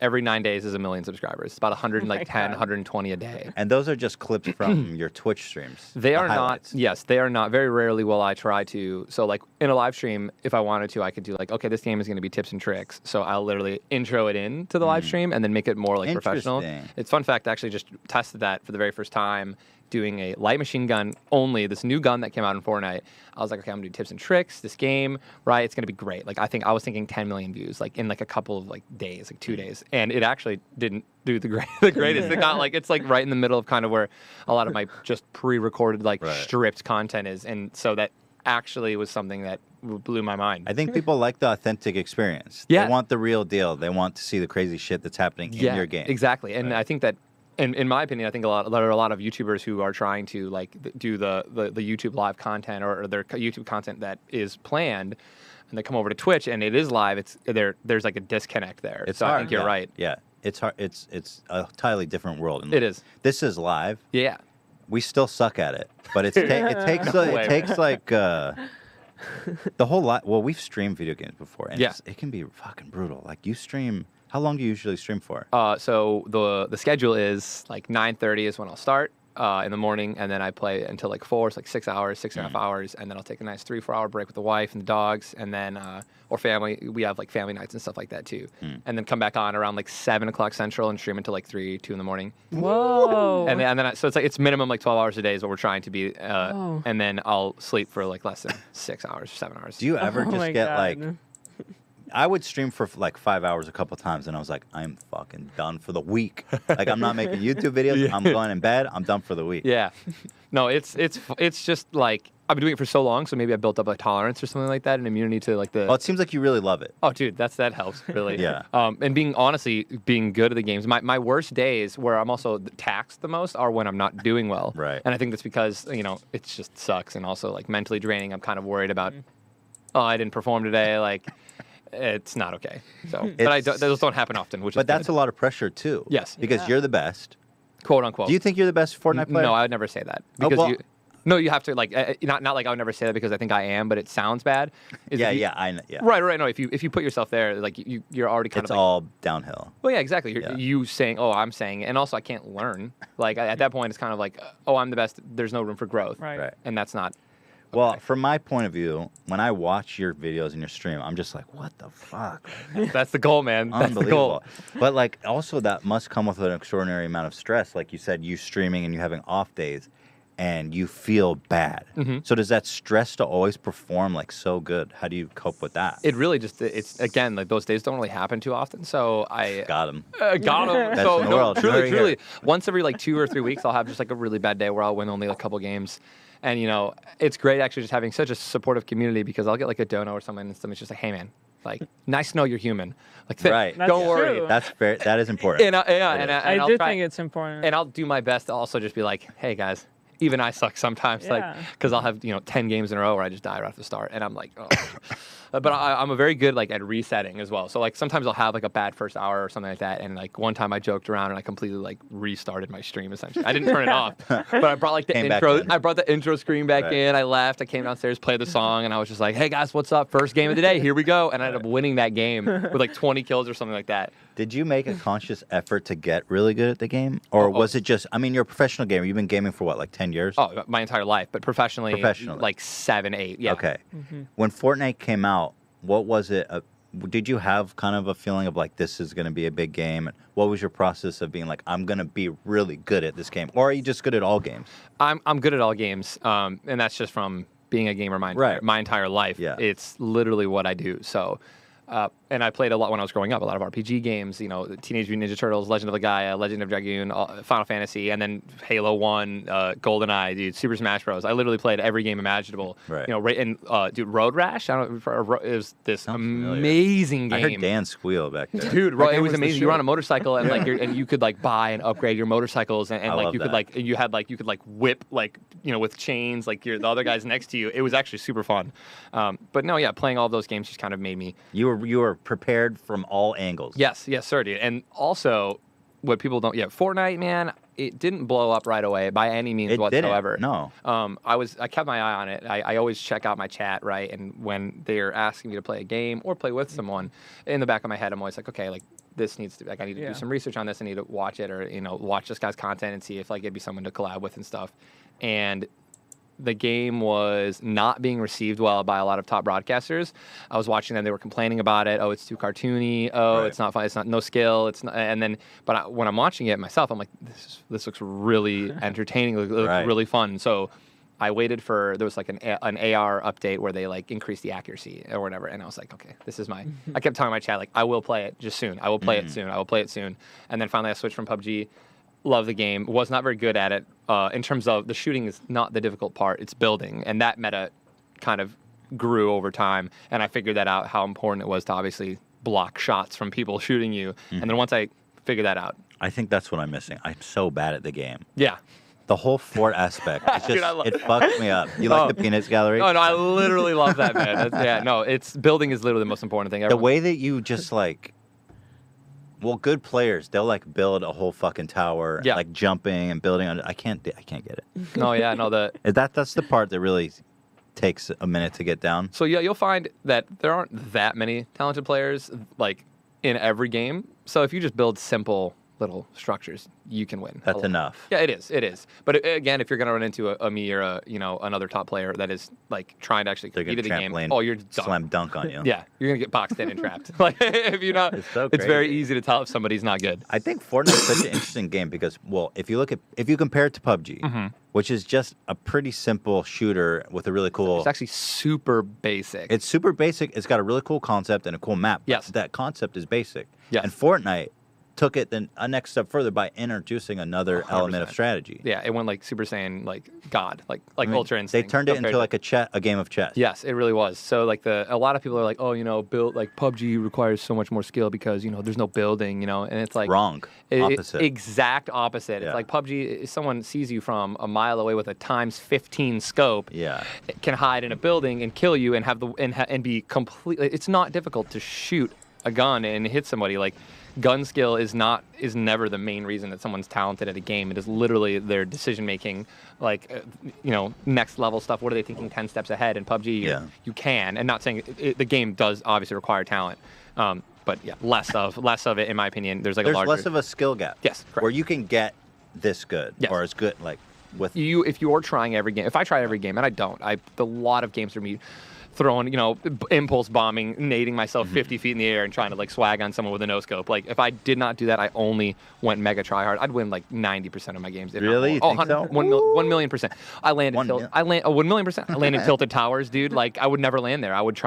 Speaker 20: every 9 days is 1 million subscribers. It's about 120 a day.
Speaker 23: And those are just clips from your Twitch streams.
Speaker 20: They are not. Yes, they are not. Very rarely will I try to. So like in a live stream, if I wanted to, I could do like, okay, this game is going to be tips and tricks. So I'll literally intro it in to the live stream and then make it more like professional. It's fun fact. I actually just tested that for the very first time, doing a light machine gun only, this new gun that came out in Fortnite. I was like, okay, I'm gonna do tips and tricks, this game, right? It's gonna be great. Like I was thinking 10 million views, like in like a couple of like days, like 2 days. And it actually didn't do the greatest. It got like, it's like right in the middle of kind of where a lot of my just pre-recorded like stripped content is. And so that actually was something that blew my mind.
Speaker 23: I think people like the authentic experience.
Speaker 20: Yeah.
Speaker 23: They want the real deal. They want to see the crazy shit that's happening in your game.
Speaker 20: Exactly. And I think that, in my opinion, I think there are a lot of YouTubers who are trying to like do the YouTube live content or their YouTube content that is planned, and they come over to Twitch and it is live. There's like a disconnect there.
Speaker 23: It's
Speaker 20: so
Speaker 23: hard,
Speaker 20: I think you're right.
Speaker 23: Yeah, it's hard. It's a entirely different world.
Speaker 20: It is.
Speaker 23: This is live.
Speaker 20: Yeah.
Speaker 23: We still suck at it, but it takes like the whole lot. Well, we've streamed video games before, and it can be fucking brutal. Like you stream. How long do you usually stream for?
Speaker 20: So the schedule is like 9:30 is when I'll start in the morning, and then I play until like 4, so like 6 hours, 6.5 hours, and then I'll take a nice 3-4 hour break with the wife and the dogs, and then or family. We have like family nights and stuff like that too, and then come back on around like 7 o'clock Central and stream until like 3, 2 in the morning.
Speaker 14: Whoa!
Speaker 20: And then so it's minimum like 12 hours a day is what we're trying to be, and then I'll sleep for like less than 6 hours, 7 hours.
Speaker 23: Do you ever just get like? I would stream for like 5 hours a couple times, and I was like, I'm fucking done for the week. Like, I'm not making YouTube videos. I'm going in bed. I'm done for the week.
Speaker 20: Yeah. No, it's just like, I've been doing it for so long, so maybe I built up a tolerance or something like that, an immunity to like the...
Speaker 23: Well, it seems like you really love it.
Speaker 20: Oh, dude, that helps, really.
Speaker 23: Yeah.
Speaker 20: And being good at the games. My worst days, where I'm also taxed the most, are when I'm not doing well.
Speaker 23: Right.
Speaker 20: And I think that's because, it just sucks, and also like mentally draining. I'm kind of worried about, I didn't perform today, like... It's not okay. So, but those don't happen often. But
Speaker 23: that's a lot of pressure too.
Speaker 20: Yes,
Speaker 23: because you're the best,
Speaker 20: quote unquote.
Speaker 23: Do you think you're the best Fortnite player?
Speaker 20: No, I would never say that because you have to like not like I would never say that because I think I am, but it sounds bad.
Speaker 23: Yeah.
Speaker 20: Right. No, if you put yourself there, like you're already kind
Speaker 23: of. It's all downhill.
Speaker 20: Well, yeah, exactly. You saying, oh, I'm saying, and also I can't learn. Like at that point, it's kind of like, oh, I'm the best. There's no room for growth.
Speaker 14: Right.
Speaker 20: And that's not.
Speaker 23: Well, from my point of view, when I watch your videos and your stream, I'm just like, what the fuck?
Speaker 20: That's the goal, man. That's
Speaker 23: Unbelievable.
Speaker 20: The goal.
Speaker 23: But like, also that must come with an extraordinary amount of stress. Like you said, you streaming and you having off days, and you feel bad. So does that stress to always perform like so good? How do you cope with that?
Speaker 20: It really it's again like those days don't really happen too often. So I
Speaker 23: got him.
Speaker 20: Best
Speaker 23: so in the world.
Speaker 20: Truly, once every like 2 or 3 weeks, I'll have just like a really bad day where I'll win only a couple games. And, it's great actually just having such a supportive community because I'll get like a dono or something and somebody's just like, hey, man, like, nice to know you're human. Like,
Speaker 23: right.
Speaker 20: Don't worry.
Speaker 23: That's fair. That is important.
Speaker 14: I do think it's important.
Speaker 20: And I'll do my best to also just be like, hey, guys, even I suck sometimes. Like, because I'll have, 10 games in a row where I just die right off the start. And I'm like, oh. But I'm a very good like at resetting as well. So like sometimes I'll have like a bad first hour or something like that. And like one time I joked around and I completely like restarted my stream essentially. I didn't turn it off, but I brought like the intro. I brought the intro screen back in. I left. I came downstairs, played the song, and I was just like, hey guys, what's up? First game of the day. Here we go. And I ended up winning that game with like 20 kills or something like that.
Speaker 23: Did you make a conscious effort to get really good at the game? Or was it just, you're a professional gamer. You've been gaming for what, like 10 years?
Speaker 20: Oh, my entire life. But professionally. Like 7, 8. Yeah.
Speaker 23: Okay. When Fortnite came out, what was it? Did you have kind of a feeling of like, this is going to be a big game? What was your process of being like, I'm going to be really good at this game? Or are you just good at all games?
Speaker 20: I'm good at all games. And that's just from being a gamer my entire life.
Speaker 23: Yeah.
Speaker 20: It's literally what I do. So And I played a lot when I was growing up, a lot of RPG games, you know, Teenage Mutant Ninja Turtles, Legend of the Gaia, Legend of Dragoon, Final Fantasy, and then Halo 1, GoldenEye, dude, Super Smash Bros. I literally played every game imaginable.
Speaker 23: Right.
Speaker 20: You know, and dude, Road Rash, it was this amazing game.
Speaker 23: I heard Dan squeal back there.
Speaker 20: Dude, it was amazing. You were on a motorcycle and like and you could like buy and upgrade your motorcycles and like you could like you could like whip like, you know, with chains like the other guys next to you. It was actually super fun. But no, yeah, playing all those games just kind of made me.
Speaker 23: You were prepared from all angles.
Speaker 20: Yes, sir, dude. And also, what people don't, Fortnite, man, it didn't blow up right away by any means whatsoever.
Speaker 23: No.
Speaker 20: I kept my eye on it. I always check out my chat, right? And when they're asking me to play a game or play with someone, in the back of my head, I'm always like, okay, like this needs to, like, I need to do some research on this. I need to watch it, or you know, watch this guy's content and see if like it'd be someone to collab with and stuff. And the game was not being received well by a lot of top broadcasters. I was watching them; they were complaining about it. Oh, it's too cartoony. Oh, it's not fun. It's not no skill. It's not. And then, when I'm watching it myself, I'm like, this looks really entertaining. It looks really fun. So I waited for there was like an AR update where they like increased the accuracy or whatever, and I was like, okay, this is my. I kept telling my chat like, I will play it just soon. I will play it soon. I will play it soon. And then finally, I switched from PUBG. Love the game. Was not very good at it. In terms of the shooting is not the difficult part. It's building, and that meta kind of grew over time. And I figured that out how important it was to obviously block shots from people shooting you. And then once I figured that out,
Speaker 23: I think that's what I'm missing. I'm so bad at the game.
Speaker 20: Yeah.
Speaker 23: The whole fort aspect, it's just, it fucks me up. You like the Peanuts Gallery?
Speaker 20: No, I literally love that, man. It's building is literally the most important thing.
Speaker 23: The way that you just like. Well, good players, they'll like build a whole fucking tower, like jumping and building on it. I can't get it. That's the part that really takes a minute to get down.
Speaker 20: So yeah, you'll find that there aren't that many talented players like in every game. So if you just build simple little structures, you can win.
Speaker 23: That's enough.
Speaker 20: Yeah, it is. But again, if you're gonna run into a me or another top player that is like trying to actually compete in the game, you're done.
Speaker 23: Slam dunk on you.
Speaker 20: Yeah, you're gonna get boxed in and trapped. Like if you're not, it's very easy to tell if somebody's not good.
Speaker 23: I think Fortnite is such an interesting game because, well, if you compare it to PUBG, which is just a pretty simple shooter with a really cool.
Speaker 20: It's actually super basic.
Speaker 23: It's super basic. It's got a really cool concept and a cool map.
Speaker 20: Yes,
Speaker 23: that concept is basic.
Speaker 20: Yeah,
Speaker 23: and Fortnite took it then a next step further by introducing another 100%. Element of strategy.
Speaker 20: Yeah, it went like Super Saiyan, like God, like Ultra Instinct.
Speaker 23: They turned it into like a game of chess.
Speaker 20: Yes, it really was. So like a lot of people are like, oh, build like PUBG requires so much more skill because there's no building, and it's like
Speaker 23: wrong. Opposite.
Speaker 20: Exact opposite. Yeah. It's like PUBG. If someone sees you from a mile away with a ×15 scope, it can hide in a building and kill you and have and be completely. It's not difficult to shoot a gun and hit somebody like. Gun skill is never the main reason that someone's talented at a game. It is literally their decision making, like next level stuff. What are they thinking 10 steps ahead? In PUBG, you can, and not saying the game does obviously require talent, but yeah, less of it in my opinion. There's
Speaker 23: less of a skill gap.
Speaker 20: Yes, correct.
Speaker 23: Where you can get this good or as good like with
Speaker 20: you if you're trying every game. If I try every game, and I don't, a lot of games for me. Throwing, impulse bombing, nading myself 50 feet in the air and trying to like swag on someone with a no scope. Like if I did not do that, I only went mega try hard. I'd win like 90% of my games.
Speaker 23: Really? You think so?
Speaker 20: 1 million %. I landed 1 million %. I landed tilted towers, dude. Like I would never land there. I would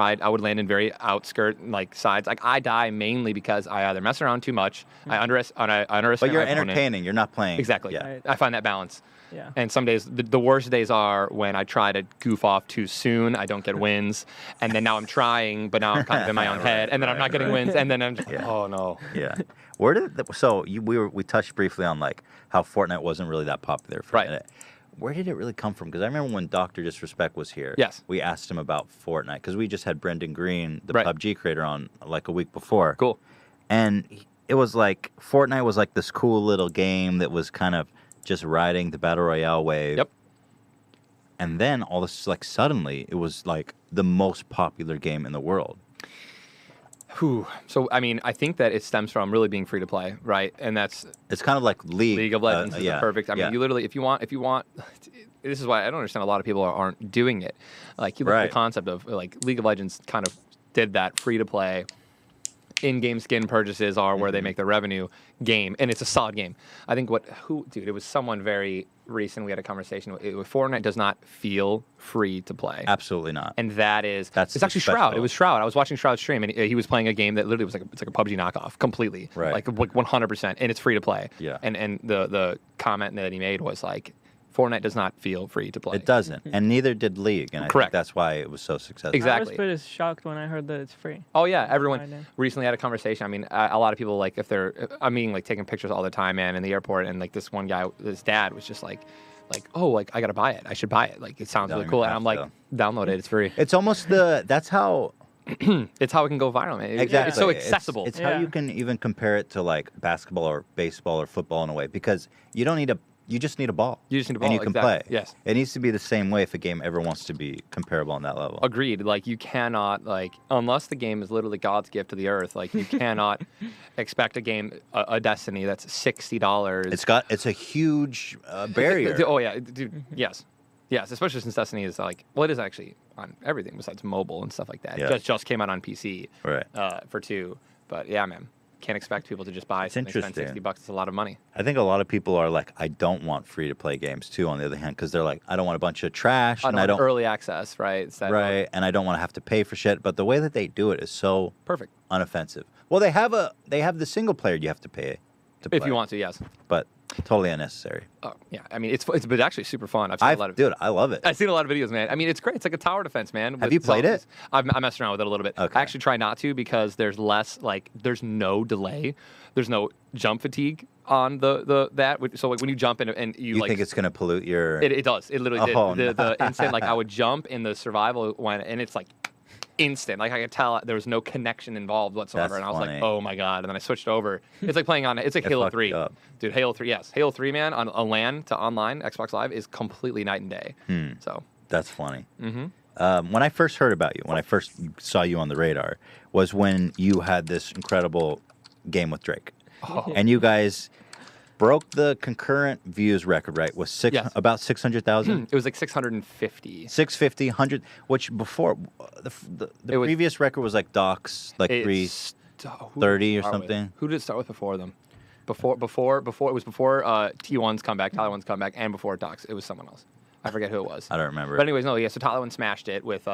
Speaker 20: land in very outskirt like sides. Like I die mainly because I either mess around too much, I underestimate.
Speaker 23: But you're entertaining. You're not playing.
Speaker 20: Exactly.
Speaker 23: Yeah.
Speaker 20: I find that balance.
Speaker 14: Yeah.
Speaker 20: And some days, the worst days are when I try to goof off too soon. I don't get wins. And then now I'm trying, but now I'm kind of in my own head. And then I'm not getting wins. And then I'm just, oh, no.
Speaker 23: Yeah. We touched briefly on like how Fortnite wasn't really that popular for a minute. Where did it really come from? Because I remember when Dr. Disrespect was here.
Speaker 20: Yes.
Speaker 23: We asked him about Fortnite because we just had Brendan Green, the PUBG creator, on like a week before.
Speaker 20: Cool.
Speaker 23: And it was like Fortnite was like this cool little game that was kind of just riding the battle royale wave.
Speaker 20: Yep.
Speaker 23: And then all this, like suddenly, it was like the most popular game in the world.
Speaker 20: Whew. So I mean, I think that it stems from really being free to play, right? And it's
Speaker 23: kind of like League
Speaker 20: of Legends is perfect. I mean, you literally, if you want, this is why I don't understand a lot of people aren't doing it. Like you look at the concept of like League of Legends kind of did that free to play. in-game skin purchases are, where they make their revenue, game, and it's a solid game. I think dude, it was someone very recent. We had a conversation. Fortnite does not feel free to play.
Speaker 23: Absolutely not.
Speaker 20: And it's actually Shroud. It was Shroud. I was watching Shroud's stream, and he was playing a game that literally was like it's like a PUBG knockoff, completely,
Speaker 23: right?
Speaker 20: Like 100%, and it's free to play.
Speaker 23: Yeah.
Speaker 20: And the comment that he made was like, Fortnite does not feel free to play.
Speaker 23: It doesn't, and neither did League, and I think that's why it was so successful.
Speaker 20: Exactly.
Speaker 14: I was pretty shocked when I heard that it's free.
Speaker 20: Oh yeah, everyone recently had a conversation. I mean, a lot of people like I'm like taking pictures all the time, man, in the airport, and like this one guy, his dad was just like, oh, like I gotta buy it. I should buy it. Like it sounds really cool, and I'm like, download it. It's free.
Speaker 23: It's almost that's how.
Speaker 20: It's how it can go viral, man.
Speaker 23: Exactly.
Speaker 20: It's so accessible.
Speaker 23: It's how you can even compare it to like basketball or baseball or football in a way, because you don't need you just need a ball.
Speaker 20: You just need a ball,
Speaker 23: and you can
Speaker 20: exactly.
Speaker 23: play.
Speaker 20: Yes.
Speaker 23: It needs to be the same way if a game ever wants to be comparable on that level.
Speaker 20: Agreed. Like you cannot unless the game is literally God's gift to the earth. Like you cannot expect a game, a Destiny that's $60.
Speaker 23: It's a huge barrier.
Speaker 20: Oh yeah, dude. Yes. Yes, especially since Destiny is it is actually on everything besides mobile and stuff like that.
Speaker 23: Yeah.
Speaker 20: It just came out on PC,
Speaker 23: right?
Speaker 20: For 2, but yeah, man, can't expect people to just buy something. Spend $60. It's a lot of money.
Speaker 23: I think a lot of people are like, I don't want free to play games too. On the other hand, because they're like, I don't want a bunch of trash,
Speaker 20: and I don't early access, right?
Speaker 23: Right, and I don't want to have to pay for shit. But the way that they do it is so
Speaker 20: perfect,
Speaker 23: unoffensive. Well, they have the single player you have to pay to play.
Speaker 20: If you want to, yes,
Speaker 23: but totally unnecessary.
Speaker 20: Oh yeah, I mean it's but actually super fun. I've seen a lot of
Speaker 23: dude, I love it.
Speaker 20: I've seen a lot of videos, man. I mean it's great. It's like a tower defense, man.
Speaker 23: Have you played it?
Speaker 20: I messed around with it a little bit.
Speaker 23: Okay.
Speaker 20: I actually try not to because there's there's no delay, there's no jump fatigue on that. So like when you jump in and you
Speaker 23: think it's gonna pollute your?
Speaker 20: It does. It literally did.
Speaker 23: No.
Speaker 20: The instant I would jump in the survival one, and it's like instant. Like I could tell there was no connection involved whatsoever, and I was like, oh my god. And then I switched over. It's like playing it's like Halo 3, dude. Halo 3, yes, Halo 3, man, on a LAN to online Xbox Live is completely night and day. So
Speaker 23: that's funny.
Speaker 20: Mm-hmm.
Speaker 23: When I first heard about you, when I first saw you on the radar, was when you had this incredible game with Drake, and you guys broke the concurrent views record, right? Was about 600,000?
Speaker 20: It was like 650.
Speaker 23: 650, 100, which before the previous record was like Doc's, like 330 or something.
Speaker 20: Who did it start with before them? Before it was before T1's comeback, Tyler 1's comeback, and before Doc's. It was someone else. I forget who it was.
Speaker 23: I don't remember.
Speaker 20: But anyways, no, yeah. So Tyler 1 smashed it with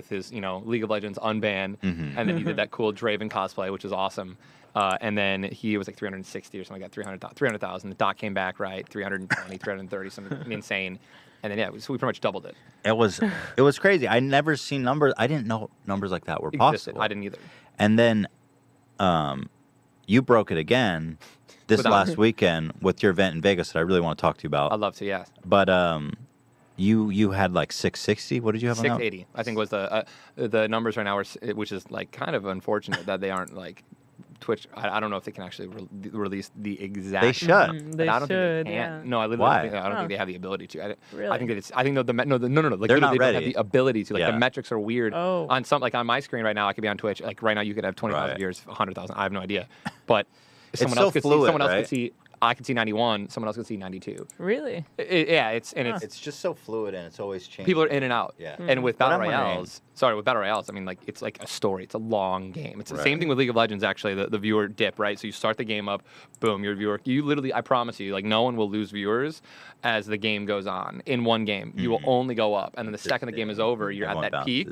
Speaker 20: his League of Legends unban, and then he did that cool Draven cosplay, which is awesome. And then he was like 360 or something like that, 300,000. The Doc came back, right? 320, 330, something insane. And then, so we pretty much doubled it.
Speaker 23: It was crazy. I never seen numbers. I didn't know numbers like that were possible.
Speaker 20: I didn't either.
Speaker 23: And then you broke it again this last weekend with your event in Vegas that I really want to talk to you about.
Speaker 20: I'd love to, yeah.
Speaker 23: But you had like 660. What did you have on that?
Speaker 20: 680, I think was the numbers right now, which is like kind of unfortunate that they aren't like Twitch. I don't know if they can actually release the exact.
Speaker 23: They should.
Speaker 20: I don't think they can.
Speaker 14: Yeah.
Speaker 20: No, I
Speaker 23: Why?
Speaker 20: don't think they have the ability to.
Speaker 14: Really?
Speaker 20: I think that I think no. Like
Speaker 23: they're not
Speaker 20: they
Speaker 23: ready.
Speaker 20: don't have the ability to. Like
Speaker 23: Yeah.
Speaker 20: the metrics are weird.
Speaker 14: Oh.
Speaker 20: On some, like on my screen right now, I could be on Twitch. Like right now, you could have 20,000 viewers, 100,000. I have no idea. But someone else could see. Someone else could see. I could see 91. Someone else could see 92.
Speaker 14: Really?
Speaker 20: Yeah, it's
Speaker 23: just so fluid and it's always changing.
Speaker 20: People are in and out.
Speaker 23: Yeah.
Speaker 20: And with battle royales, I mean, like it's like a story. It's a long game. It's the same thing with League of Legends. Actually, the viewer dip, right? So you start the game up, boom, your viewer. You literally, I promise you, like no one will lose viewers as the game goes on. In one game, you will only go up, and then the second the game is over, you're at that peak.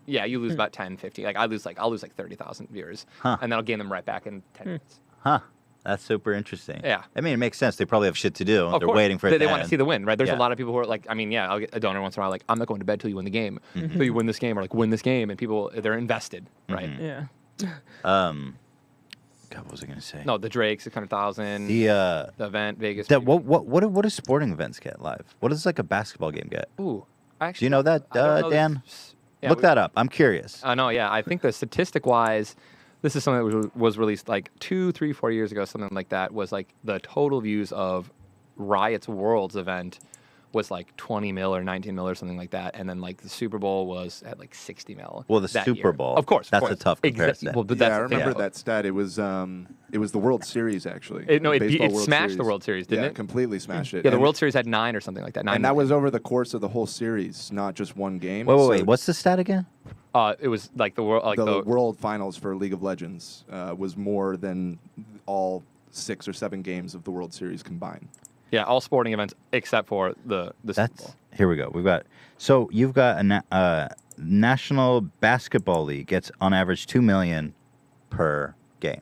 Speaker 20: Yeah, you lose about 10, 50. Like I'll lose like 30,000 viewers, and then I'll gain them right back in 10 minutes.
Speaker 23: That's super interesting.
Speaker 20: Yeah.
Speaker 23: I mean, it makes sense. They probably have shit to do. They're waiting for it
Speaker 20: They want to see the win, right? There's
Speaker 23: Yeah.
Speaker 20: a lot of people who are like, I mean, yeah, I'll get a donor once in a while, like, I'm not going to bed till you win the game. Till you win this game, or like, win this game. And people, they're invested, right?
Speaker 14: Yeah.
Speaker 23: God, what was I going to say?
Speaker 20: No, the Drake, 600,000.
Speaker 23: The
Speaker 20: event, Vegas.
Speaker 23: What do sporting events get live? What does like a basketball game get?
Speaker 20: Ooh, actually.
Speaker 23: Do you know that, Dan?
Speaker 20: Yeah,
Speaker 23: Look that up. I'm curious.
Speaker 20: No, yeah. I think the statistic-wise, this is something that was released like 2, 3, 4 years ago, something like that, was like the total views of Riot's Worlds event was like 20 mil or 19 mil or something like that. And then like the Super Bowl was at like 60 mil.
Speaker 23: Well, the Super Bowl.
Speaker 20: Of course.
Speaker 23: That's a tough comparison.
Speaker 20: Well, but
Speaker 17: Yeah, I remember that stat. It was the World Series, actually.
Speaker 20: It
Speaker 17: Baseball World
Speaker 20: smashed
Speaker 17: Series.
Speaker 20: the World Series, didn't
Speaker 17: Yeah,
Speaker 20: it?
Speaker 17: completely smashed it.
Speaker 20: Yeah, the
Speaker 17: And-
Speaker 20: World Series had 9 or something like that. 9
Speaker 17: And that was over the course of the whole series, not just one game.
Speaker 23: Wait.
Speaker 17: So
Speaker 23: What's the stat again?
Speaker 20: It was like the world, like
Speaker 17: the World Finals for League of Legends was more than all 6 or 7 games of the World Series combined.
Speaker 20: Yeah, all sporting events except for the Super Bowl.
Speaker 23: Here we go. We've got so you've got a National Basketball League gets on average 2 million per game.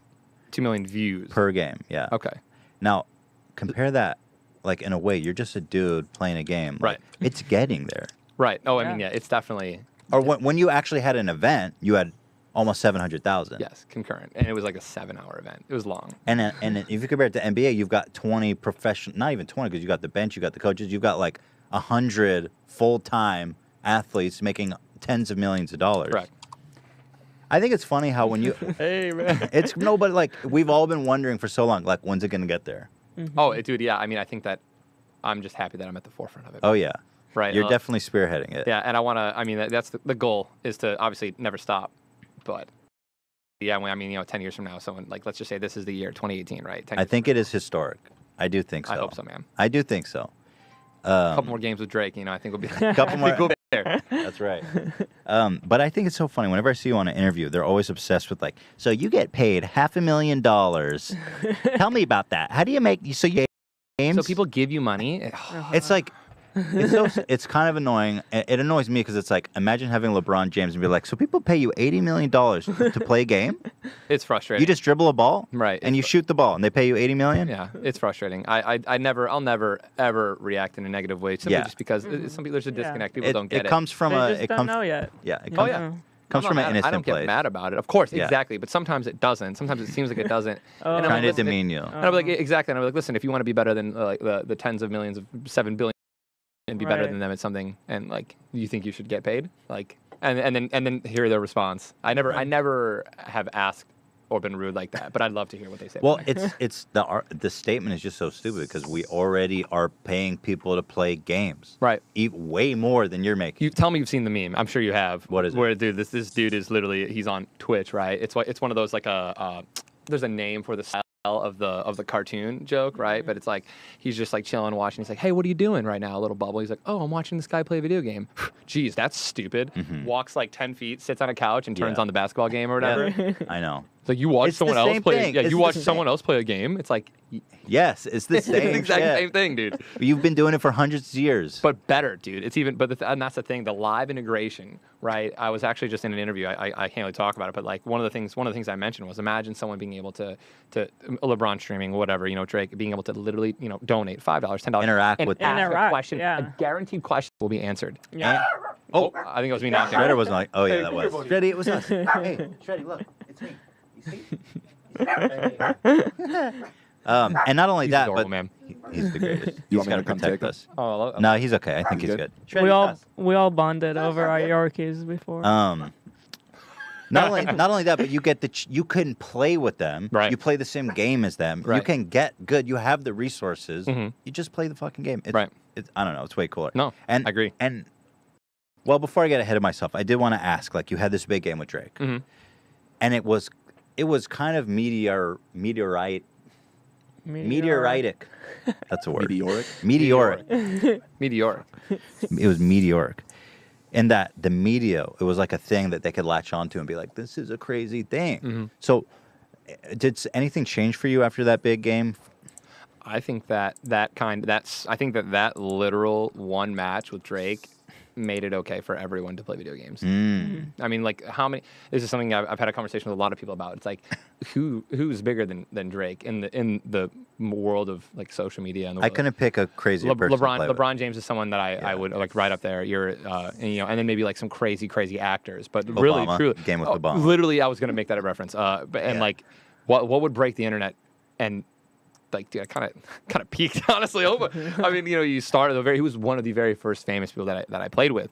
Speaker 20: 2 million views
Speaker 23: per game. Yeah.
Speaker 20: Okay.
Speaker 23: Now compare that, like in a way, you're just a dude playing a game. Like, it's getting there.
Speaker 20: Right. Oh, I mean, yeah, it's definitely.
Speaker 23: Or when you actually had an event, you had almost 700,000.
Speaker 20: Yes, concurrent, and it was like a 7-hour event. It was long.
Speaker 23: And if you compare it to NBA, you've got 20 professional, not even 20, because you got the bench, you got the coaches, you've got like 100 full-time athletes making tens of millions of dollars.
Speaker 20: Correct.
Speaker 23: I think it's funny how when you,
Speaker 20: hey man,
Speaker 23: it's no, but like we've all been wondering for so long, like when's it gonna get there?
Speaker 20: Oh, dude, yeah. I mean, I think that I'm just happy that I'm at the forefront of it.
Speaker 23: Oh yeah,
Speaker 20: right.
Speaker 23: You're definitely spearheading it.
Speaker 20: Yeah, and I want to. I mean, that's the goal is to obviously never stop. But yeah, I mean, 10 years from now, someone like let's just say this is the year 2018, right?
Speaker 23: I think it is historic. I do think so.
Speaker 20: I hope so, man.
Speaker 23: I do think so.
Speaker 20: A couple more games with Drake, I think we'll be
Speaker 23: a couple more.
Speaker 20: We'll be there.
Speaker 23: That's right. But I think it's so funny. Whenever I see you on an interview, they're always obsessed with like, so you get paid $500,000. Tell me about that. How do you make? So you games?
Speaker 20: So people give you money.
Speaker 23: It's like. It's kind of annoying. It annoys me because it's like, imagine having LeBron James and be like, so people pay you $80 million to play a game?
Speaker 20: It's frustrating.
Speaker 23: You just dribble a ball?
Speaker 20: Right.
Speaker 23: And you shoot the ball and they pay you $80 million?
Speaker 20: Yeah, it's frustrating. I'll never ever react in a negative way simply just because some people, there's a disconnect. People don't get it.
Speaker 23: It comes from
Speaker 14: they just don't know yet.
Speaker 23: Yeah. It comes, comes from an innocent place.
Speaker 20: I don't get mad about it. Of course, exactly. But sometimes it doesn't. Sometimes it seems like it doesn't.
Speaker 23: And trying to demean you.
Speaker 20: And I'm like, exactly. And I'm like, listen, if you want to be better than like the tens of millions of 7 billion and be better than them at something, and like you think you should get paid, like, and then hear their response. I never have asked or been rude like that, but I'd love to hear what they say.
Speaker 23: Well, it's the statement is just so stupid because we already are paying people to play games,
Speaker 20: right?
Speaker 23: Way more than you're making.
Speaker 20: You tell me you've seen the meme. I'm sure you have.
Speaker 23: What is it?
Speaker 20: Where dude, this dude is literally, he's on Twitch, right? It's one of those like there's a name for the style of the cartoon joke, right? But it's like he's just like chilling, watching. He's like, "Hey, what are you doing right now, little bubble?" He's like, "Oh, I'm watching this guy play a video game." Jeez, that's stupid. Walks like 10 feet, sits on a couch, and turns on the basketball game or whatever.
Speaker 23: Yeah, I know.
Speaker 20: It's like you watch someone else play. Yeah, you watch someone else play a game. It's like,
Speaker 23: yes, it's the same.
Speaker 20: It's the exact same thing, dude.
Speaker 23: You've been doing it for hundreds of years,
Speaker 20: but better, dude. It's even. But and that's the thing. The live integration, right? I was actually just in an interview. I can't really talk about it, but like one of the things I mentioned was imagine someone being able to LeBron streaming, whatever, Drake being able to literally, donate $5, $10,
Speaker 23: interact with
Speaker 20: ask a question.
Speaker 14: Yeah.
Speaker 20: A guaranteed question will be answered.
Speaker 14: Yeah.
Speaker 23: Oh,
Speaker 20: I think it was me knocking.
Speaker 23: Shredder was like, oh yeah, that was. Shreddy, it was us. Hey, Shreddy, look, it's me. You see? And not only that, but
Speaker 20: man.
Speaker 23: He's the greatest.
Speaker 17: You
Speaker 23: He's got to protect us.
Speaker 20: Oh,
Speaker 23: no, he's okay. I think he's good.
Speaker 14: We all bonded over our Yorkies before.
Speaker 23: Not only that, but you get you couldn't play with them.
Speaker 20: Right.
Speaker 23: You play the same game as them.
Speaker 20: Right.
Speaker 23: You can get good. You have the resources.
Speaker 20: Mm-hmm.
Speaker 23: You just play the fucking game.
Speaker 20: Right.
Speaker 23: I don't know. It's way cooler.
Speaker 20: No, I agree.
Speaker 23: And well, before I get ahead of myself, I did want to ask. Like, you had this big game with Drake, and it was kind of meteoritic. That's a word. Meteoric.
Speaker 20: Meteoric.
Speaker 23: It was meteoric. In that the media, it was like a thing that they could latch onto and be like, this is a crazy thing. So did anything change for you after that big game?
Speaker 20: I think that literal one match with Drake made it okay for everyone to play video games. I mean, like, this is something I've had a conversation with a lot of people about. It's like, who's bigger than Drake in the world of like social media? And
Speaker 23: I couldn't pick a crazier person.
Speaker 20: LeBron James is someone that I would like right up there. And then maybe like some crazy actors, but
Speaker 23: Obama,
Speaker 20: really, truly,
Speaker 23: game with Obama.
Speaker 20: Literally, I was gonna make that a reference. Like, what would break the internet? And like, dude, I kind of peaked, honestly. I mean, you started he was one of the very first famous people that I played with,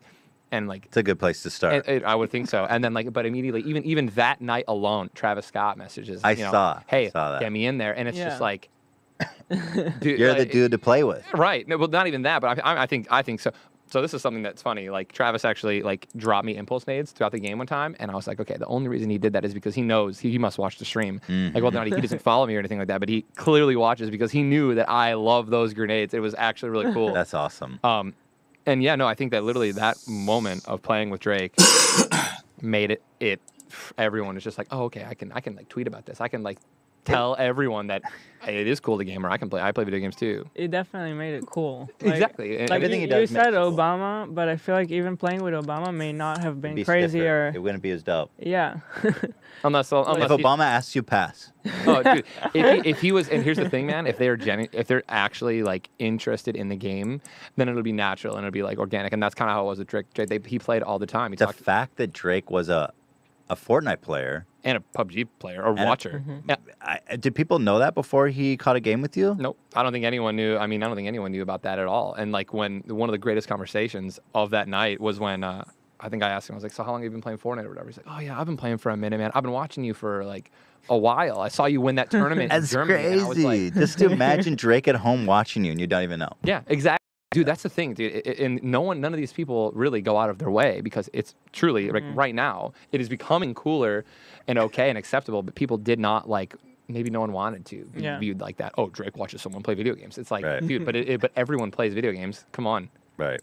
Speaker 20: and like,
Speaker 23: it's a good place to start.
Speaker 20: I would think so. And then but immediately, even that night alone, Travis Scott messages.
Speaker 23: Hey,
Speaker 20: get me in there, and it's just like,
Speaker 23: dude, you're the dude to play with,
Speaker 20: right? No, well, not even that, but I think so. So this is something that's funny. Like, Travis actually like dropped me impulse nades throughout the game one time, and I was like, okay, the only reason he did that is because he knows he must watch the stream. Like, well, he doesn't follow me or anything like that, but he clearly watches because he knew that I love those grenades. It was actually really cool.
Speaker 23: That's awesome.
Speaker 20: And yeah, no, I think that literally that moment of playing with Drake made it everyone is just like, oh, okay, I can like tweet about this. I can like tell everyone that hey, it is cool to game, or I play video games too.
Speaker 14: It definitely made it cool. Like,
Speaker 20: Exactly.
Speaker 14: Like
Speaker 20: Everything
Speaker 14: you,
Speaker 20: he does
Speaker 14: you said
Speaker 20: makes it cool.
Speaker 14: Obama, but I feel like even playing with Obama may not have been
Speaker 23: It'd be
Speaker 14: crazy
Speaker 23: stiffer.
Speaker 14: or
Speaker 23: It wouldn't be as dope.
Speaker 14: yeah.
Speaker 20: Unless
Speaker 23: If Obama asks you, pass.
Speaker 20: Oh, dude, if he was, and here's the thing, man, if they're actually like interested in the game, then it'll be natural and it'll be like organic, and that's kind of how it was with Drake. He played all the time.
Speaker 23: The fact that Drake was a Fortnite player
Speaker 20: and a PUBG player or watcher.
Speaker 23: Yeah. Did people know that before he caught a game with you?
Speaker 20: Nope. I don't think anyone knew. I mean, I don't think anyone knew about that at all. And like when one of the greatest conversations of that night was when I think I asked him, I was like, so how long have you been playing Fortnite or whatever? He's like, oh yeah, I've been playing for a minute, man. I've been watching you for like a while. I saw you win that tournament in
Speaker 23: That's
Speaker 20: Germany.
Speaker 23: crazy.
Speaker 20: And I was like,
Speaker 23: Just to imagine Drake at home watching you and you don't even know.
Speaker 20: Yeah, exactly. Dude, that's the thing, dude. And none of these people really go out of their way because it's truly, like right now, it is becoming cooler and okay and acceptable, but people did not like, maybe no one wanted to be viewed like that. Oh, Drake watches someone play video games. It's like, dude, but everyone plays video games. Come on.
Speaker 23: Right.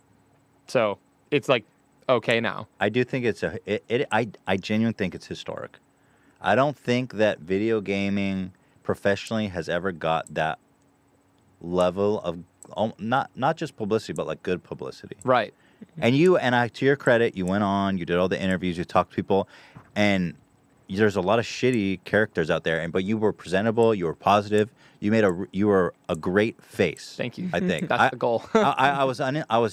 Speaker 20: So it's like, okay now.
Speaker 23: I do think I genuinely think it's historic. I don't think that video gaming professionally has ever got that level of not just publicity, but like good publicity.
Speaker 20: Right.
Speaker 23: And to your credit, you went on, you did all the interviews, you talked to people, and there's a lot of shitty characters out there, but you were presentable, you were positive, you were a great face.
Speaker 20: Thank you.
Speaker 23: I think
Speaker 20: that's the goal.
Speaker 23: I'm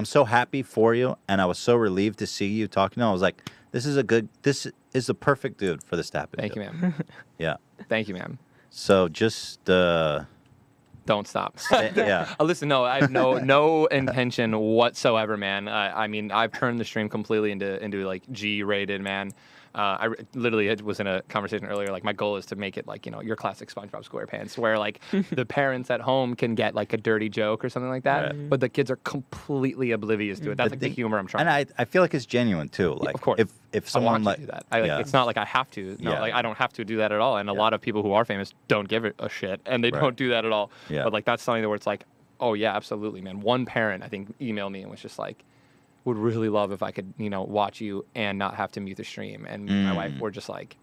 Speaker 23: so happy for you, and I was so relieved to see you talking to him. I was like, this is the perfect dude for this to happen.
Speaker 20: Thank you, man.
Speaker 23: Yeah.
Speaker 20: Thank you, man.
Speaker 23: So just
Speaker 20: don't stop.
Speaker 23: Yeah.
Speaker 20: Listen, no, I have no intention whatsoever, man. I mean, I've turned the stream completely into like G-rated, man. I literally was in a conversation earlier. Like, my goal is to make it like, your classic SpongeBob SquarePants, where like the parents at home can get like a dirty joke or something like that, but the kids are completely oblivious to it. That's like the humor I'm trying.
Speaker 23: And I feel like it's genuine too. Like,
Speaker 20: of course,
Speaker 23: if someone
Speaker 20: like do that, it's not like I have to. No, like I don't have to do that at all. And a lot of people who are famous don't give it a shit, and they don't do that at all.
Speaker 23: Yeah.
Speaker 20: But like that's something where it's like, oh yeah, absolutely, man. One parent I think emailed me and was just like, would really love if I could, watch you and not have to mute the stream. And me and my wife were just like,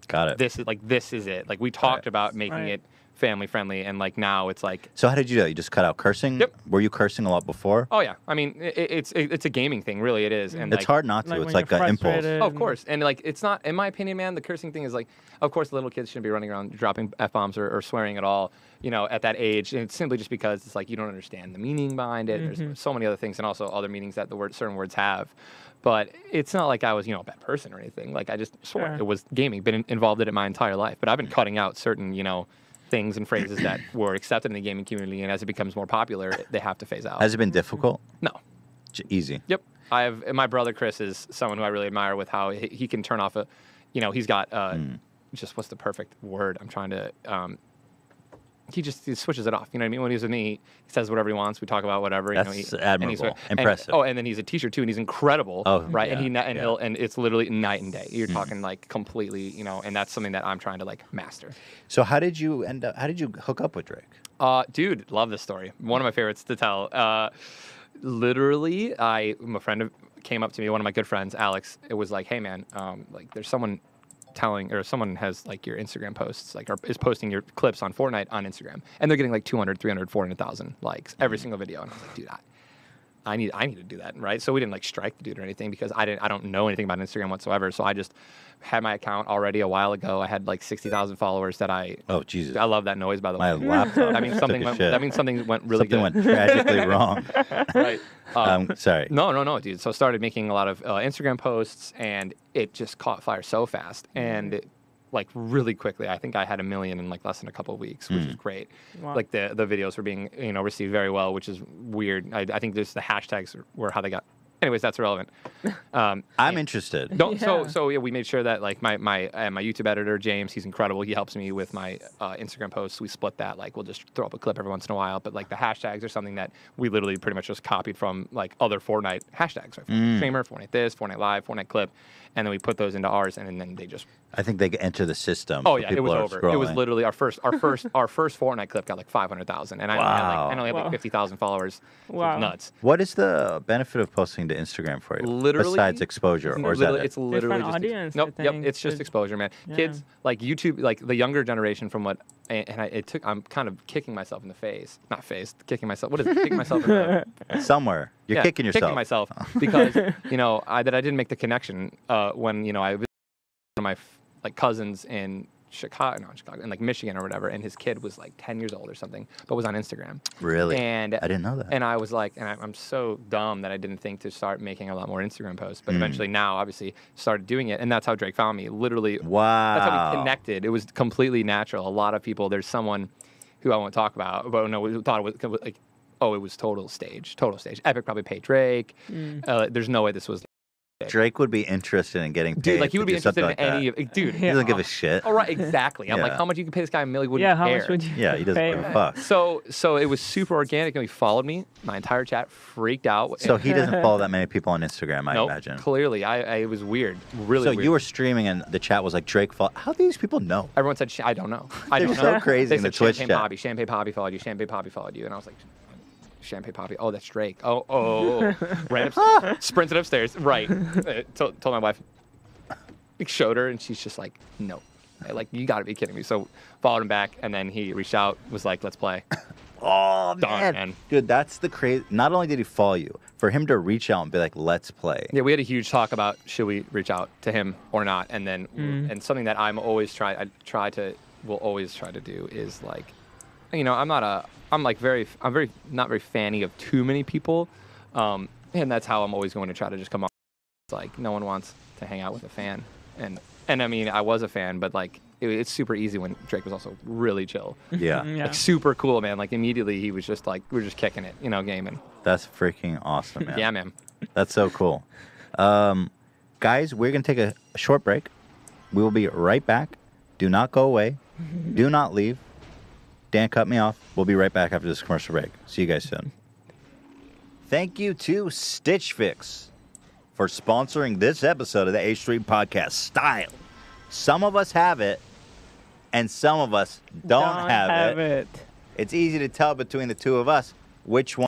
Speaker 23: got it.
Speaker 20: This is it. Like, we talked about making it family friendly, and like now it's like.
Speaker 23: So how did you do that? You just cut out cursing?
Speaker 20: Yep.
Speaker 23: Were you cursing a lot before?
Speaker 20: Oh yeah. I mean, it's a gaming thing, really. It is, and
Speaker 23: it's hard not to. It's like an impulse.
Speaker 20: Oh, of course, and like it's not, in my opinion, man. The cursing thing is like, of course, little kids shouldn't be running around dropping F-bombs or swearing at all. At that age, and it's simply just because it's like you don't understand the meaning behind it. There's so many other things, and also other meanings that certain words have. But it's not like I was, a bad person or anything. Like, I just swore. It was gaming. Been involved in it my entire life. But I've been cutting out certain, things and phrases that were accepted in the gaming community, and as it becomes more popular, they have to phase out.
Speaker 23: Has it been difficult?
Speaker 20: No.
Speaker 23: Easy.
Speaker 20: Yep. My brother Chris is someone who I really admire with how he can turn off he's got just what's the perfect word I'm trying to. He switches it off. You know what I mean? When he's with me, he says whatever he wants. We talk about whatever.
Speaker 23: That's admirable. Impressive.
Speaker 20: And then he's a teacher too, and he's incredible.
Speaker 23: Oh,
Speaker 20: right.
Speaker 23: Yeah,
Speaker 20: And it's literally night and day. You're talking like completely, and that's something that I'm trying to like master.
Speaker 23: So how did you hook up with Drake?
Speaker 20: Dude, love this story. One of my favorites to tell. Literally, my friend came up to me, one of my good friends, Alex. It was like, hey man, like there's someone someone has like your Instagram posts, like is posting your clips on Fortnite on Instagram, and they're getting like 200, 300, 400,000 likes every single video. And I was like, dude, I need to do that, right? So we didn't like strike the dude or anything because I don't know anything about Instagram whatsoever. So I just had my account already a while ago. I had like 60,000 followers that
Speaker 23: Oh Jesus!
Speaker 20: I love that noise, by the way.
Speaker 23: My laptop.
Speaker 20: That means something went really good.
Speaker 23: Something went tragically wrong.
Speaker 20: Right.
Speaker 23: Sorry.
Speaker 20: No, dude. So I started making a lot of Instagram posts, and it just caught fire so fast, and like really quickly. I think I had 1 million in like less than a couple of weeks, which is great. Wow. Like the videos were being received very well, which is weird. I think just the hashtags were how they got. Anyways, that's irrelevant.
Speaker 23: I'm interested.
Speaker 20: So we made sure that like my YouTube editor James, he's incredible. He helps me with my Instagram posts. We split that. Like we'll just throw up a clip every once in a while. But like the hashtags are something that we literally pretty much just copied from like other Fortnite hashtags. Right? Streamer, Fortnite this, Fortnite Live, Fortnite Clip, and then we put those into ours, and then they just
Speaker 23: I think they enter the system.
Speaker 20: Oh
Speaker 23: so
Speaker 20: yeah, it
Speaker 23: people
Speaker 20: was
Speaker 23: are
Speaker 20: over. It was
Speaker 23: scrolling.
Speaker 20: literally our first Fortnite clip got like 500,000, and I only had like 50,000 followers. So
Speaker 14: Wow.
Speaker 20: it's nuts.
Speaker 23: What is the benefit of posting to Instagram for you?
Speaker 20: Literally,
Speaker 23: besides exposure, or is that it?
Speaker 20: It's literally
Speaker 14: Different
Speaker 20: just
Speaker 14: audience,
Speaker 20: nope.
Speaker 14: I
Speaker 20: Yep,
Speaker 14: think.
Speaker 20: it's just
Speaker 14: It's-
Speaker 20: exposure, man.
Speaker 14: yeah.
Speaker 20: Kids like YouTube, like the younger generation, from what I'm kind of kicking myself in the face, not face, kicking myself. What is it? Kicking myself in the
Speaker 23: Somewhere. You're
Speaker 20: yeah,
Speaker 23: kicking yourself.
Speaker 20: Kicking myself because I didn't make the connection when I was one of my like cousins in Chicago, in like Michigan or whatever, and his kid was like 10 years old or something, but was on Instagram.
Speaker 23: Really?
Speaker 20: And
Speaker 23: I didn't know that.
Speaker 20: And I was like, I'm so dumb that I didn't think to start making a lot more Instagram posts, but eventually now, obviously, started doing it, and that's how Drake found me. Literally,
Speaker 23: wow.
Speaker 20: That's how we connected. It was completely natural. A lot of people, there's someone who I won't talk about, but no, we thought it was like, oh, it was total stage. Epic probably paid Drake. There's no way this was.
Speaker 23: Drake would be interested in getting paid.
Speaker 20: Dude, like he would be interested in
Speaker 23: like
Speaker 20: any
Speaker 23: that.
Speaker 20: of. Dude,
Speaker 23: He doesn't give a shit.
Speaker 20: Oh, right, exactly. I'm like,
Speaker 23: Yeah.
Speaker 20: how much you can pay this guy? $1 million? Wouldn't
Speaker 14: Yeah, how
Speaker 20: care.
Speaker 14: much would you
Speaker 23: Yeah, he doesn't
Speaker 14: pay?
Speaker 23: give a fuck.
Speaker 20: So it was super organic, and he followed me. My entire chat freaked out.
Speaker 23: So he doesn't follow that many people on Instagram, I
Speaker 20: Nope,
Speaker 23: imagine.
Speaker 20: Clearly, it was weird. Really
Speaker 23: So
Speaker 20: weird.
Speaker 23: you were streaming and the chat was like Drake follow. How do these people know?
Speaker 20: Everyone said, I don't know. I
Speaker 23: They're
Speaker 20: don't
Speaker 23: so
Speaker 20: know.
Speaker 23: crazy
Speaker 20: They
Speaker 23: in the
Speaker 20: said,
Speaker 23: Twitch
Speaker 20: Champagne
Speaker 23: chat.
Speaker 20: Poppy, Champagne Poppy followed you, Champagne Poppy followed you. And I was like, Champagne Poppy. Oh, that's Drake. Oh. Ran upstairs, sprinted upstairs. Right. Told my wife. Showed her, and she's just like, no. Like, you got to be kidding me. So followed him back, and then he reached out, was like, let's play.
Speaker 23: Oh,
Speaker 20: Done,
Speaker 23: man. Dude, that's the crazy. Not only did he follow you, for him to reach out and be like, let's play.
Speaker 20: Yeah, we had a huge talk about should we reach out to him or not, and then and something that will always try to do is like, I'm very not very fanny of too many people, and that's how I'm always going to try to just come off. It's like no one wants to hang out with a fan, and I mean I was a fan, but like it's super easy when Drake was also really chill.
Speaker 23: Yeah.
Speaker 20: Like super cool, man. Like immediately he was just like we're just kicking it, gaming.
Speaker 23: That's freaking awesome, man.
Speaker 20: Yeah, man.
Speaker 23: That's so cool. Guys, we're going to take a short break. We will be right back. Do not go away. Do not leave. Dan cut me off. We'll be right back after this commercial break. See you guys soon. Thank you to Stitch Fix for sponsoring this episode of the H3 Podcast Style. Some of us have it, and some of us don't have it. It's easy to tell between the two of us which one.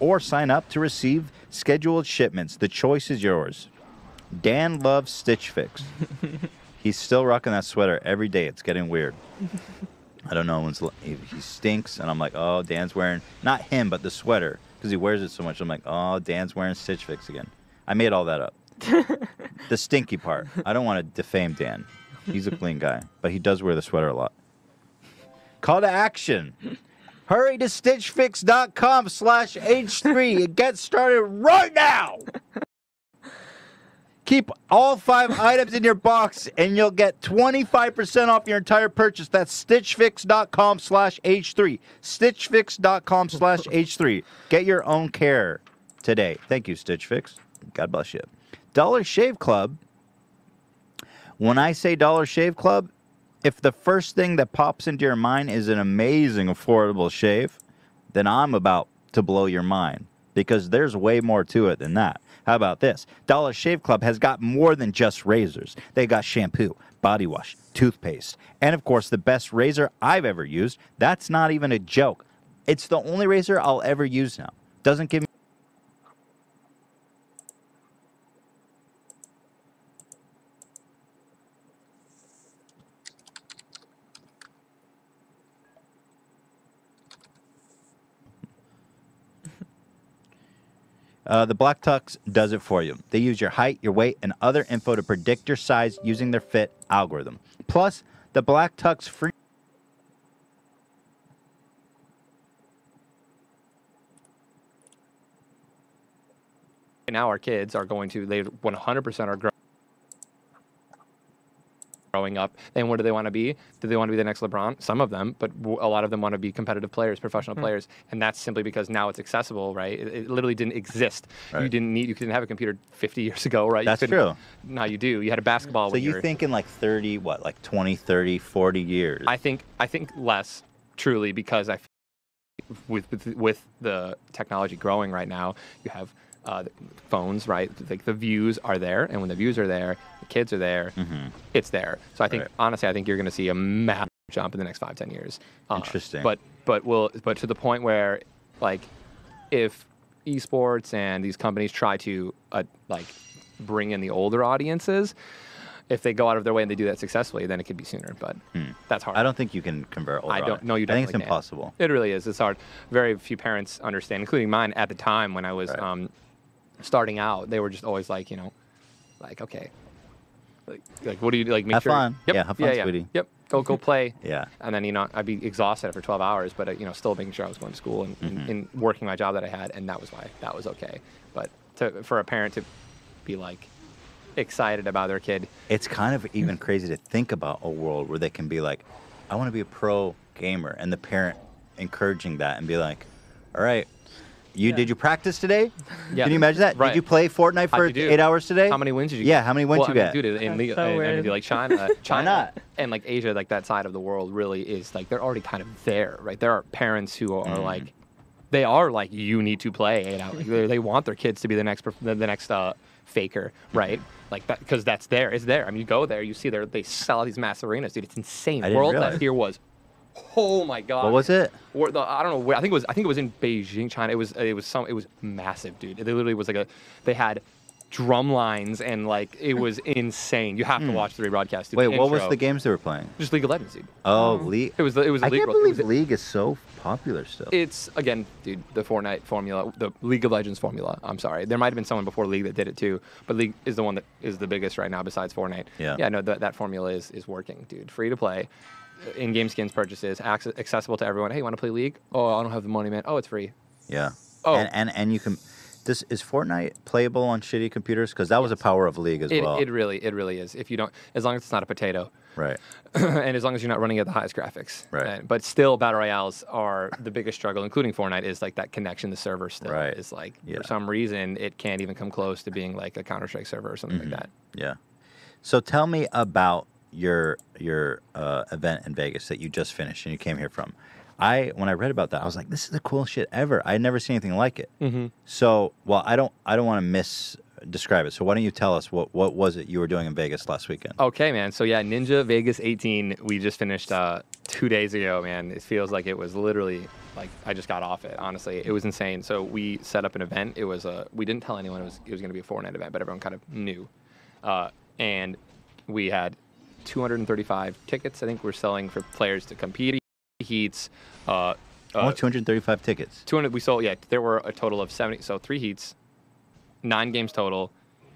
Speaker 23: Or sign up to receive scheduled shipments. The choice is yours. Dan loves Stitch Fix. He's still rocking that sweater every day. It's getting weird. I don't know. He stinks, and I'm like, oh, Dan's wearing, not him, but the sweater, because he wears it so much. I'm like, oh, Dan's wearing Stitch Fix again. I made all that up. The stinky part. I don't want to defame Dan. He's a clean guy, but he does wear the sweater a lot. Call to action. Hurry to stitchfix.com/H3 and get started right now. Keep all 5 items in your box and you'll get 25% off your entire purchase. That's stitchfix.com/H3. Stitchfix.com/H3. Get your own care today. Thank you, Stitch Fix. God bless you. Dollar Shave Club. When I say Dollar Shave Club, if the first thing that pops into your mind is an amazing, affordable shave, then I'm about to blow your mind because there's way more to it than that. How about this? Dollar Shave Club has got more than just razors. They got shampoo, body wash, toothpaste, and of course the best razor I've ever used. That's not even a joke. It's the only razor I'll ever use now. Doesn't give me the Black Tux does it for you. They use your height, your weight, and other info to predict your size using their fit algorithm. Plus, the Black Tux free.
Speaker 20: Now our kids are going to, they 100% are growing up. And what do they want to be? Do they want to be the next LeBron? Some of them, but a lot of them want to be competitive players, professional players. And that's simply because now it's accessible, right? It literally didn't exist.
Speaker 23: Right.
Speaker 20: You didn't have a computer 50 years ago, right?
Speaker 23: That's true.
Speaker 20: Now you do. You had a basketball.
Speaker 23: So
Speaker 20: when
Speaker 23: you think in like 30, what, like 20, 30, 40 years?
Speaker 20: I think less, truly, because I with the technology growing right now, you have phones, right? Like the views are there, and when the views are there, the kids are there, it's there. So I think, honestly, I think you're going to see a massive jump in the next 5-10 years.
Speaker 23: Interesting.
Speaker 20: But to the point where, like, if esports and these companies try to like bring in the older audiences, if they go out of their way and they do that successfully, then it could be sooner. But that's hard.
Speaker 23: I don't think you can convert older.
Speaker 20: I don't know. You
Speaker 23: I think
Speaker 20: definitely
Speaker 23: it's impossible.
Speaker 20: It really is. It's hard. Very few parents understand, including mine at the time when I was starting out. They were just always like, you know, like, okay, like what do you like? Make
Speaker 23: have
Speaker 20: sure.
Speaker 23: fun.
Speaker 20: Yep.
Speaker 23: Yeah, have fun, sweetie.
Speaker 20: Yep. Go play.
Speaker 23: Yeah.
Speaker 20: And then, you know, I'd be exhausted for 12 hours, but you know, still making sure I was going to school and working my job that I had, and that was why that was okay. But for a parent to be like excited about their kid,
Speaker 23: it's kind of even crazy to think about a world where they can be like, I want to be a pro gamer, and the parent encouraging that and be like, all right, did you practice today?
Speaker 20: Yeah.
Speaker 23: Can you imagine that?
Speaker 20: Right.
Speaker 23: Did you play Fortnite for 8 hours today?
Speaker 20: How many wins did you get?
Speaker 23: Yeah, how many wins you get?
Speaker 20: Dude, in League, I mean, like China
Speaker 23: not?
Speaker 20: And like Asia, like that side of the world really is like, they're already kind of there, right? There are parents who are like, they are like, you need to play 8 hours. Like, they want their kids to be the next faker, right? Like that, because that's there. It's there. I mean, you go there, you see they sell these massive arenas, dude. It's insane.
Speaker 23: I didn't
Speaker 20: World
Speaker 23: realize.
Speaker 20: last year was, oh my god.
Speaker 23: What was it?
Speaker 20: I don't know where. I think it was in Beijing, China. It was massive, dude. It literally was like they had drum lines and like it was insane. You have to watch the rebroadcast. Dude.
Speaker 23: Wait,
Speaker 20: The
Speaker 23: what was
Speaker 20: intro.
Speaker 23: the games they were playing?
Speaker 20: Just League of Legends, dude.
Speaker 23: Oh, League.
Speaker 20: It was a
Speaker 23: I
Speaker 20: League.
Speaker 23: can't believe League is so popular still.
Speaker 20: It's, again, dude, the Fortnite formula, the League of Legends formula. I'm sorry. There might have been someone before League that did it too, but League is the one that is the biggest right now besides Fortnite.
Speaker 23: Yeah.
Speaker 20: Yeah, no, that formula is working, dude. Free to play, in-game skins purchases, accessible to everyone. Hey, you want to play League? Oh, I don't have the money, man. Oh, it's free.
Speaker 23: Yeah.
Speaker 20: Oh.
Speaker 23: And you can... Is Fortnite playable on shitty computers? Because that was a power of League as well.
Speaker 20: It really is. If you don't, as long as it's not a potato.
Speaker 23: Right.
Speaker 20: And as long as you're not running at the highest graphics.
Speaker 23: Right.
Speaker 20: But still, Battle Royales are the biggest struggle, including Fortnite, is like that connection to server still.
Speaker 23: Right.
Speaker 20: Is like, for some reason, it can't even come close to being like a Counter-Strike server or something like that.
Speaker 23: Yeah. So tell me about your event in Vegas that you just finished and you came here from. When I read about that, I was like, this is the coolest shit ever. I had never seen anything like it. So, well, I don't want to describe it. So why don't you tell us what was it you were doing in Vegas last weekend?
Speaker 20: Okay, man. So yeah, Ninja Vegas 18, we just finished 2 days ago, man. It feels like it was literally like I just got off it. Honestly, it was insane. So we set up an event. It was we didn't tell anyone it was going to be a Fortnite event, but everyone kind of knew. And we had 235 tickets. I think we're selling for players to compete. Heats.
Speaker 23: 235 tickets.
Speaker 20: 200. We sold. Yeah, there were a total of 70. So 3 heats, 9 games total,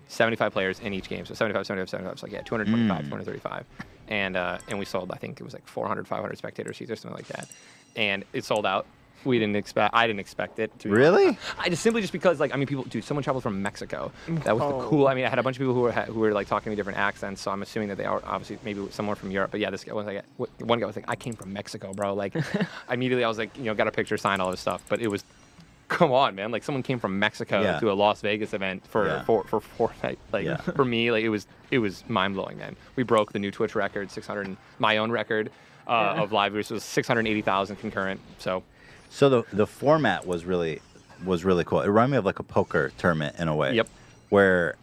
Speaker 20: 75 players in each game. So 75. So like 225, 235, and we sold. I think it was like 400, 500 spectator seats or something like that, and it sold out. I didn't expect it to.
Speaker 23: Really?
Speaker 20: Simply because, like, I mean, people, dude, someone traveled from Mexico. That was the cool. I mean, I had a bunch of people who were like talking to me different accents, so I'm assuming that they are obviously maybe someone from Europe. But yeah, this guy was like, one guy was like, I came from Mexico, bro. Like, immediately I was like, got a picture, signed, all this stuff. But it was, come on, man. Like, someone came from Mexico to a Las Vegas event for Fortnite. Like, for me, like, it was mind blowing, man. We broke the new Twitch record, 600. My own record of live, which was 680,000 concurrent.
Speaker 23: So the format was really cool. It reminded me of like a poker tournament in a way.
Speaker 20: Yep.
Speaker 23: Where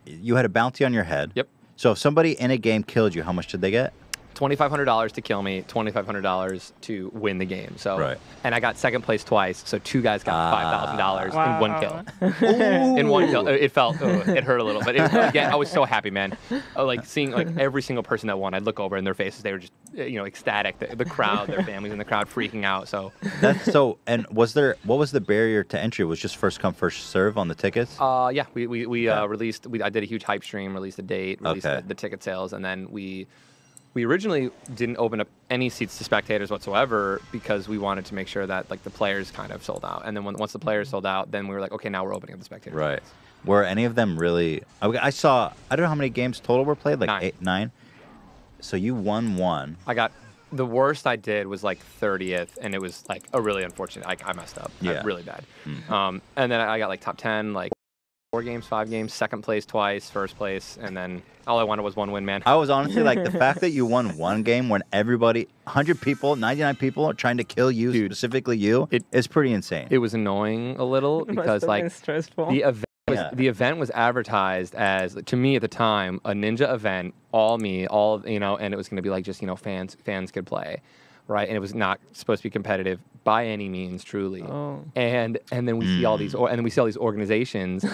Speaker 23: you had a bounty on your head.
Speaker 20: Yep.
Speaker 23: So if somebody in a game killed you, how much did they get?
Speaker 20: $2,500 to kill me, $2,500 to win the game. So,
Speaker 23: right.
Speaker 20: And I got second place twice. So 2 guys got $5,000 in 1 kill.
Speaker 23: Ooh.
Speaker 20: In 1 kill, it hurt a little, but again, I was so happy, man. Like seeing like every single person that won, I'd look over in their faces, they were just ecstatic. The crowd, their families in the crowd, freaking out. So
Speaker 23: that's so. And what was the barrier to entry? Was just first come first serve on the tickets?
Speaker 20: Yeah, we released. I did a huge hype stream, released a date, released the ticket sales, and then we originally didn't open up any seats to spectators whatsoever because we wanted to make sure that like the players kind of sold out. And then once the players sold out, then we were like, okay, now we're opening up the spectators.
Speaker 23: Right. Were any of them really? I saw. I don't know how many games total were played. Like 9. 8, 9. So you won one.
Speaker 20: I got the worst I did was like 30th, and it was like a really unfortunate. I messed up.
Speaker 23: Yeah.
Speaker 20: Really bad. And then I got like top 10, like 4 games, 5 games, second place twice, first place, and then all I wanted was 1 win, man.
Speaker 23: I was honestly like the fact that you won 1 game when everybody, 100 people, 99 people are trying to kill you, specifically you, is pretty insane.
Speaker 20: It was annoying a little because like
Speaker 14: stressful.
Speaker 20: the event was advertised as, to me at the time, a ninja event, all me, all, you know, and it was going to be like just, you know, fans could play, right? And it was not supposed to be competitive by any means, truly.
Speaker 14: Oh.
Speaker 20: And then we see all these, and then we see all these organizations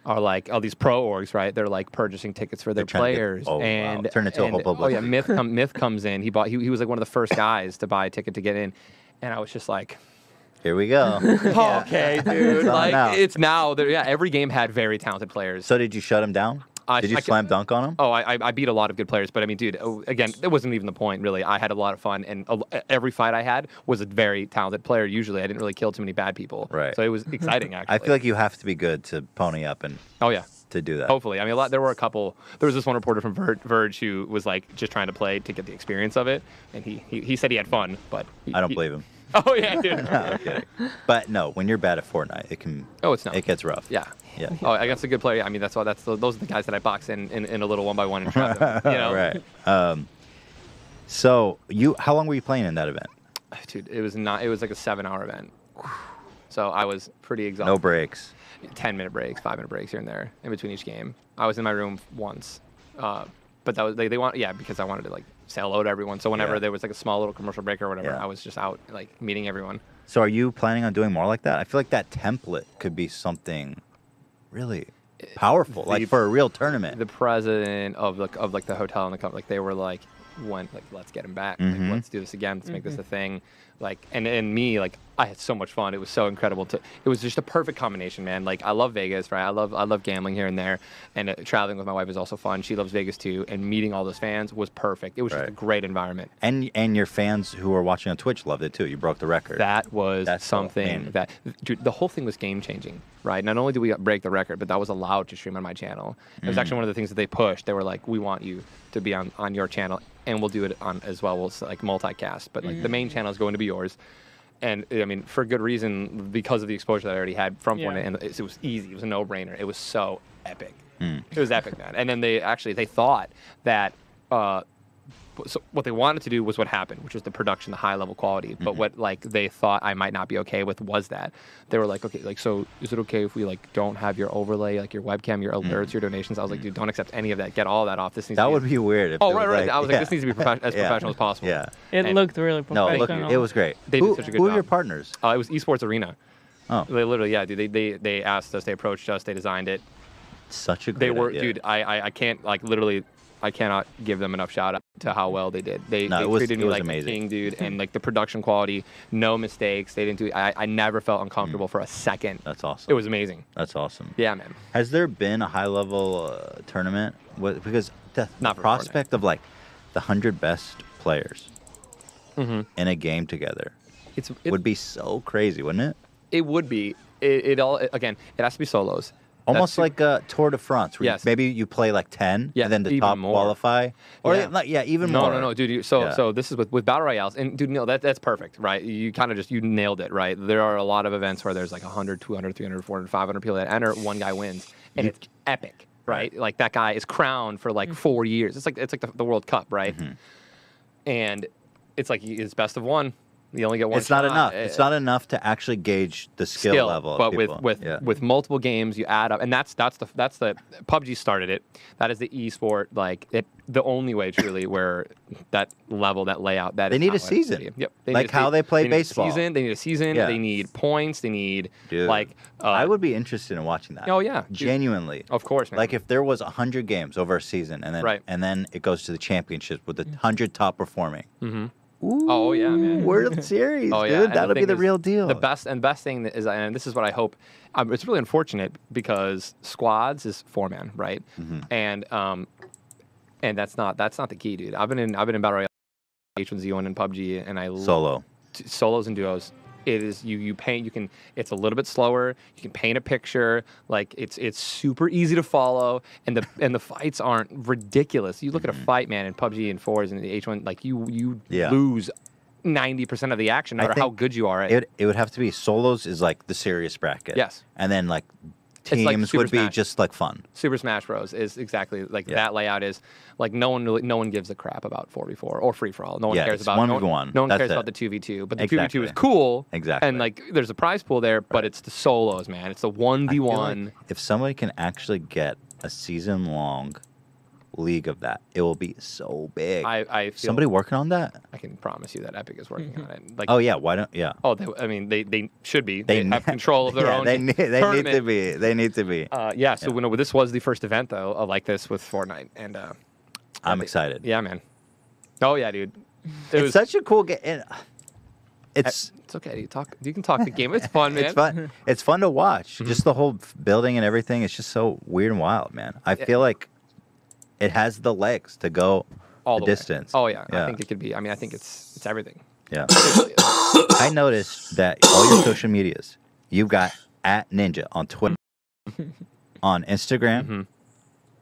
Speaker 20: are like, all these pro orgs, right? They're like purchasing tickets for their players. And
Speaker 23: turn it to a whole public.
Speaker 20: Oh yeah, Myth comes in. He was like one of the first guys to buy a ticket to get in, and I was just like,
Speaker 23: here we go.
Speaker 20: Okay, dude. Like it's now. Yeah, every game had very talented players.
Speaker 23: So did you shut him down? Did you slam dunk on him?
Speaker 20: Oh, I beat a lot of good players, but I mean, dude, again, it wasn't even the point, really. I had a lot of fun, and every fight I had was a very talented player. Usually, I didn't really kill too many bad people.
Speaker 23: Right.
Speaker 20: So it was exciting, actually.
Speaker 23: I feel like you have to be good to pony up and.
Speaker 20: Oh yeah.
Speaker 23: To do that.
Speaker 20: Hopefully, I mean, there were a couple. There was this one reporter from Verge who was like just trying to play to get the experience of it, and he said he had fun, but
Speaker 23: I don't believe him.
Speaker 20: Oh yeah, dude.
Speaker 23: No, I'm kidding. But no, when you're bad at Fortnite, it can.
Speaker 20: Oh, it's not.
Speaker 23: It gets rough.
Speaker 20: Yeah.
Speaker 23: Yeah.
Speaker 20: Oh, I guess a good player. I mean, those are the guys that I box in a little 1-by-1 and trap them. You know.
Speaker 23: Right. So how long were you playing in that event?
Speaker 20: Dude, it was like a 7-hour event. So I was pretty exhausted.
Speaker 23: No breaks.
Speaker 20: 10-minute breaks, 5-minute breaks here and there in between each game. I was in my room once, but that was because I wanted to like say hello to everyone. So whenever there was like a small little commercial break or whatever, I was just out like meeting everyone.
Speaker 23: So are you planning on doing more like that? I feel like that template could be something really powerful, like for a real tournament.
Speaker 20: The president of the hotel and the company, like they were like, let's get him back. Like, let's do this again. Let's make this a thing. Like, and me, like, I had so much fun. It was so incredible. It was just a perfect combination, man. Like, I love Vegas, right? I love gambling here and there, and traveling with my wife is also fun. She loves Vegas too, and meeting all those fans was perfect. It was just a great environment.
Speaker 23: And your fans who were watching on Twitch loved it too. You broke the record.
Speaker 20: That's something that, dude, the whole thing was game changing, right? Not only did we break the record, but that was allowed to stream on my channel. It was actually one of the things that they pushed. They were like, we want you to be on your channel, and we'll do it on as well. We'll like multicast, but like the main channel is going to be yours. And I mean, for good reason, because of the exposure that I already had from Fortnite, and it was easy. It was a no-brainer. It was so epic. It was epic, man. And then they thought that so what they wanted to do was what happened, which was the production, the high-level quality. But what like they thought I might not be okay with was that they were like, okay, like, so is it okay if we like don't have your overlay, like your webcam, your alerts, your donations? I was like, dude, don't accept any of that. Get all that off. This needs.
Speaker 23: That would be weird. If
Speaker 20: right. I was like, this needs to be as professional as possible.
Speaker 23: Yeah.
Speaker 14: It looked really professional.
Speaker 23: No, it was great.
Speaker 20: They did such a good job.
Speaker 23: Who are your partners?
Speaker 20: It was Esports Arena.
Speaker 23: Oh.
Speaker 20: They literally, yeah, dude. They asked us. They approached us. They designed it.
Speaker 23: Such a great idea.
Speaker 20: Dude. I can't like literally. I cannot give them enough shout out to how well they did. They treated me like a king, dude, and like the production quality, no mistakes. They didn't do. I never felt uncomfortable for a second.
Speaker 23: That's awesome.
Speaker 20: It was amazing.
Speaker 23: That's awesome.
Speaker 20: Yeah, man.
Speaker 23: Has there been a high level tournament because the prospect of like the 100 best players in a game together would be so crazy, wouldn't it?
Speaker 20: It would be. It has to be solos.
Speaker 23: Almost like a Tour de France, where maybe you play like 10, and then the top qualify. Or even more.
Speaker 20: No, dude. So this is with Battle Royales, and dude, no, that's perfect, right? You kind of you nailed it, right? There are a lot of events where there's like 100, 200, 300, 400, 500 people that enter, one guy wins, and it's epic, right? Like that guy is crowned for like 4 years. It's like the World Cup, right? And it's like it's best of one. You only get one.
Speaker 23: It's not enough. It's not enough to actually gauge the skill level.
Speaker 20: But with multiple games, you add up, and that's the PUBG started it. That is the esport, the only way truly where that level, that layout, that
Speaker 23: they need a season.
Speaker 20: Yep.
Speaker 23: Like how they play baseball.
Speaker 20: They need a season.
Speaker 23: Yeah.
Speaker 20: They need points. They need
Speaker 23: I would be interested in watching that.
Speaker 20: Oh yeah,
Speaker 23: genuinely.
Speaker 20: Of course, man.
Speaker 23: Like if there was 100 games over a season, and then it goes to the championship with the 100 top performing. Ooh,
Speaker 20: oh yeah, man!
Speaker 23: World Series, dude. That'll be the real deal.
Speaker 20: The best thing is, and this is what I hope. It's really unfortunate because squads is 4-man, right? And that's not the key, dude. I've been in Battle Royale, H1Z1 and PUBG, and I
Speaker 23: solos
Speaker 20: and duos. It is you paint. You can. It's a little bit slower. You can paint a picture. Like it's super easy to follow, and the fights aren't ridiculous. You look at a fight, man, in PUBG and 4s and the H1, like you lose 90% of the action, no matter how good you are at
Speaker 23: it. It would have to be solos is like the serious bracket.
Speaker 20: Yes.
Speaker 23: And then like teams
Speaker 20: like
Speaker 23: would be
Speaker 20: Smash.
Speaker 23: just like fun.
Speaker 20: Super Smash Bros. Is exactly like that layout is like no one gives a crap about 4v4 or free for all. No one cares
Speaker 23: it's
Speaker 20: about
Speaker 23: 1v1.
Speaker 20: No one
Speaker 23: That's
Speaker 20: cares
Speaker 23: it.
Speaker 20: about the 2v2, but the
Speaker 23: Exactly.
Speaker 20: 2v2 is cool.
Speaker 23: Exactly.
Speaker 20: And like there's a prize pool there, but it's the solos, man. It's the 1v1.
Speaker 23: Like if somebody can actually get a season-long league of that, it will be so big.
Speaker 20: I feel
Speaker 23: somebody working on that?
Speaker 20: I can promise you that Epic is working on it. Like,
Speaker 23: oh yeah, why don't? Yeah.
Speaker 20: Oh, they should be. They have control of their own.
Speaker 23: They need to be. They need to be.
Speaker 20: Yeah. So when this was the first event though, like this with Fortnite, and
Speaker 23: I'm excited.
Speaker 20: Yeah, man. Oh yeah, dude.
Speaker 23: It's such a cool game. It's
Speaker 20: okay. You can talk the game. It's fun, man.
Speaker 23: It's fun. It's fun to watch. Just the whole building and everything. It's just so weird and wild, man. I feel like it has the legs to go
Speaker 20: all
Speaker 23: the
Speaker 20: way.
Speaker 23: distance.
Speaker 20: Oh yeah. I think it could be. I mean, I think it's everything.
Speaker 23: Yeah. I noticed that all your social medias, you've got @Ninja on Twitter, on Instagram,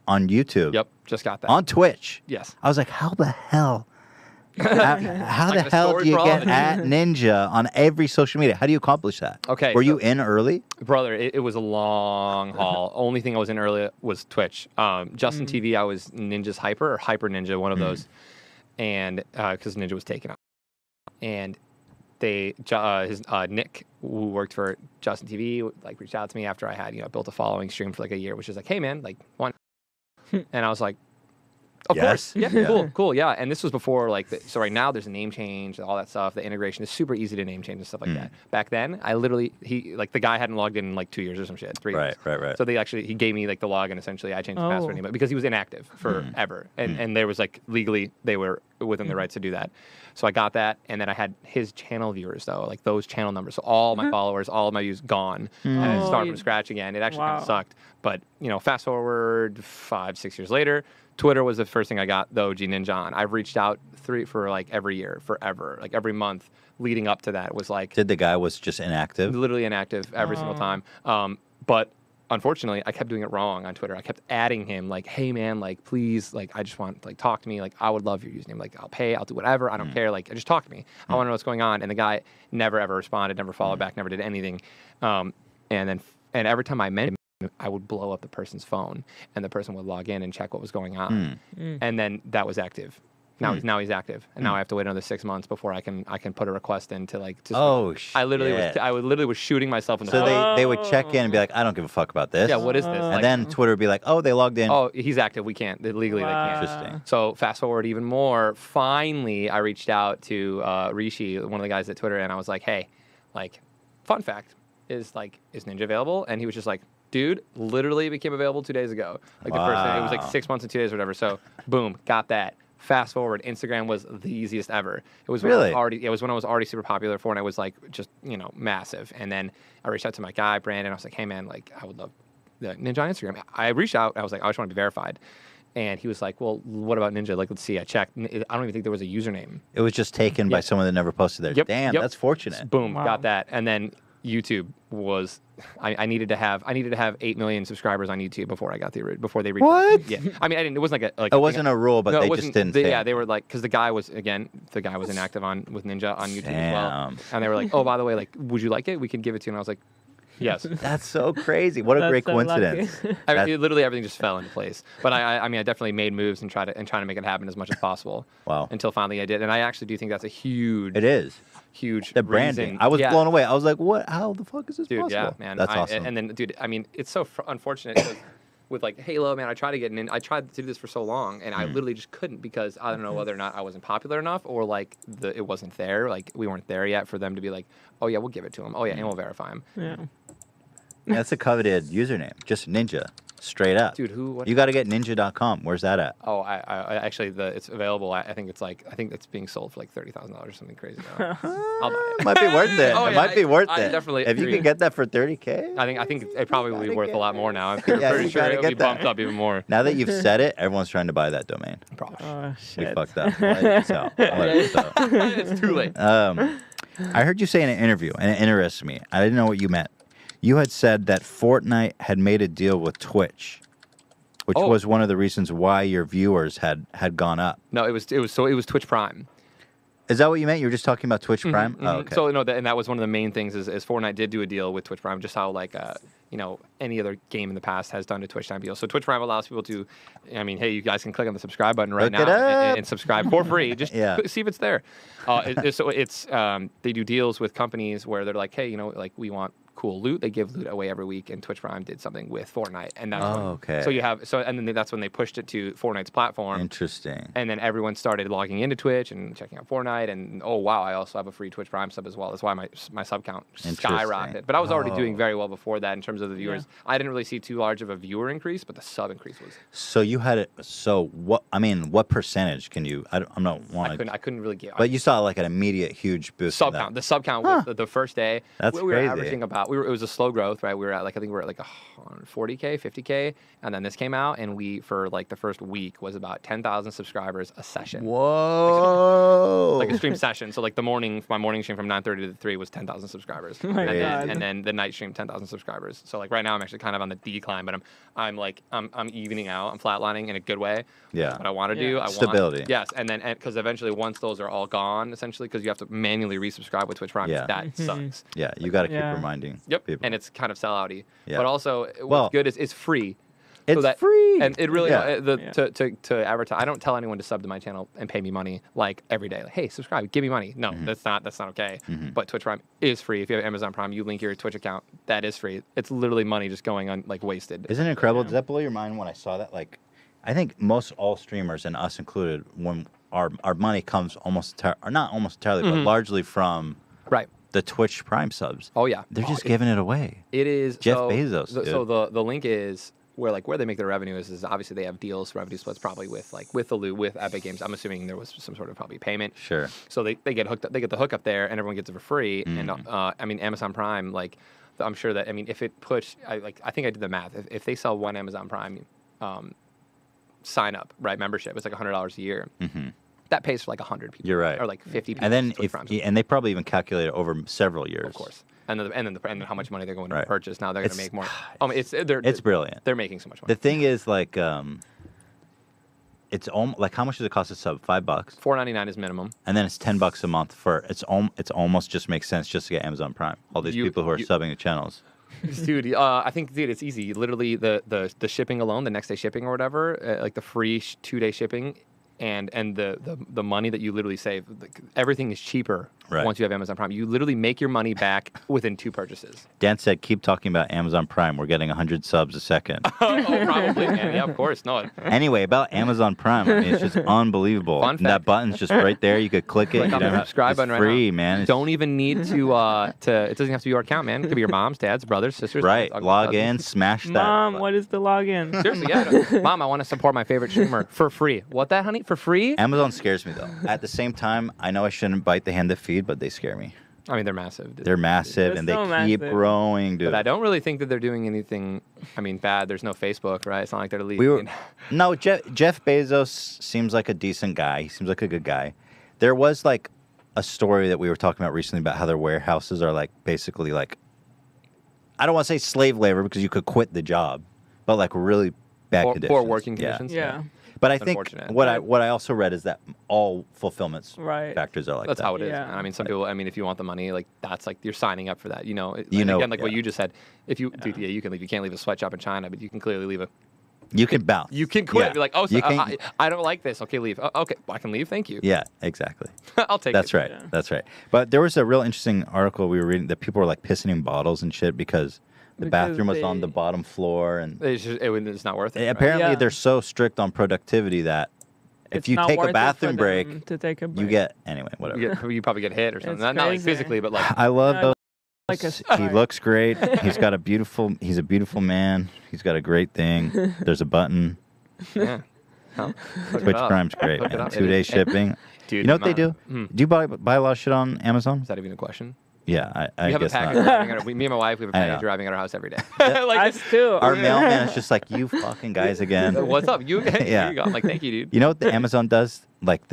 Speaker 23: on YouTube.
Speaker 20: Yep, just got that.
Speaker 23: On Twitch.
Speaker 20: Yes.
Speaker 23: I was like, how the hell? How
Speaker 20: Like
Speaker 23: the hell do you get @Ninja on every social media? How do you accomplish that?
Speaker 20: Okay.
Speaker 23: Were you in early?
Speaker 20: Brother, it was a long haul. Only thing I was in early was Twitch. Justin TV, I was Ninja's Hyper or Hyper Ninja, one of those. And because Ninja was taken out. And Nick, who worked for Justin TV, like reached out to me after I had, built a following, stream for like a year, which is like, hey man, like one. And I was like, of course. Yeah, cool. Yeah. And this was before so right now there's a name change and all that stuff. The integration is super easy to name change and stuff like that. Back then, I literally, the guy hadn't logged in like 2 years or some shit, 3 years.
Speaker 23: Right.
Speaker 20: So he gave me like the login essentially. I changed the password anyway because he was inactive forever. And there was like legally, they were within the rights to do that. So I got that. And then I had his channel viewers though, like those channel numbers. So all my followers, all of my views gone. And I started from scratch again. It actually kind of sucked. But, fast forward 5-6 years later, Twitter was the first thing I got, the OG Ninja on. I've reached out for like every year, forever. Like every month leading up to that was like...
Speaker 23: The guy was just inactive?
Speaker 20: Literally inactive every single time. But unfortunately, I kept doing it wrong on Twitter. I kept adding him like, hey man, like please, like I just want, like talk to me. Like I would love your username. Like I'll pay, I'll do whatever. I don't care. Like just talk to me. I want to know what's going on. And the guy never ever responded, never followed back, never did anything. And every time I met him, I would blow up the person's phone, and the person would log in and check what was going on, and then that was active. Now he's active, and now I have to wait another 6 months before I can put a request in to like.
Speaker 23: Shit.
Speaker 20: I literally was shooting myself in the.
Speaker 23: So they would check in and be like, I don't give a fuck about this.
Speaker 20: Yeah, what is this?
Speaker 23: And then Twitter would be like, oh, they logged in.
Speaker 20: Oh, he's active. We can't legally. They can't.
Speaker 23: Interesting.
Speaker 20: So fast forward even more. Finally, I reached out to Rishi, one of the guys at Twitter, and I was like, hey, like, fun fact is Ninja available? And he was just like, dude, literally became available 2 days ago. Like the person, it was like 6 months and 2 days or whatever. So boom, got that. Fast forward, Instagram was the easiest ever. It was when I was already super popular for, and I was like just massive. And then I reached out to my guy Brandon. I was like, hey man, like I would love the Ninja on Instagram. I reached out. I was like, I just want to be verified. And he was like, well, what about Ninja? Like, let's see. I checked. I don't even think there was a username.
Speaker 23: It was just taken by someone that never posted there. Damn, that's fortunate.
Speaker 20: Boom, got that. And then YouTube was. I needed to have 8 million subscribers on YouTube before they reached
Speaker 23: What?
Speaker 20: Yeah, I mean, it wasn't like
Speaker 23: it wasn't a rule, but they just didn't.
Speaker 20: Yeah, they were like, because the guy was inactive with Ninja on YouTube as well, and they were like, oh, by the way, like, would you like it? We can give it to you. And I was like, yes.
Speaker 23: That's so crazy. What a great coincidence.
Speaker 20: Literally everything just fell into place. But I mean, I definitely made moves and trying to make it happen as much as possible.
Speaker 23: Wow.
Speaker 20: Until finally I did, and I actually do think that's a huge.
Speaker 23: It is.
Speaker 20: Huge.
Speaker 23: The branding.
Speaker 20: Reason.
Speaker 23: I was blown away. I was like, what? How the fuck is this
Speaker 20: possible?
Speaker 23: Yeah,
Speaker 20: man.
Speaker 23: That's awesome.
Speaker 20: And then, dude, I mean, it's so unfortunate because with like Halo, man, I tried to do this for so long, and I literally just couldn't because I don't know whether or not I wasn't popular enough or like it wasn't there. Like we weren't there yet for them to be like, oh yeah, we'll give it to him. Oh yeah, and we'll verify him.
Speaker 14: Yeah.
Speaker 23: That's a coveted username. Just Ninja. Straight up.
Speaker 20: Dude, what?
Speaker 23: You got to get ninja.com. Where's that at?
Speaker 20: Oh, I actually, it's available. I think it's being sold for like $30,000 or something crazy now. I'll buy it.
Speaker 23: Might be worth it.
Speaker 20: Oh,
Speaker 23: it
Speaker 20: yeah,
Speaker 23: might be worth
Speaker 20: I
Speaker 23: it.
Speaker 20: definitely
Speaker 23: If you
Speaker 20: agree.
Speaker 23: can get that for $30K.
Speaker 20: I think it probably will be worth a lot more now. I'm
Speaker 23: Yeah,
Speaker 20: pretty
Speaker 23: you
Speaker 20: sure
Speaker 23: gotta
Speaker 20: it'll be
Speaker 23: get that.
Speaker 20: bumped up even more.
Speaker 23: Now that you've said it, everyone's trying to buy that domain.
Speaker 20: Probably.
Speaker 14: Oh,
Speaker 23: We
Speaker 14: shit.
Speaker 23: fucked up. Let it sell.
Speaker 20: It's too late.
Speaker 23: I heard you say in an interview, and it interests me. I didn't know what you meant. You had said that Fortnite had made a deal with Twitch, which was one of the reasons why your viewers had gone up.
Speaker 20: No, it was Twitch Prime.
Speaker 23: Is that what you meant? You were just talking about Twitch Prime? Oh, okay.
Speaker 20: So no, and that was one of the main things is Fortnite did do a deal with Twitch Prime, just how like you know, any other game in the past has done a Twitch Prime deal. So Twitch Prime allows people to, I mean, hey, you guys can click on the subscribe button right now and subscribe for free. Just see if it's there. So they do deals with companies where they're like, hey, you know, like we want cool loot. They give loot away every week, and Twitch Prime did something with Fortnite, and that's
Speaker 23: okay.
Speaker 20: So you have and then that's when they pushed it to Fortnite's platform.
Speaker 23: Interesting.
Speaker 20: And then everyone started logging into Twitch and checking out Fortnite, and oh wow, I also have a free Twitch Prime sub as well. That's why my sub count skyrocketed. But I was already doing very well before that in terms of the viewers. Yeah. I didn't really see too large of a viewer increase, but the sub increase was.
Speaker 23: So you had it. So what? I mean, what percentage can you? I'm not wanting.
Speaker 20: I couldn't really get.
Speaker 23: But you saw like an immediate huge boost.
Speaker 20: Sub count. The sub count was the first day.
Speaker 23: That's
Speaker 20: we were
Speaker 23: crazy.
Speaker 20: Averaging about. It was a slow growth. Right, we were at like I think we were at like 40K, 50K, and then this came out, and we for like the first week was about 10,000 subscribers a session.
Speaker 23: Whoa!
Speaker 20: Like a stream session. So like my morning stream from 9:30 to 3 was 10,000 subscribers, and then the night stream 10,000 subscribers. So like right now I'm actually kind of on the decline, but I'm evening out. I'm flatlining in a good way.
Speaker 23: Yeah.
Speaker 20: That's what I want to do. I
Speaker 23: Stability.
Speaker 20: Yes, and then because eventually once those are all gone, essentially because you have to manually resubscribe with Twitch Prime.
Speaker 23: Yeah.
Speaker 20: That sucks.
Speaker 23: Yeah, you got to keep reminding.
Speaker 20: Yep.
Speaker 23: People.
Speaker 20: And it's kind of sellouty.
Speaker 23: Yeah.
Speaker 20: But also, what's good is it's free.
Speaker 23: It's free.
Speaker 20: And it really, to advertise, I don't tell anyone to sub to my channel and pay me money like every day. Like, hey, subscribe, give me money. No, that's not okay. But Twitch Prime is free. If you have Amazon Prime, you link your Twitch account. That is free. It's literally money just going on like wasted.
Speaker 23: Isn't it incredible? Does that blow your mind when I saw that? Like, I think most all streamers, and us included, when our money comes not almost entirely, but largely from the Twitch Prime subs.
Speaker 20: Oh yeah,
Speaker 23: they're just giving it away.
Speaker 20: It is
Speaker 23: Jeff Bezos.
Speaker 20: So the link is where they make their revenue is obviously they have deals, revenue splits probably with the loot with Epic Games. I'm assuming there was some sort of probably payment.
Speaker 23: Sure.
Speaker 20: So they get hooked up. They get the hookup there, and everyone gets it for free. And I mean Amazon Prime, like I'm sure that if it pushed, I think I did the math. If they sell one Amazon Prime sign up membership, it's like $100 a year. That pays for like 100 people.
Speaker 23: You're right.
Speaker 20: Or like 50 people.
Speaker 23: And then and they probably even calculate it over several years.
Speaker 20: Of course. And then how much money they're going to purchase. Now they're going to make more.
Speaker 23: It's brilliant.
Speaker 20: They're making so much money.
Speaker 23: The thing is, like, it's like how much does it cost to sub? $5.
Speaker 20: $4.99 is minimum. And
Speaker 23: then it's $10 a month for it's almost just makes sense just to get Amazon Prime. All these people who are subbing the channels.
Speaker 20: Dude, I think it's easy. Literally, the shipping alone, the next day shipping or whatever, like the free 2-day shipping. And the money that you literally save, everything is cheaper once you have Amazon Prime. You literally make your money back within 2 purchases.
Speaker 23: Dan said, keep talking about Amazon Prime. We're getting 100 subs a second.
Speaker 20: Probably. Yeah, of course. No.
Speaker 23: Anyway, about Amazon Prime, I mean, it's just unbelievable.
Speaker 20: Fun fact.
Speaker 23: That button's just right there. You could click it.
Speaker 20: Click on the subscribe button right now.
Speaker 23: It's free, man.
Speaker 20: You don't even need to, it doesn't have to be your account, man. It could be your mom's, dad's, brothers, sisters.
Speaker 23: Right. Log in, smash that.
Speaker 14: Mom, what is the login?
Speaker 20: Seriously, yeah. Mom, I want to support my favorite streamer for free. What that, honey? For free?
Speaker 23: Amazon scares me, though. At the same time, I know I shouldn't bite the hand that feed, but they scare me.
Speaker 20: I mean, they're massive.
Speaker 23: They're massive, and they keep growing, dude.
Speaker 20: But I don't really think that they're doing anything, bad. There's no Facebook, right? It's not like they're leaving.
Speaker 23: No, Jeff Bezos seems like a decent guy. He seems like a good guy. There was, like, a story that we were talking about recently about how their warehouses are, like, basically, like, I don't want to say slave labor because you could quit the job, but, like, really bad conditions.
Speaker 20: Poor working conditions.
Speaker 14: Yeah.
Speaker 23: But I think what I also read is that all fulfillments factors are like
Speaker 20: that's
Speaker 23: that.
Speaker 20: how it is. Yeah. I mean, some people. I mean, if you want the money, like that's like you're signing up for that. Again, like what you just said. If you, dude, you can leave. You can't leave a sweatshop in China, but you can clearly leave a.
Speaker 23: You can bounce.
Speaker 20: You can quit. Be like, oh, so, I don't like this. Okay, leave. Okay, I can leave. Thank you.
Speaker 23: Yeah, exactly.
Speaker 20: I'll take
Speaker 23: that's
Speaker 20: it.
Speaker 23: Right. Yeah. That's right. But there was a real interesting article we were reading that people were like pissing in bottles and shit because the bathroom was on the bottom floor and
Speaker 20: it's not worth it.
Speaker 23: Apparently, they're so strict on productivity that. If you take a bathroom break, you get anyway. Whatever.
Speaker 20: You probably get hit or something. Not like physically, but like.
Speaker 23: I love those. He looks great. He's got a beautiful. He's a beautiful man. He's got a great thing. There's a button.
Speaker 20: Yeah.
Speaker 23: Twitch Prime's great. 2-day shipping.
Speaker 20: Dude,
Speaker 23: you know what they do? Do you buy a lot of shit on Amazon?
Speaker 20: Is that even a question?
Speaker 23: Yeah, I
Speaker 20: have
Speaker 23: guess
Speaker 20: a package
Speaker 23: not.
Speaker 20: me and my wife, we have a package arriving at our house every day.
Speaker 14: Like us too.
Speaker 23: Our mailman is just like, you fucking guys again.
Speaker 20: What's up? Here you go. I'm like, thank you, dude.
Speaker 23: You know what the Amazon does? Like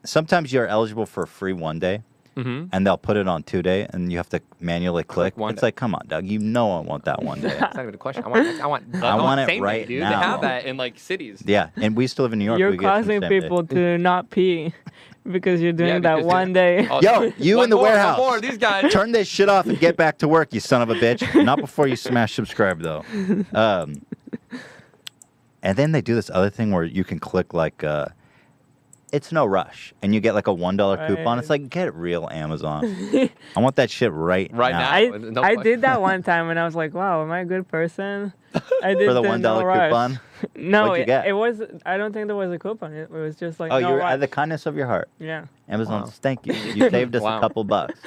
Speaker 23: sometimes you're eligible for a free 1 day. and they'll put it on 2 day, and you have to manually click. It's like, come on, Doug, you know I want that 1 day.
Speaker 20: That's not even a question. I want
Speaker 23: it
Speaker 20: same
Speaker 23: right
Speaker 20: day, dude.
Speaker 23: now.
Speaker 20: They have that in like cities.
Speaker 23: Yeah, and we still live in New York.
Speaker 14: You're
Speaker 23: we get from
Speaker 14: causing
Speaker 23: same day.
Speaker 14: people to not pee because you're doing that 1 day.
Speaker 23: Yo, you in the warehouse.
Speaker 20: More, these guys.
Speaker 23: Turn this shit off and get back to work, you son of a bitch. Not before you smash subscribe, though. And then they do this other thing where you can click like, it's no rush, and you get like a $1 coupon. It's like, get real, Amazon. I want that shit right now.
Speaker 14: I did that one time, and I was like, wow, am I a good person? I did
Speaker 23: For the $1 coupon?
Speaker 14: No,
Speaker 23: What'd you get?
Speaker 14: it was. I don't think there was a coupon. It was just like.
Speaker 23: Oh,
Speaker 14: no
Speaker 23: you're
Speaker 14: rush.
Speaker 23: at the kindness of your heart.
Speaker 14: Yeah.
Speaker 23: Amazon, thank you. You saved us a couple bucks.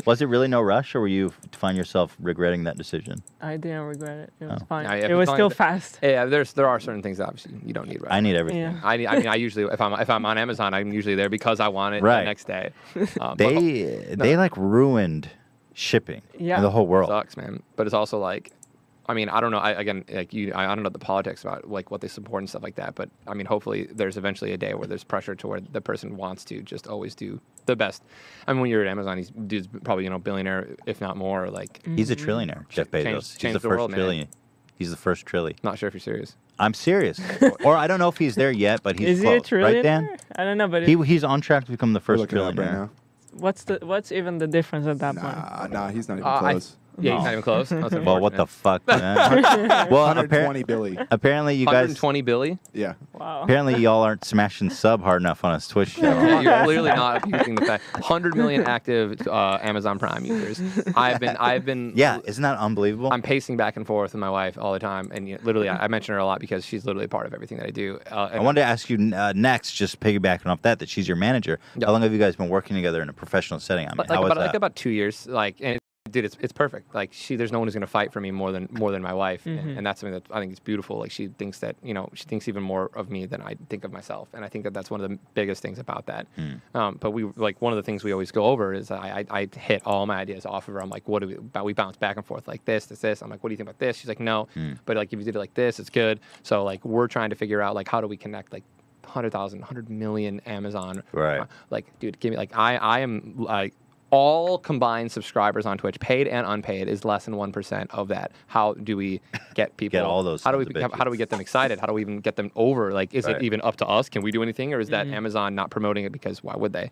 Speaker 23: Was it really no rush, or were you find yourself regretting that decision?
Speaker 14: I didn't regret it. It was fine.
Speaker 20: Yeah,
Speaker 14: it was still fast.
Speaker 20: Yeah, there are certain things that obviously you don't need. Right.
Speaker 23: I need everything.
Speaker 14: Yeah.
Speaker 20: I mean, I usually if I'm on Amazon, I'm usually there because I want it the next day.
Speaker 23: They like ruined shipping in the whole world.
Speaker 20: Sucks, man. But it's also like, I mean, I don't know. I don't know the politics about like what they support and stuff like that. But I mean, hopefully, there's eventually a day where there's pressure to where the person wants to just always do the best. I mean, when you're at Amazon, dude's probably billionaire, if not more. Like
Speaker 23: he's a trillionaire, Jeff Bezos. He's the first
Speaker 20: world,
Speaker 23: trillion.
Speaker 20: Man.
Speaker 23: He's the first trillion.
Speaker 20: Not sure if you're serious.
Speaker 23: I'm serious. Or I don't know if he's there yet, but he's
Speaker 14: Is
Speaker 23: close.
Speaker 14: he a trillionaire?
Speaker 23: Right, Dan?
Speaker 14: I don't know, but
Speaker 23: He's on track to become the first trillionaire.
Speaker 17: Right now.
Speaker 14: What's even the difference at that point?
Speaker 17: Nah, he's not even close.
Speaker 20: Yeah, he's not even close. That's
Speaker 23: well, what the fuck, man? Well,
Speaker 17: 120 billion.
Speaker 23: Apparently, you guys.
Speaker 20: 120 billion?
Speaker 17: Yeah.
Speaker 14: Wow.
Speaker 23: Apparently, y'all aren't smashing sub hard enough on his Twitch show.
Speaker 20: You're clearly not abusing the fact. 100 million active Amazon Prime users. I've been.
Speaker 23: Yeah, isn't that unbelievable?
Speaker 20: I'm pacing back and forth with my wife all the time, and literally, I mention her a lot because she's literally part of everything that I do.
Speaker 23: I wanted to ask you next, just piggybacking off that she's your manager.
Speaker 20: Yep.
Speaker 23: How long have you guys been working together in a professional setting? I mean, how was that?
Speaker 20: Like about 2 years. Dude, it's perfect. Like there's no one who's gonna fight for me more than my wife, and that's something that I think is beautiful. Like she thinks that she thinks even more of me than I think of myself, and I think that that's one of the biggest things about that. But we one of the things we always go over is I hit all my ideas off of her. I'm like, what do we bounce back and forth like this. I'm like, what do you think about this? She's like, no, but like if you did it like this, it's good. So like we're trying to figure out like how do we connect like 100,000, 100 million Amazon.
Speaker 23: Right.
Speaker 20: Like, dude, give me like I am like. All combined subscribers on Twitch, paid and unpaid, is less than 1% of that. How do we get people?
Speaker 23: Get all those.
Speaker 20: How do we get them excited? How do we even get them over? Like, is it even up to us? Can we do anything, or is that Amazon not promoting it because why would they?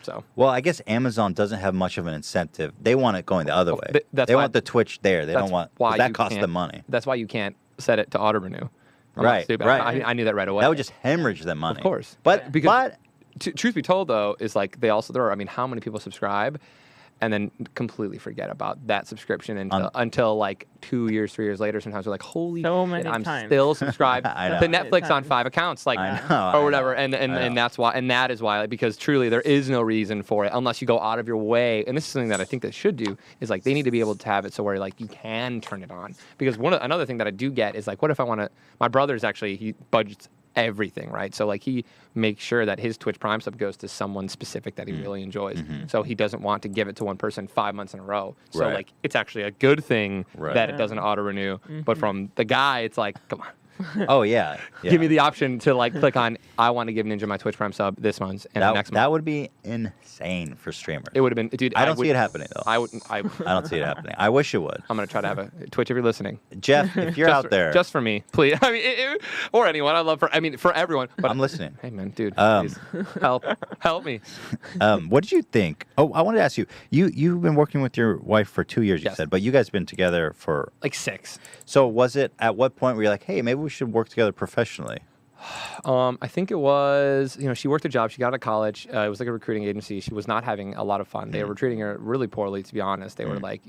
Speaker 20: So.
Speaker 23: Well, I guess Amazon doesn't have much of an incentive. They want it going the other way.
Speaker 20: They
Speaker 23: want the Twitch there. They don't want that costs them money.
Speaker 20: That's why you can't set it to auto renew.
Speaker 23: Right.
Speaker 20: I knew that right away.
Speaker 23: That would just hemorrhage them money.
Speaker 20: Of course,
Speaker 23: but
Speaker 20: truth be told, though, is like there are. I mean, how many people subscribe, and then completely forget about that subscription until like 2 years, 3 years later. Sometimes they're like, "Holy shit, I'm still subscribed to Netflix on 5 accounts, like or whatever." And that's why, and that is why, like, because truly there is no reason for it unless you go out of your way. And this is something that I think they should do is like they need to be able to have it so where like you can turn it on. Because another thing that I do get is like, what if I want to? My brother's actually he budgets everything, right? So like he makes sure that his Twitch Prime sub goes to someone specific that he really enjoys. So he doesn't want to give it to one person 5 months in a row. So like it's actually a good thing that it doesn't auto renew. But from the guy, it's like, come on.
Speaker 23: Oh yeah.
Speaker 20: Give me the option to like click on I want to give Ninja my Twitch Prime sub this month and next month.
Speaker 23: That would be insane for streamers.
Speaker 20: It would have been, dude.
Speaker 23: I don't see it happening though.
Speaker 20: I
Speaker 23: don't see it happening. I wish it would.
Speaker 20: I'm gonna try to have a Twitch if you're listening.
Speaker 23: Jeff, if you're out there,
Speaker 20: just for me, please. I mean, or anyone. I love for everyone. But
Speaker 23: I'm listening.
Speaker 20: Hey man, dude, please help me.
Speaker 23: What did you think? Oh, I wanted to ask you. You've been working with your wife for 2 years, you said, but you guys have been together for
Speaker 20: like 6.
Speaker 23: So was it at what point were you like, hey, maybe we should work together professionally?
Speaker 20: I think it was, she worked a job. She got out of college. It was like a recruiting agency. She was not having a lot of fun. They were treating her really poorly, to be honest. They were like,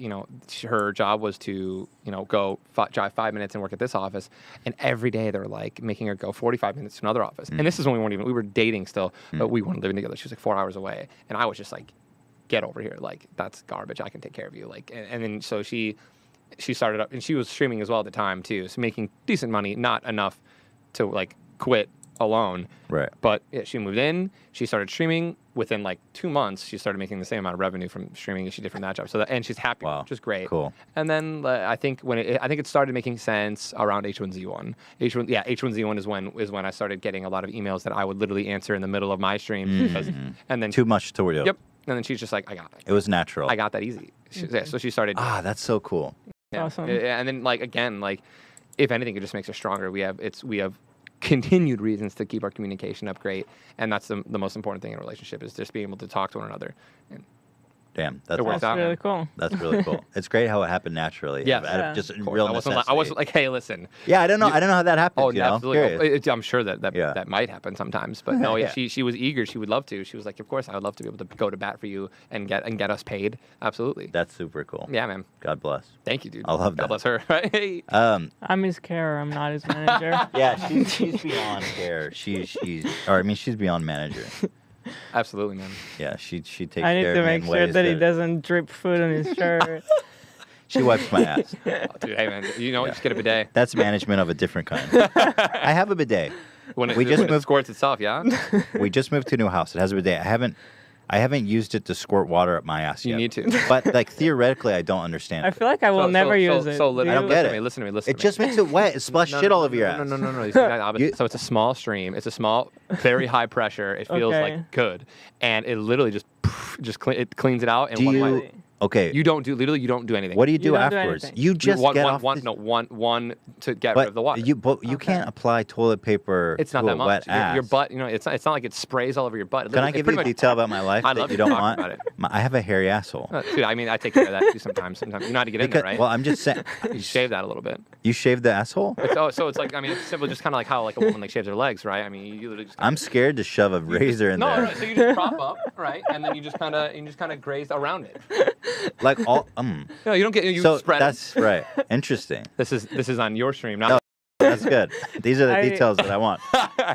Speaker 20: her job was to, go drive 5 minutes and work at this office. And every day they were like making her go 45 minutes to another office. And this is when we were dating still, but we weren't living together. She was like 4 hours away. And I was just like, get over here. Like, that's garbage. I can take care of you. Like, and then so she started up, and she was streaming as well at the time too. So making decent money, not enough to like quit alone.
Speaker 23: Right.
Speaker 20: But yeah, she moved in, she started streaming, within like 2 months, she started making the same amount of revenue from streaming as she did from that job. So and she's happy, which is great.
Speaker 23: Cool.
Speaker 20: And then I think it started making sense around H1Z1. H1Z1 is when I started getting a lot of emails that I would literally answer in the middle of my stream. And then
Speaker 23: too much to do.
Speaker 20: Yep. And then she's just like, I got it.
Speaker 23: It was natural.
Speaker 20: I got that easy. So she started.
Speaker 23: That's so cool.
Speaker 20: Yeah.
Speaker 14: Awesome.
Speaker 20: And then again, if anything, it just makes us stronger. We have continued reasons to keep our communication up great, and that's the most important thing in a relationship is just being able to talk to one another. And
Speaker 23: damn, that's
Speaker 14: really cool.
Speaker 23: That's really cool. It's great how it happened naturally.
Speaker 20: Yeah,
Speaker 23: just in real necessity.
Speaker 20: I wasn't like, hey, listen.
Speaker 23: Yeah, I don't know how that happened.
Speaker 20: Oh,
Speaker 23: you know?
Speaker 20: absolutely. I'm sure that might happen sometimes, but no, she was eager. She would love to. She was like, of course, I would love to be able to go to bat for you and get us paid. Absolutely.
Speaker 23: That's super cool.
Speaker 20: Yeah, man.
Speaker 23: God bless.
Speaker 20: Thank you, dude.
Speaker 23: I love that.
Speaker 20: God bless her. Right?
Speaker 14: I'm his carer. I'm not his manager.
Speaker 23: Yeah, she's beyond care. She's beyond manager.
Speaker 20: Absolutely, man.
Speaker 23: Yeah, she takes
Speaker 14: I need
Speaker 23: care
Speaker 14: to
Speaker 23: of me
Speaker 14: make
Speaker 23: in
Speaker 14: sure
Speaker 23: ways
Speaker 14: that he doesn't drip food on his shirt.
Speaker 23: She wipes my ass.
Speaker 20: Oh, dude, hey, man. You know, just get a bidet.
Speaker 23: That's management of a different kind. I have a bidet.
Speaker 20: When it squirts itself, yeah?
Speaker 23: We just moved to a new house. It has a bidet. I haven't used it to squirt water up my ass yet.
Speaker 20: You need to.
Speaker 23: But theoretically, I don't understand
Speaker 14: I feel like I will never use it.
Speaker 23: I don't get it.
Speaker 20: Listen to me.
Speaker 23: It just makes it wet. It splashes shit all over your ass.
Speaker 20: No. So it's a small stream. It's a small, very high pressure. It feels like good, and it literally just cleans it out in one way.
Speaker 23: Okay.
Speaker 20: You don't do anything.
Speaker 23: What do you do afterwards? You just get off.
Speaker 20: One to get rid of the water.
Speaker 23: You can't apply toilet paper.
Speaker 20: It's not
Speaker 23: to
Speaker 20: that
Speaker 23: a
Speaker 20: much.
Speaker 23: wet ass.
Speaker 20: Your butt, it's not like it sprays all over your butt.
Speaker 23: Can I give you a detail about my life that you don't want? I have a hairy asshole.
Speaker 20: Dude, I mean, I take care of that too sometimes. You know how to get in there, right?
Speaker 23: Well, I'm just saying.
Speaker 20: You shave that a little bit.
Speaker 23: You shave the asshole?
Speaker 20: So it's like, I mean, it's simply just kind of like how a woman shaves her legs, right? I mean, you literally just.
Speaker 23: I'm scared to shove a razor in there.
Speaker 20: No, so you just prop up, right, and then you just kind of graze around it.
Speaker 23: Like all.
Speaker 20: No, you don't get. You spread.
Speaker 23: That's right. Interesting.
Speaker 20: This is on your stream, not.
Speaker 23: That's good. These are the details that I want.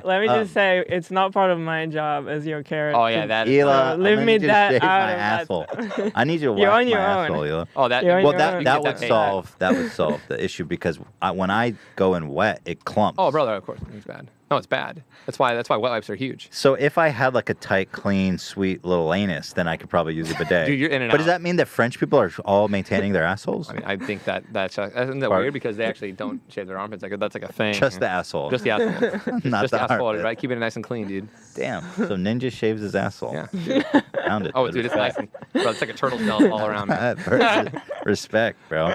Speaker 14: Let me just say, it's not part of my job as your carrot.
Speaker 20: Oh yeah, that.
Speaker 23: Ela,
Speaker 14: leave me that out
Speaker 23: my asshole. I need you to
Speaker 14: You're
Speaker 23: wax
Speaker 14: on your
Speaker 23: my
Speaker 14: own.
Speaker 23: asshole, Ela.
Speaker 20: Oh, that.
Speaker 23: That would solve the issue because when I go in wet, it clumps.
Speaker 20: Oh, brother, of course, it's bad. No, it's bad. That's why wet wipes are huge.
Speaker 23: So if I had like a tight, clean, sweet little anus, then I could probably use a bidet.
Speaker 20: Dude, you're in and
Speaker 23: but
Speaker 20: out.
Speaker 23: does that mean that French people are all maintaining their assholes?
Speaker 20: I mean, I think isn't that weird because they actually don't shave their armpits. That's like a thing.
Speaker 23: Just the asshole.
Speaker 20: Just the asshole.
Speaker 23: Not
Speaker 20: just
Speaker 23: the
Speaker 20: asshole,
Speaker 23: armpit.
Speaker 20: right? Keeping it nice and clean, dude.
Speaker 23: Damn. So Ninja shaves his asshole.
Speaker 20: Yeah.
Speaker 23: Found it.
Speaker 20: Oh, dude, it's nice. Bro, it's like a turtle shell all around me.
Speaker 23: Respect, bro.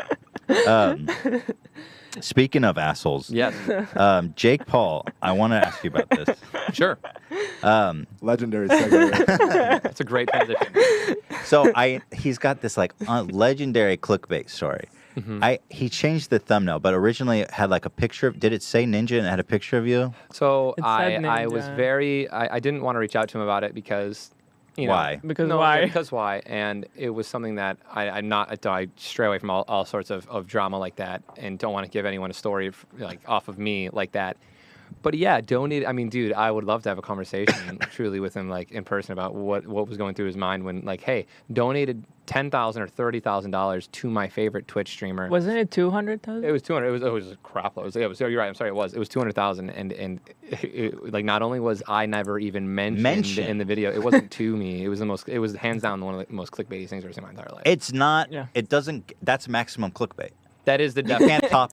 Speaker 23: Speaking of assholes,
Speaker 20: yes.
Speaker 23: Jake Paul, I want to ask you about this.
Speaker 20: Sure.
Speaker 17: Legendary segment.
Speaker 20: That's a great transition.
Speaker 23: So he's got this like legendary clickbait story.
Speaker 20: Mm-hmm.
Speaker 23: He changed the thumbnail, but originally it had like a picture. Did it say Ninja and it had a picture of you?
Speaker 20: So I was I didn't want to reach out to him about it because.
Speaker 23: Why?
Speaker 14: Because
Speaker 20: why? And it was something that I stray away from all sorts of drama like that, and don't want to give anyone a story like off of me like that. But yeah, donate. I mean, dude, I would love to have a conversation truly with him, like in person, about what was going through his mind when, like, hey, donated $10,000 or $30,000 to my favorite Twitch streamer.
Speaker 14: Wasn't it 200,000?
Speaker 20: It was 200. It was a crap load. You're right. I'm sorry. It was 200,000, and like not only was I never even mentioned in the video, it wasn't to me. It was hands down one of the most clickbaity things I've ever seen in my entire life.
Speaker 23: It's not. Yeah. It doesn't. That's maximum clickbait.
Speaker 20: That is the
Speaker 23: You can't top